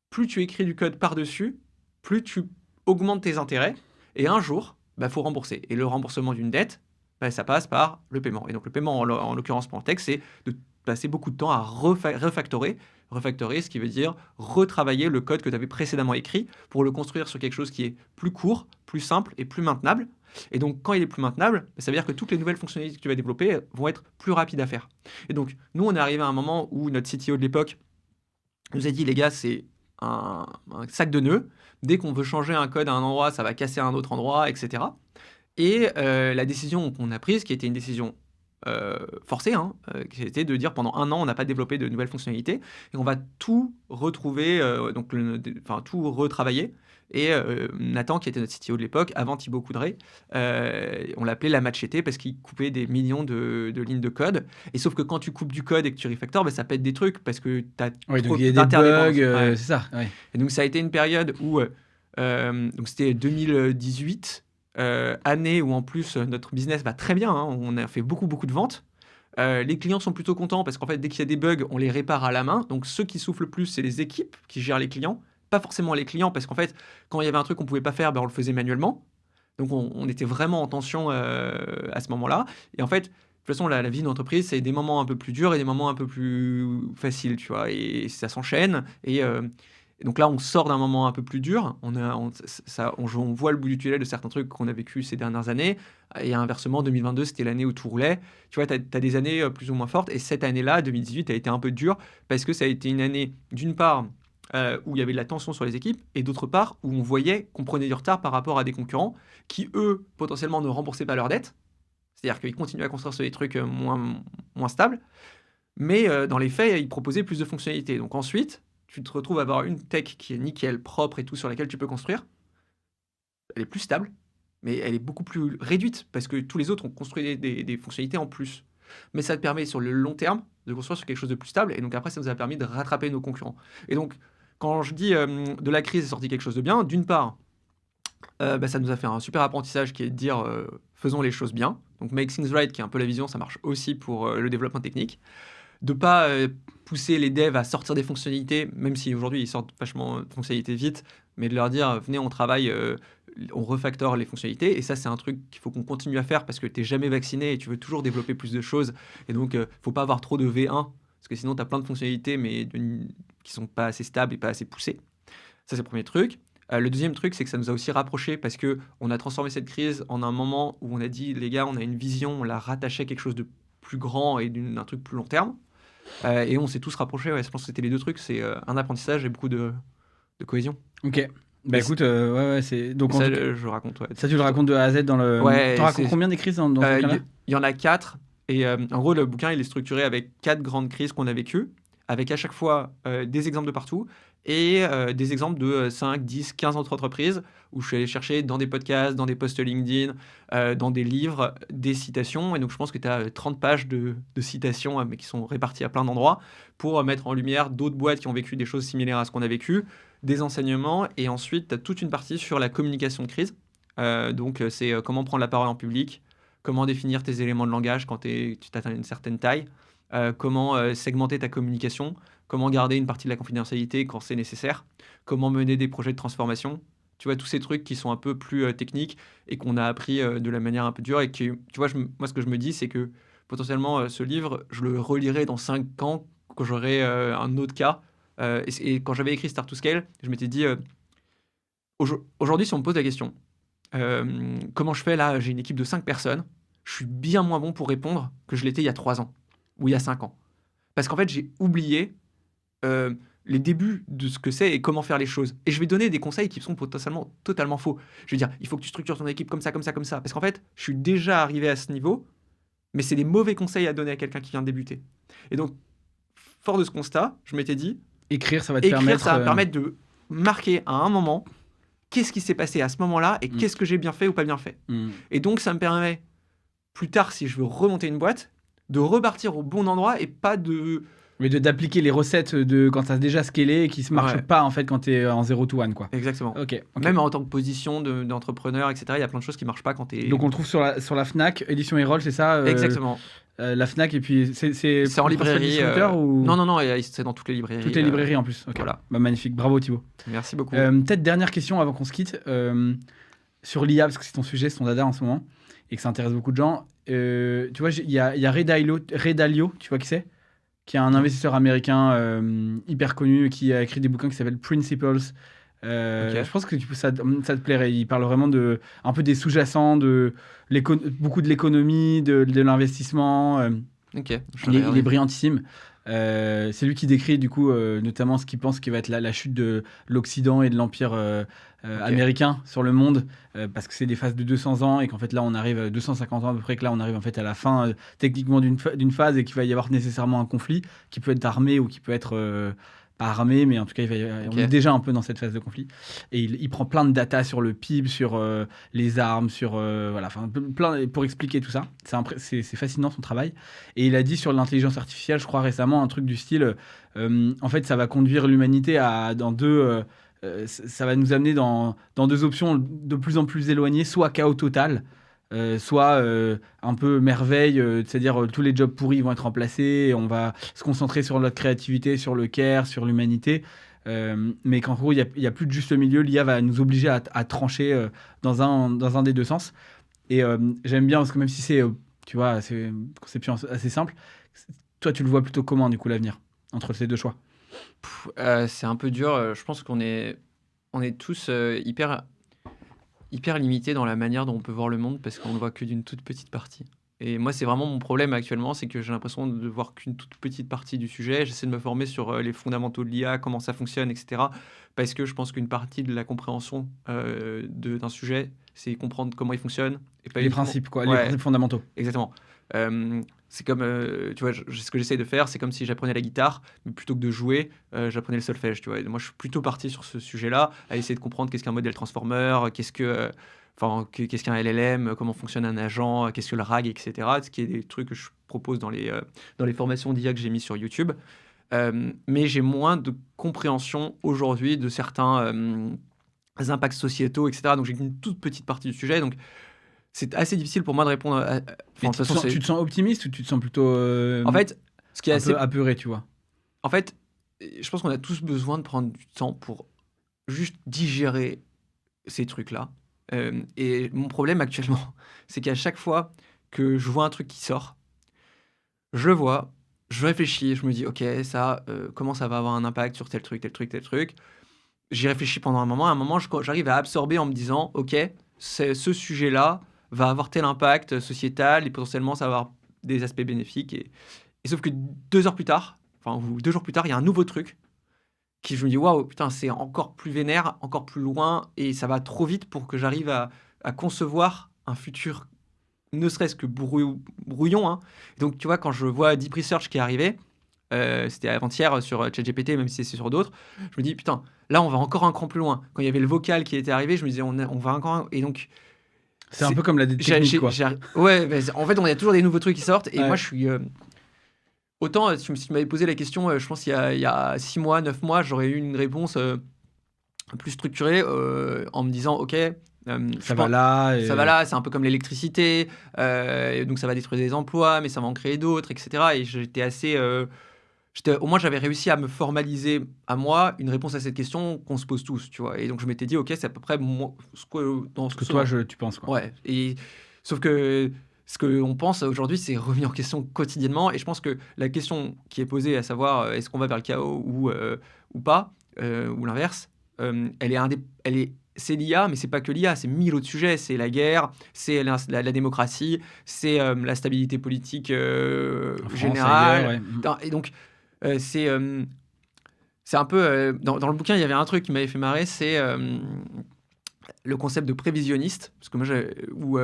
Plus tu écris du code par-dessus, plus tu augmentes tes intérêts. Et un jour, faut rembourser. Et le remboursement d'une dette, ça passe par le paiement. Et donc le paiement, en l'occurrence pour Antech, c'est de passer beaucoup de temps à refactorer. Refactorer, ce qui veut dire retravailler le code que tu avais précédemment écrit pour le construire sur quelque chose qui est plus court, plus simple et plus maintenable. Et donc, quand il est plus maintenable, ça veut dire que toutes les nouvelles fonctionnalités que tu vas développer vont être plus rapides à faire. Et donc, nous, on est arrivé à un moment où notre CTO de l'époque nous a dit, les gars, c'est un sac de nœuds. Dès qu'on veut changer un code à un endroit, ça va casser à un autre endroit, etc. Et la décision qu'on a prise, qui était une décision forcée, qui était de dire pendant 1 an, on n'a pas développé de nouvelles fonctionnalités, et on va tout retrouver, tout retravailler. Et Nathan, qui était notre CTO de l'époque, avant Thibaut Coudray, on l'appelait la machete parce qu'il coupait des millions de lignes de code. Et sauf que quand tu coupes du code et que tu refactores, ça pète des trucs parce que tu as trop d'interdépendances. C'est ça. Ouais. Et donc ça a été une période où, donc c'était 2018, année où en plus notre business va très bien, on a fait beaucoup de ventes. Les clients sont plutôt contents parce qu'en fait, dès qu'il y a des bugs, on les répare à la main. Donc ceux qui souffrent le plus, c'est les équipes qui gèrent les clients. Pas forcément les clients, parce qu'en fait, quand il y avait un truc qu'on pouvait pas faire, on le faisait manuellement. Donc on était vraiment en tension à ce moment-là. Et en fait, de toute façon, la vie d'entreprise, c'est des moments un peu plus durs et des moments un peu plus faciles, tu vois. Et ça s'enchaîne. Et donc là, on sort d'un moment un peu plus dur. On voit le bout du tunnel de certains trucs qu'on a vécu ces dernières années. Et inversement, 2022, c'était l'année où tout roulait. Tu vois, tu as des années plus ou moins fortes. Et cette année-là, 2018, a été un peu dure parce que ça a été une année, d'une part, où il y avait de la tension sur les équipes, et d'autre part, où on voyait qu'on prenait du retard par rapport à des concurrents qui, eux, potentiellement ne remboursaient pas leurs dettes. C'est-à-dire qu'ils continuaient à construire sur des trucs moins stables. Mais dans les faits, ils proposaient plus de fonctionnalités. Donc ensuite, tu te retrouves à avoir une tech qui est nickel, propre et tout, sur laquelle tu peux construire. Elle est plus stable, mais elle est beaucoup plus réduite, parce que tous les autres ont construit des fonctionnalités en plus. Mais ça te permet, sur le long terme, de construire sur quelque chose de plus stable, et donc après, ça nous a permis de rattraper nos concurrents. Et donc, quand je dis de la crise est sorti quelque chose de bien, d'une part, ça nous a fait un super apprentissage qui est de dire faisons les choses bien. Donc make things right, qui est un peu la vision, ça marche aussi pour le développement technique. De pas pousser les devs à sortir des fonctionnalités, même si aujourd'hui ils sortent vachement de fonctionnalités vite, mais de leur dire venez, on travaille on refactore les fonctionnalités. Et ça, c'est un truc qu'il faut qu'on continue à faire parce que tu n'es jamais vacciné et tu veux toujours développer plus de choses. Et donc, il ne faut pas avoir trop de V1 parce que sinon, tu as plein de fonctionnalités mais qui ne sont pas assez stables et pas assez poussées. Ça, c'est le premier truc. Le deuxième truc, c'est que ça nous a aussi rapprochés parce qu'on a transformé cette crise en un moment où on a dit, les gars, on a une vision, on l'a rattaché à quelque chose de plus grand et d'un truc plus long terme. Et on s'est tous rapprochés. Ouais, je pense que c'était les deux trucs. C'est un apprentissage et beaucoup de cohésion. Ok. Bah Et écoute, ouais, c'est. Donc, ça, je raconte. Ouais. ça, tu le racontes de A à Z dans le. Ouais, T'en racontes c'est- combien des crises dans ce Il bouquin-là y en a 4. Et en gros, le bouquin, il est structuré avec 4 grandes crises qu'on a vécues, avec à chaque fois des exemples de partout et des exemples de 5, 10, 15 autres entreprises où je suis allé chercher dans des podcasts, dans des posts LinkedIn, dans des livres, des citations. Et donc, je pense que tu as 30 pages de citations, mais qui sont réparties à plein d'endroits pour mettre en lumière d'autres boîtes qui ont vécu des choses similaires à ce qu'on a vécu, des enseignements. Et ensuite, tu as toute une partie sur la communication de crise. Donc, c'est comment prendre la parole en public, comment définir tes éléments de langage quand tu atteins une certaine taille, comment segmenter ta communication, comment garder une partie de la confidentialité quand c'est nécessaire, comment mener des projets de transformation. Tu vois, tous ces trucs qui sont un peu plus techniques et qu'on a appris de la manière un peu dure. Et qui, tu vois, moi, ce que je me dis, c'est que potentiellement, ce livre, je le relirai dans 5 ans quand j'aurai un autre cas. Et quand j'avais écrit Start to Scale, je m'étais dit, aujourd'hui, si on me pose la question, comment je fais là, j'ai une équipe de 5 personnes, je suis bien moins bon pour répondre que je l'étais il y a 3 ans ou il y a 5 ans. Parce qu'en fait, j'ai oublié les débuts de ce que c'est et comment faire les choses. Et je vais donner des conseils qui sont potentiellement totalement faux. Je vais dire, il faut que tu structures ton équipe comme ça, comme ça, comme ça. Parce qu'en fait, je suis déjà arrivé à ce niveau, mais c'est des mauvais conseils à donner à quelqu'un qui vient de débuter. Et donc, fort de ce constat, je m'étais dit, Écrire, ça va te écrire, permettre. ça va me permettre de marquer à un moment qu'est-ce qui s'est passé à ce moment-là et qu'est-ce que j'ai bien fait ou pas bien fait. Et donc, ça me permet, plus tard, si je veux remonter une boîte, de repartir au bon endroit et pas de... Mais d'appliquer les recettes de quand t'as déjà scalé et qui ne marchent Ouais. pas en fait quand t'es en 0 to 1 quoi. Exactement. Ok. Même en tant que position d'entrepreneur, etc., il y a plein de choses qui marchent pas quand tu es... Donc on le trouve sur la Fnac, édition Erol, c'est ça Exactement. La Fnac et puis c'est C'est en le principal librairie. distributeur ou... Non, c'est dans toutes les librairies. Toutes les librairies en plus. Ok. Voilà. Bah, magnifique, bravo Thibaut. Merci beaucoup. Peut-être dernière question avant qu'on se quitte. Sur l'IA, parce que c'est ton sujet, c'est ton dada en ce moment, et que ça intéresse beaucoup de gens. Tu vois, il y a Ray Dalio, tu vois qui c'est, qui est un investisseur américain hyper connu, qui a écrit des bouquins qui s'appellent Principles. Je pense que ça te plairait. Il parle vraiment un peu des sous-jacents, beaucoup de l'économie, de l'investissement. Ok. Il est brillantissime. C'est lui qui décrit du coup notamment ce qu'il pense qui va être la chute de l'Occident et de l'Empire américain sur le monde, parce que c'est des phases de 200 ans et qu'en fait là on arrive à 250 ans à peu près, que là on arrive en fait à la fin techniquement d'une phase et qu'il va y avoir nécessairement un conflit qui peut être armé ou qui peut être pas armé, mais en tout cas on est déjà un peu dans cette phase de conflit. Et il prend plein de data sur le PIB, sur les armes, sur voilà, enfin plein pour expliquer tout ça. C'est fascinant son travail. Et il a dit sur l'intelligence artificielle, je crois récemment, un truc du style en fait ça va conduire l'humanité ça va nous amener dans deux options de plus en plus éloignées, soit chaos total, soit un peu merveille, c'est-à-dire tous les jobs pourris vont être remplacés et on va se concentrer sur notre créativité, sur le care, sur l'humanité, mais qu'en gros il y a plus de juste milieu. L'IA va nous obliger à trancher dans un des deux sens. Et j'aime bien parce que même si c'est tu vois, c'est une conception assez simple, toi tu le vois plutôt comment du coup l'avenir entre ces deux choix? C'est un peu dur. Je pense qu'on est tous hyper limités dans la manière dont on peut voir le monde parce qu'on ne voit que d'une toute petite partie. Et moi, c'est vraiment mon problème actuellement, c'est que j'ai l'impression de voir qu'une toute petite partie du sujet. J'essaie de me former sur les fondamentaux de l'IA, comment ça fonctionne, etc. Parce que je pense qu'une partie de la compréhension d'un sujet, c'est comprendre comment il fonctionne. Et pas Les uniquement- principes, quoi, Ouais. les principes fondamentaux. Exactement. C'est comme, tu vois, ce que j'essaie de faire, c'est comme si j'apprenais la guitare, mais plutôt que de jouer, j'apprenais le solfège, tu vois. Et moi, je suis plutôt parti sur ce sujet-là, à essayer de comprendre qu'est-ce qu'un modèle transformer, qu'est-ce qu'un LLM, comment fonctionne un agent, qu'est-ce que le RAG, etc. Ce qui est des trucs que je propose dans les formations d'IA que j'ai mis sur YouTube. Mais j'ai moins de compréhension aujourd'hui de certains impacts sociétaux, etc. Donc j'ai qu'une toute petite partie du sujet, donc c'est assez difficile pour moi de répondre à... Mais de toute façon, tu te sens optimiste ou tu te sens plutôt En fait, ce qui est un assez... peu apeuré, tu vois? En fait, je pense qu'on a tous besoin de prendre du temps pour juste digérer ces trucs-là. Et mon problème actuellement, c'est qu'à chaque fois que je vois un truc qui sort, je le vois, je réfléchis, je me dis: «OK, ça, comment ça va avoir un impact sur tel truc, tel truc, tel truc?» J'y réfléchis pendant un moment. À un moment, j'arrive à absorber en me disant: «OK, ce sujet-là va avoir tel impact sociétal et potentiellement ça va avoir des aspects bénéfiques» et sauf que 2 heures plus tard, enfin ou 2 jours plus tard, il y a un nouveau truc qui je me dis: «Waouh, putain, c'est encore plus vénère, encore plus loin et ça va trop vite pour que j'arrive à concevoir un futur ne serait-ce que brouillon, hein». Donc tu vois, quand je vois Deep Research qui est arrivé, c'était avant-hier sur, ChatGPT, même si c'est sur d'autres, je me dis: «Putain, là, on va encore un cran plus loin». Quand il y avait le vocal qui était arrivé, je me disais: «On va encore un» et donc C'est un peu comme la dette j'ai technique, quoi. ouais, mais en fait, on a toujours des nouveaux trucs qui sortent et moi, Ouais. je suis, autant, si tu m'avais posé la question, je pense il y a 6 mois, 9 mois, j'aurais eu une réponse, plus structurée, en me disant: «OK, je Ça va pen là ça va et là, c'est un peu comme l'électricité, et donc ça va détruire des emplois, mais ça va en créer d'autres et cetera» et j'étais assez, au moins j'avais réussi à me formaliser à moi une réponse à cette question qu'on se pose tous, tu vois? Et donc je m'étais dit: «OK, c'est à peu près moi ce que dans ce que ce toi, dans» tu penses, quoi. ouais et sauf que ce qu'on pense aujourd'hui, c'est remis en question quotidiennement et je pense que la question qui est posée, à savoir, est-ce qu'on va vers le chaos ou pas, ou l'inverse, elle est c'est l'IA, mais c'est pas que l'IA, c'est 1000 autres sujets. C'est la guerre, c'est la démocratie, c'est, la stabilité politique, En France, ailleurs, générale. ouais. Mmh. Et donc, c'est un peu, dans le bouquin, il y avait un truc qui m'avait fait marrer, c'est, le concept de prévisionniste, parce que moi, ou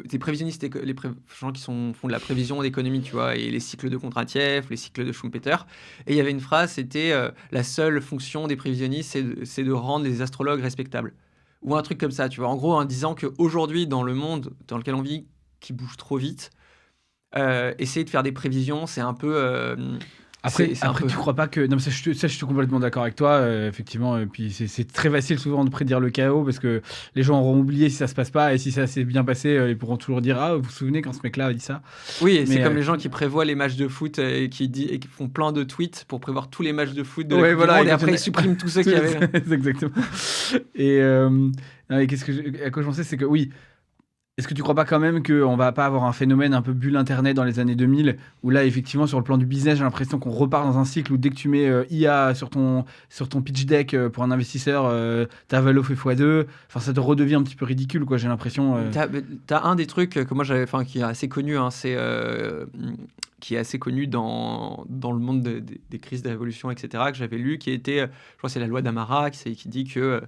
des prévisionnistes, les gens qui font de la prévision d'économie, tu vois, et les cycles de Kondratiev, les cycles de Schumpeter. Et il y avait une phrase, c'était la seule fonction des prévisionnistes, c'est de rendre les astrologues respectables. Ou un truc comme ça, tu vois. En gros, en disant qu'aujourd'hui, dans le monde dans lequel on vit, qui bouge trop vite, essayer de faire des prévisions, c'est un peu. Après, C'est un peu. tu crois pas que... Non, mais ça, je suis complètement d'accord avec toi, effectivement. Et puis, c'est très facile souvent de prédire le chaos parce que les gens auront oublié si ça se passe pas et si ça s'est bien passé, ils pourront toujours dire: «Ah, vous vous souvenez quand ce mec-là a dit ça?» Oui, et c'est Mais comme les gens qui prévoient les matchs de foot et qui font plein de tweets pour prévoir tous les matchs de foot de la ouais, Coupe du voilà, Monde et après ils suppriment tous ceux qui avaient. c'est exactement. Et, non, et à quoi je pensais, c'est que oui. Est-ce que tu crois pas quand même qu'on va pas avoir un phénomène un peu bulle internet dans les années 2000 où là, effectivement, sur le plan du business, j'ai l'impression qu'on repart dans un cycle où dès que tu mets IA sur ton pitch deck pour un investisseur, ta valo fait x2. Enfin, ça te redevient un petit peu ridicule, quoi, j'ai l'impression. T'as un des trucs que moi j'avais, enfin qui est assez connu, hein, c'est qui est assez connu dans le monde des crises, des révolutions, etc. que j'avais lu, qui était, je crois que c'est la loi d'Amara, qui dit que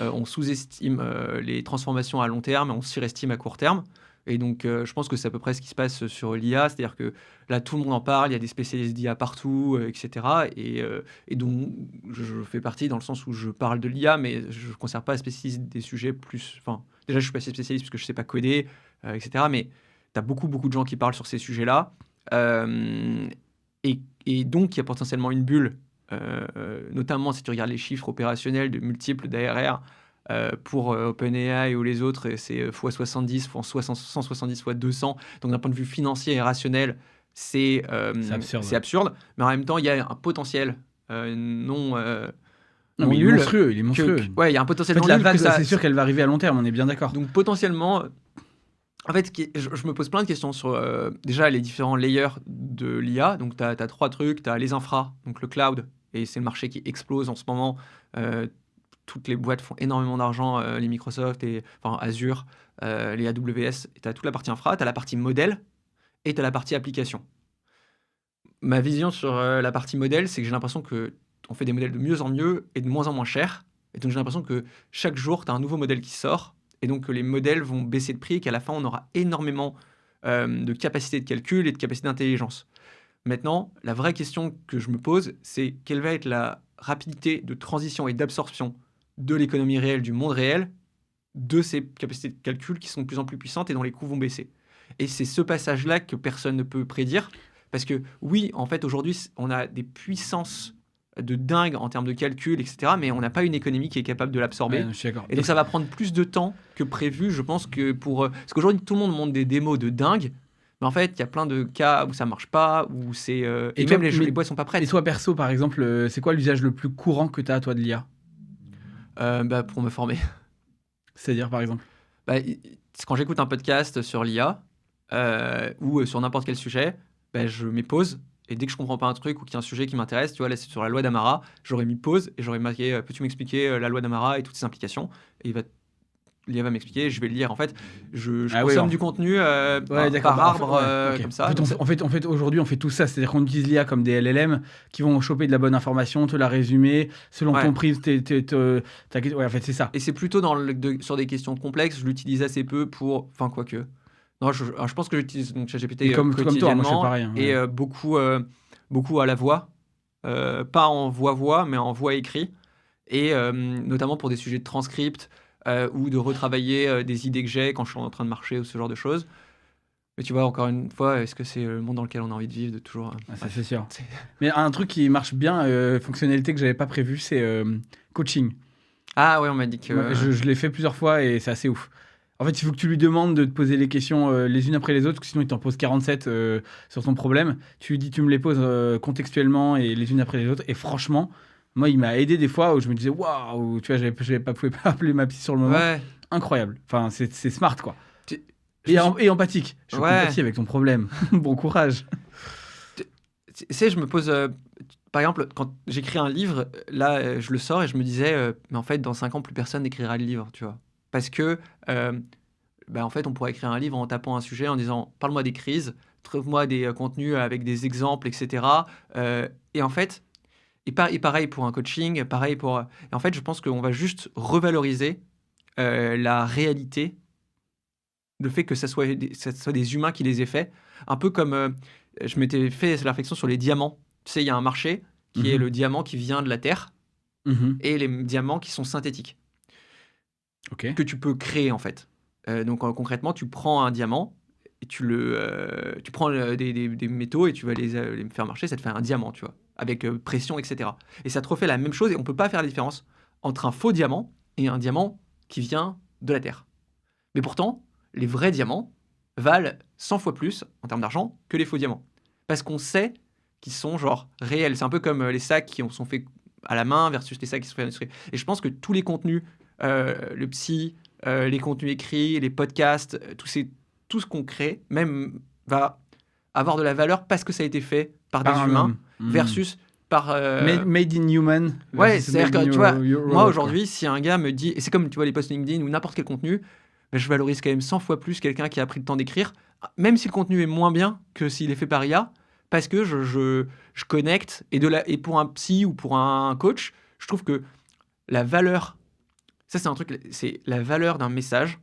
on sous-estime les transformations à long terme et on surestime à court terme. Et donc je pense que c'est à peu près ce qui se passe sur l'IA, c'est-à-dire que là tout le monde en parle, il y a des spécialistes d'IA partout, etc. Et donc je fais partie dans le sens où je parle de l'IA, mais je ne considère pas spécialiste des sujets plus. Enfin, déjà, je suis pas assez spécialiste parce que je sais pas coder, etc. Mais tu as beaucoup, beaucoup de gens qui parlent sur ces sujets-là. Euh, et donc, il y a potentiellement une bulle, notamment si tu regardes les chiffres opérationnels de multiples d'ARR pour OpenAI ou les autres, c'est fois 70, fois 170 fois 200. Donc, d'un point de vue financier et rationnel, C'est absurde. c'est absurde. Mais en même temps, il y a un potentiel non, Non, non mais il est nul. monstrueux, il est monstrueux. Ouais, il y a un En potentiel fait, non la nul vague, que ça. c'est sûr qu'elle va arriver à long terme, on est bien d'accord. Donc potentiellement, en fait, je me pose plein de questions sur déjà les différents layers de l'IA. Donc tu as 3 trucs, tu as les infras, donc le cloud, et c'est le marché qui explose en ce moment. Euh, Toutes les boîtes font énormément d'argent, les Microsoft, enfin Azure, les AWS. Tu as toute la partie infra, tu as la partie modèle et tu as la partie application. Ma vision sur la partie modèle, c'est que j'ai l'impression que on fait des modèles de mieux en mieux et de moins en moins chers. Et donc j'ai l'impression que chaque jour, tu as un nouveau modèle qui sort. Et donc que les modèles vont baisser de prix et qu'à la fin, on aura énormément de capacité de calcul et de capacité d'intelligence. Maintenant, la vraie question que je me pose, c'est quelle va être la rapidité de transition et d'absorption de l'économie réelle, du monde réel, de ces capacités de calcul qui sont de plus en plus puissantes et dont les coûts vont baisser. Et c'est ce passage-là que personne ne peut prédire. Parce que oui, en fait, aujourd'hui, on a des puissances de dingue en termes de calcul, etc. Mais on n'a pas une économie qui est capable de Ouais, l'absorber. je suis d'accord. Et donc, ça va prendre plus de temps que prévu, je pense, que pour... parce qu'aujourd'hui, tout le monde montre des démos de dingue. Mais en fait, il y a plein de cas où ça marche pas, où c'est... Et et toi, même les boîtes sont pas et prêtes. toi, perso, par exemple, c'est quoi l'usage le plus courant que tu as, toi, de l'IA? Pour me former. C'est-à-dire, par exemple? Bah, quand j'écoute un podcast sur l'IA ou sur n'importe quel sujet, bah, je mets pause. Et dès que je comprends pas un truc ou qu'il y a un sujet qui m'intéresse, tu vois, là c'est sur la loi d'Amara, j'aurais mis pause et j'aurais marqué peux-tu m'expliquer la loi d'Amara et toutes ses implications? Et l'IA va m'expliquer, je vais le lire. En fait, je consomme du contenu par arbre, ok. comme ça. En fait, aujourd'hui, on fait tout ça. C'est-à-dire qu'on utilise l'IA comme des LLM qui vont choper de la bonne information, te la résumer, selon ton prisme. Ouais, en fait, c'est ça. Et c'est plutôt sur des questions complexes, je l'utilise assez peu pour... Enfin, quoique... Non, je pense que j'utilise ChatGPT comme toi, moi, je fais quotidiennement pareil. Et beaucoup à la voix. Pas en voix-voix, mais en voix écrit. Et notamment pour des sujets de transcript ou de retravailler des idées que j'ai quand je suis en train de marcher ou ce genre de choses. Mais tu vois, encore une fois, est-ce que c'est le monde dans lequel on a envie de vivre de toujours... Ça, c'est sûr. Mais un truc qui marche bien, fonctionnalité que j'avais pas prévue, c'est coaching. Ah ouais, on m'a dit que... Je l'ai fait plusieurs fois et c'est assez ouf. En fait, il faut que tu lui demandes de te poser les questions les unes après les autres, parce que sinon il t'en pose 47 sur ton problème. Tu lui dis, tu me les poses contextuellement et les unes après les autres. Et franchement, moi, il m'a aidé des fois où je me disais, waouh, tu vois, pouvais pas appeler ma psy sur le moment. Ouais. Incroyable. Enfin, c'est smart, quoi. Et empathique. Je suis compatis avec ton problème. Bon courage. Tu sais, je me pose... par exemple, quand j'écris un livre, là, je le sors et je me disais, mais en fait, dans 5 ans, plus personne n'écrira le livre, tu vois. Parce que, en fait, on pourrait écrire un livre en tapant un sujet, en disant « Parle-moi des crises, trouve-moi des contenus avec des exemples, etc. » Et en fait, et pareil pour un coaching, pareil pour... Et en fait, je pense qu'on va juste revaloriser la réalité, le fait que ça soit des humains qui les aient faits. Un peu comme je m'étais fait la réflexion sur les diamants. Tu sais, il y a un marché qui est le diamant qui vient de la Terre et les diamants qui sont synthétiques. Que tu peux créer en fait. Donc concrètement, tu prends un diamant et tu prends des métaux et tu vas les faire marcher, ça te fait un diamant, tu vois, avec pression, etc. Et ça te refait la même chose et on peut pas faire la différence entre un faux diamant et un diamant qui vient de la Terre. Mais pourtant, les vrais diamants valent 100 fois plus en termes d'argent que les faux diamants. Parce qu'on sait qu'ils sont genre réels. C'est un peu comme les sacs qui sont faits à la main versus les sacs qui sont faits à l'industrie. Et je pense que tous les contenus, le psy, les contenus écrits, les podcasts, tout ce qu'on crée, même va avoir de la valeur parce que ça a été fait par des humains versus par... Made in human. Ouais, c'est-à-dire que tu vois, moi aujourd'hui, si un gars me dit, et c'est comme tu vois les posts LinkedIn ou n'importe quel contenu, je valorise quand même 100 fois plus quelqu'un qui a pris le temps d'écrire, même si le contenu est moins bien que s'il est fait par IA, parce que je connecte, et pour un psy ou pour un coach, je trouve que la valeur, ça c'est un truc, c'est la valeur d'un message,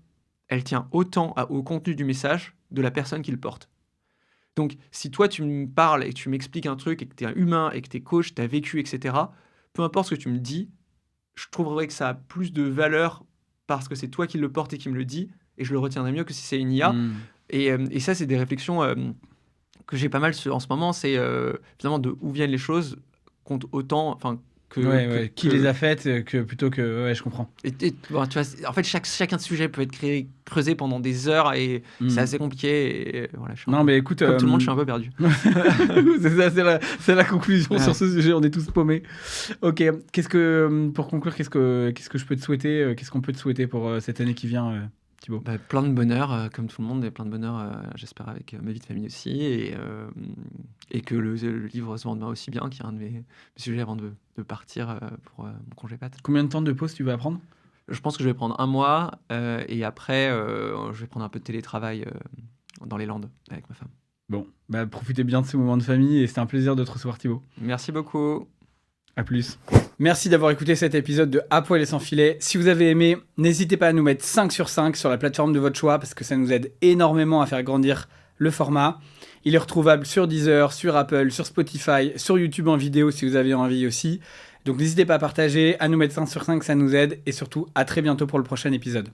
elle tient autant au contenu du message de la personne qui le porte. Donc si toi tu me parles et que tu m'expliques un truc et que tu es un humain et que tu es coach, tu as vécu, etc., peu importe ce que tu me dis, je trouverais que ça a plus de valeur parce que c'est toi qui le portes et qui me le dis, et je le retiendrai mieux que si c'est une IA. Et ça, c'est des réflexions que j'ai pas mal en ce moment, c'est finalement de où viennent les choses compte autant, enfin qui les a faites que plutôt que... Ouais, je comprends. Et bon, tu vois, en fait, chacun de ces sujets peut être creusé pendant des heures et c'est assez compliqué. Et voilà, mais écoute... Comme tout le monde, je suis un peu perdu. c'est la conclusion sur ce sujet, on est tous paumés. Ok, pour conclure, qu'est-ce que je peux te souhaiter, qu'est-ce qu'on peut te souhaiter pour cette année qui vient, Thibaut? Plein de bonheur, comme tout le monde, et plein de bonheur, j'espère, avec ma vie de famille aussi, et que le livre se vende aussi bien, qui est un de mes sujets avant de partir pour mon congé Pâques. Combien de temps de pause tu vas prendre? Je pense que je vais prendre 1 mois, et après, je vais prendre un peu de télétravail dans les Landes avec ma femme. Bon, profitez bien de ce moment de famille, et c'était un plaisir de te recevoir, Thibaut. Merci beaucoup. À plus. Merci d'avoir écouté cet épisode de À poil et sans filet. Si vous avez aimé, n'hésitez pas à nous mettre 5 sur 5 sur la plateforme de votre choix parce que ça nous aide énormément à faire grandir le format. Il est retrouvable sur Deezer, sur Apple, sur Spotify, sur YouTube en vidéo si vous avez envie aussi. Donc n'hésitez pas à partager, à nous mettre 5 sur 5, ça nous aide. Et surtout, à très bientôt pour le prochain épisode.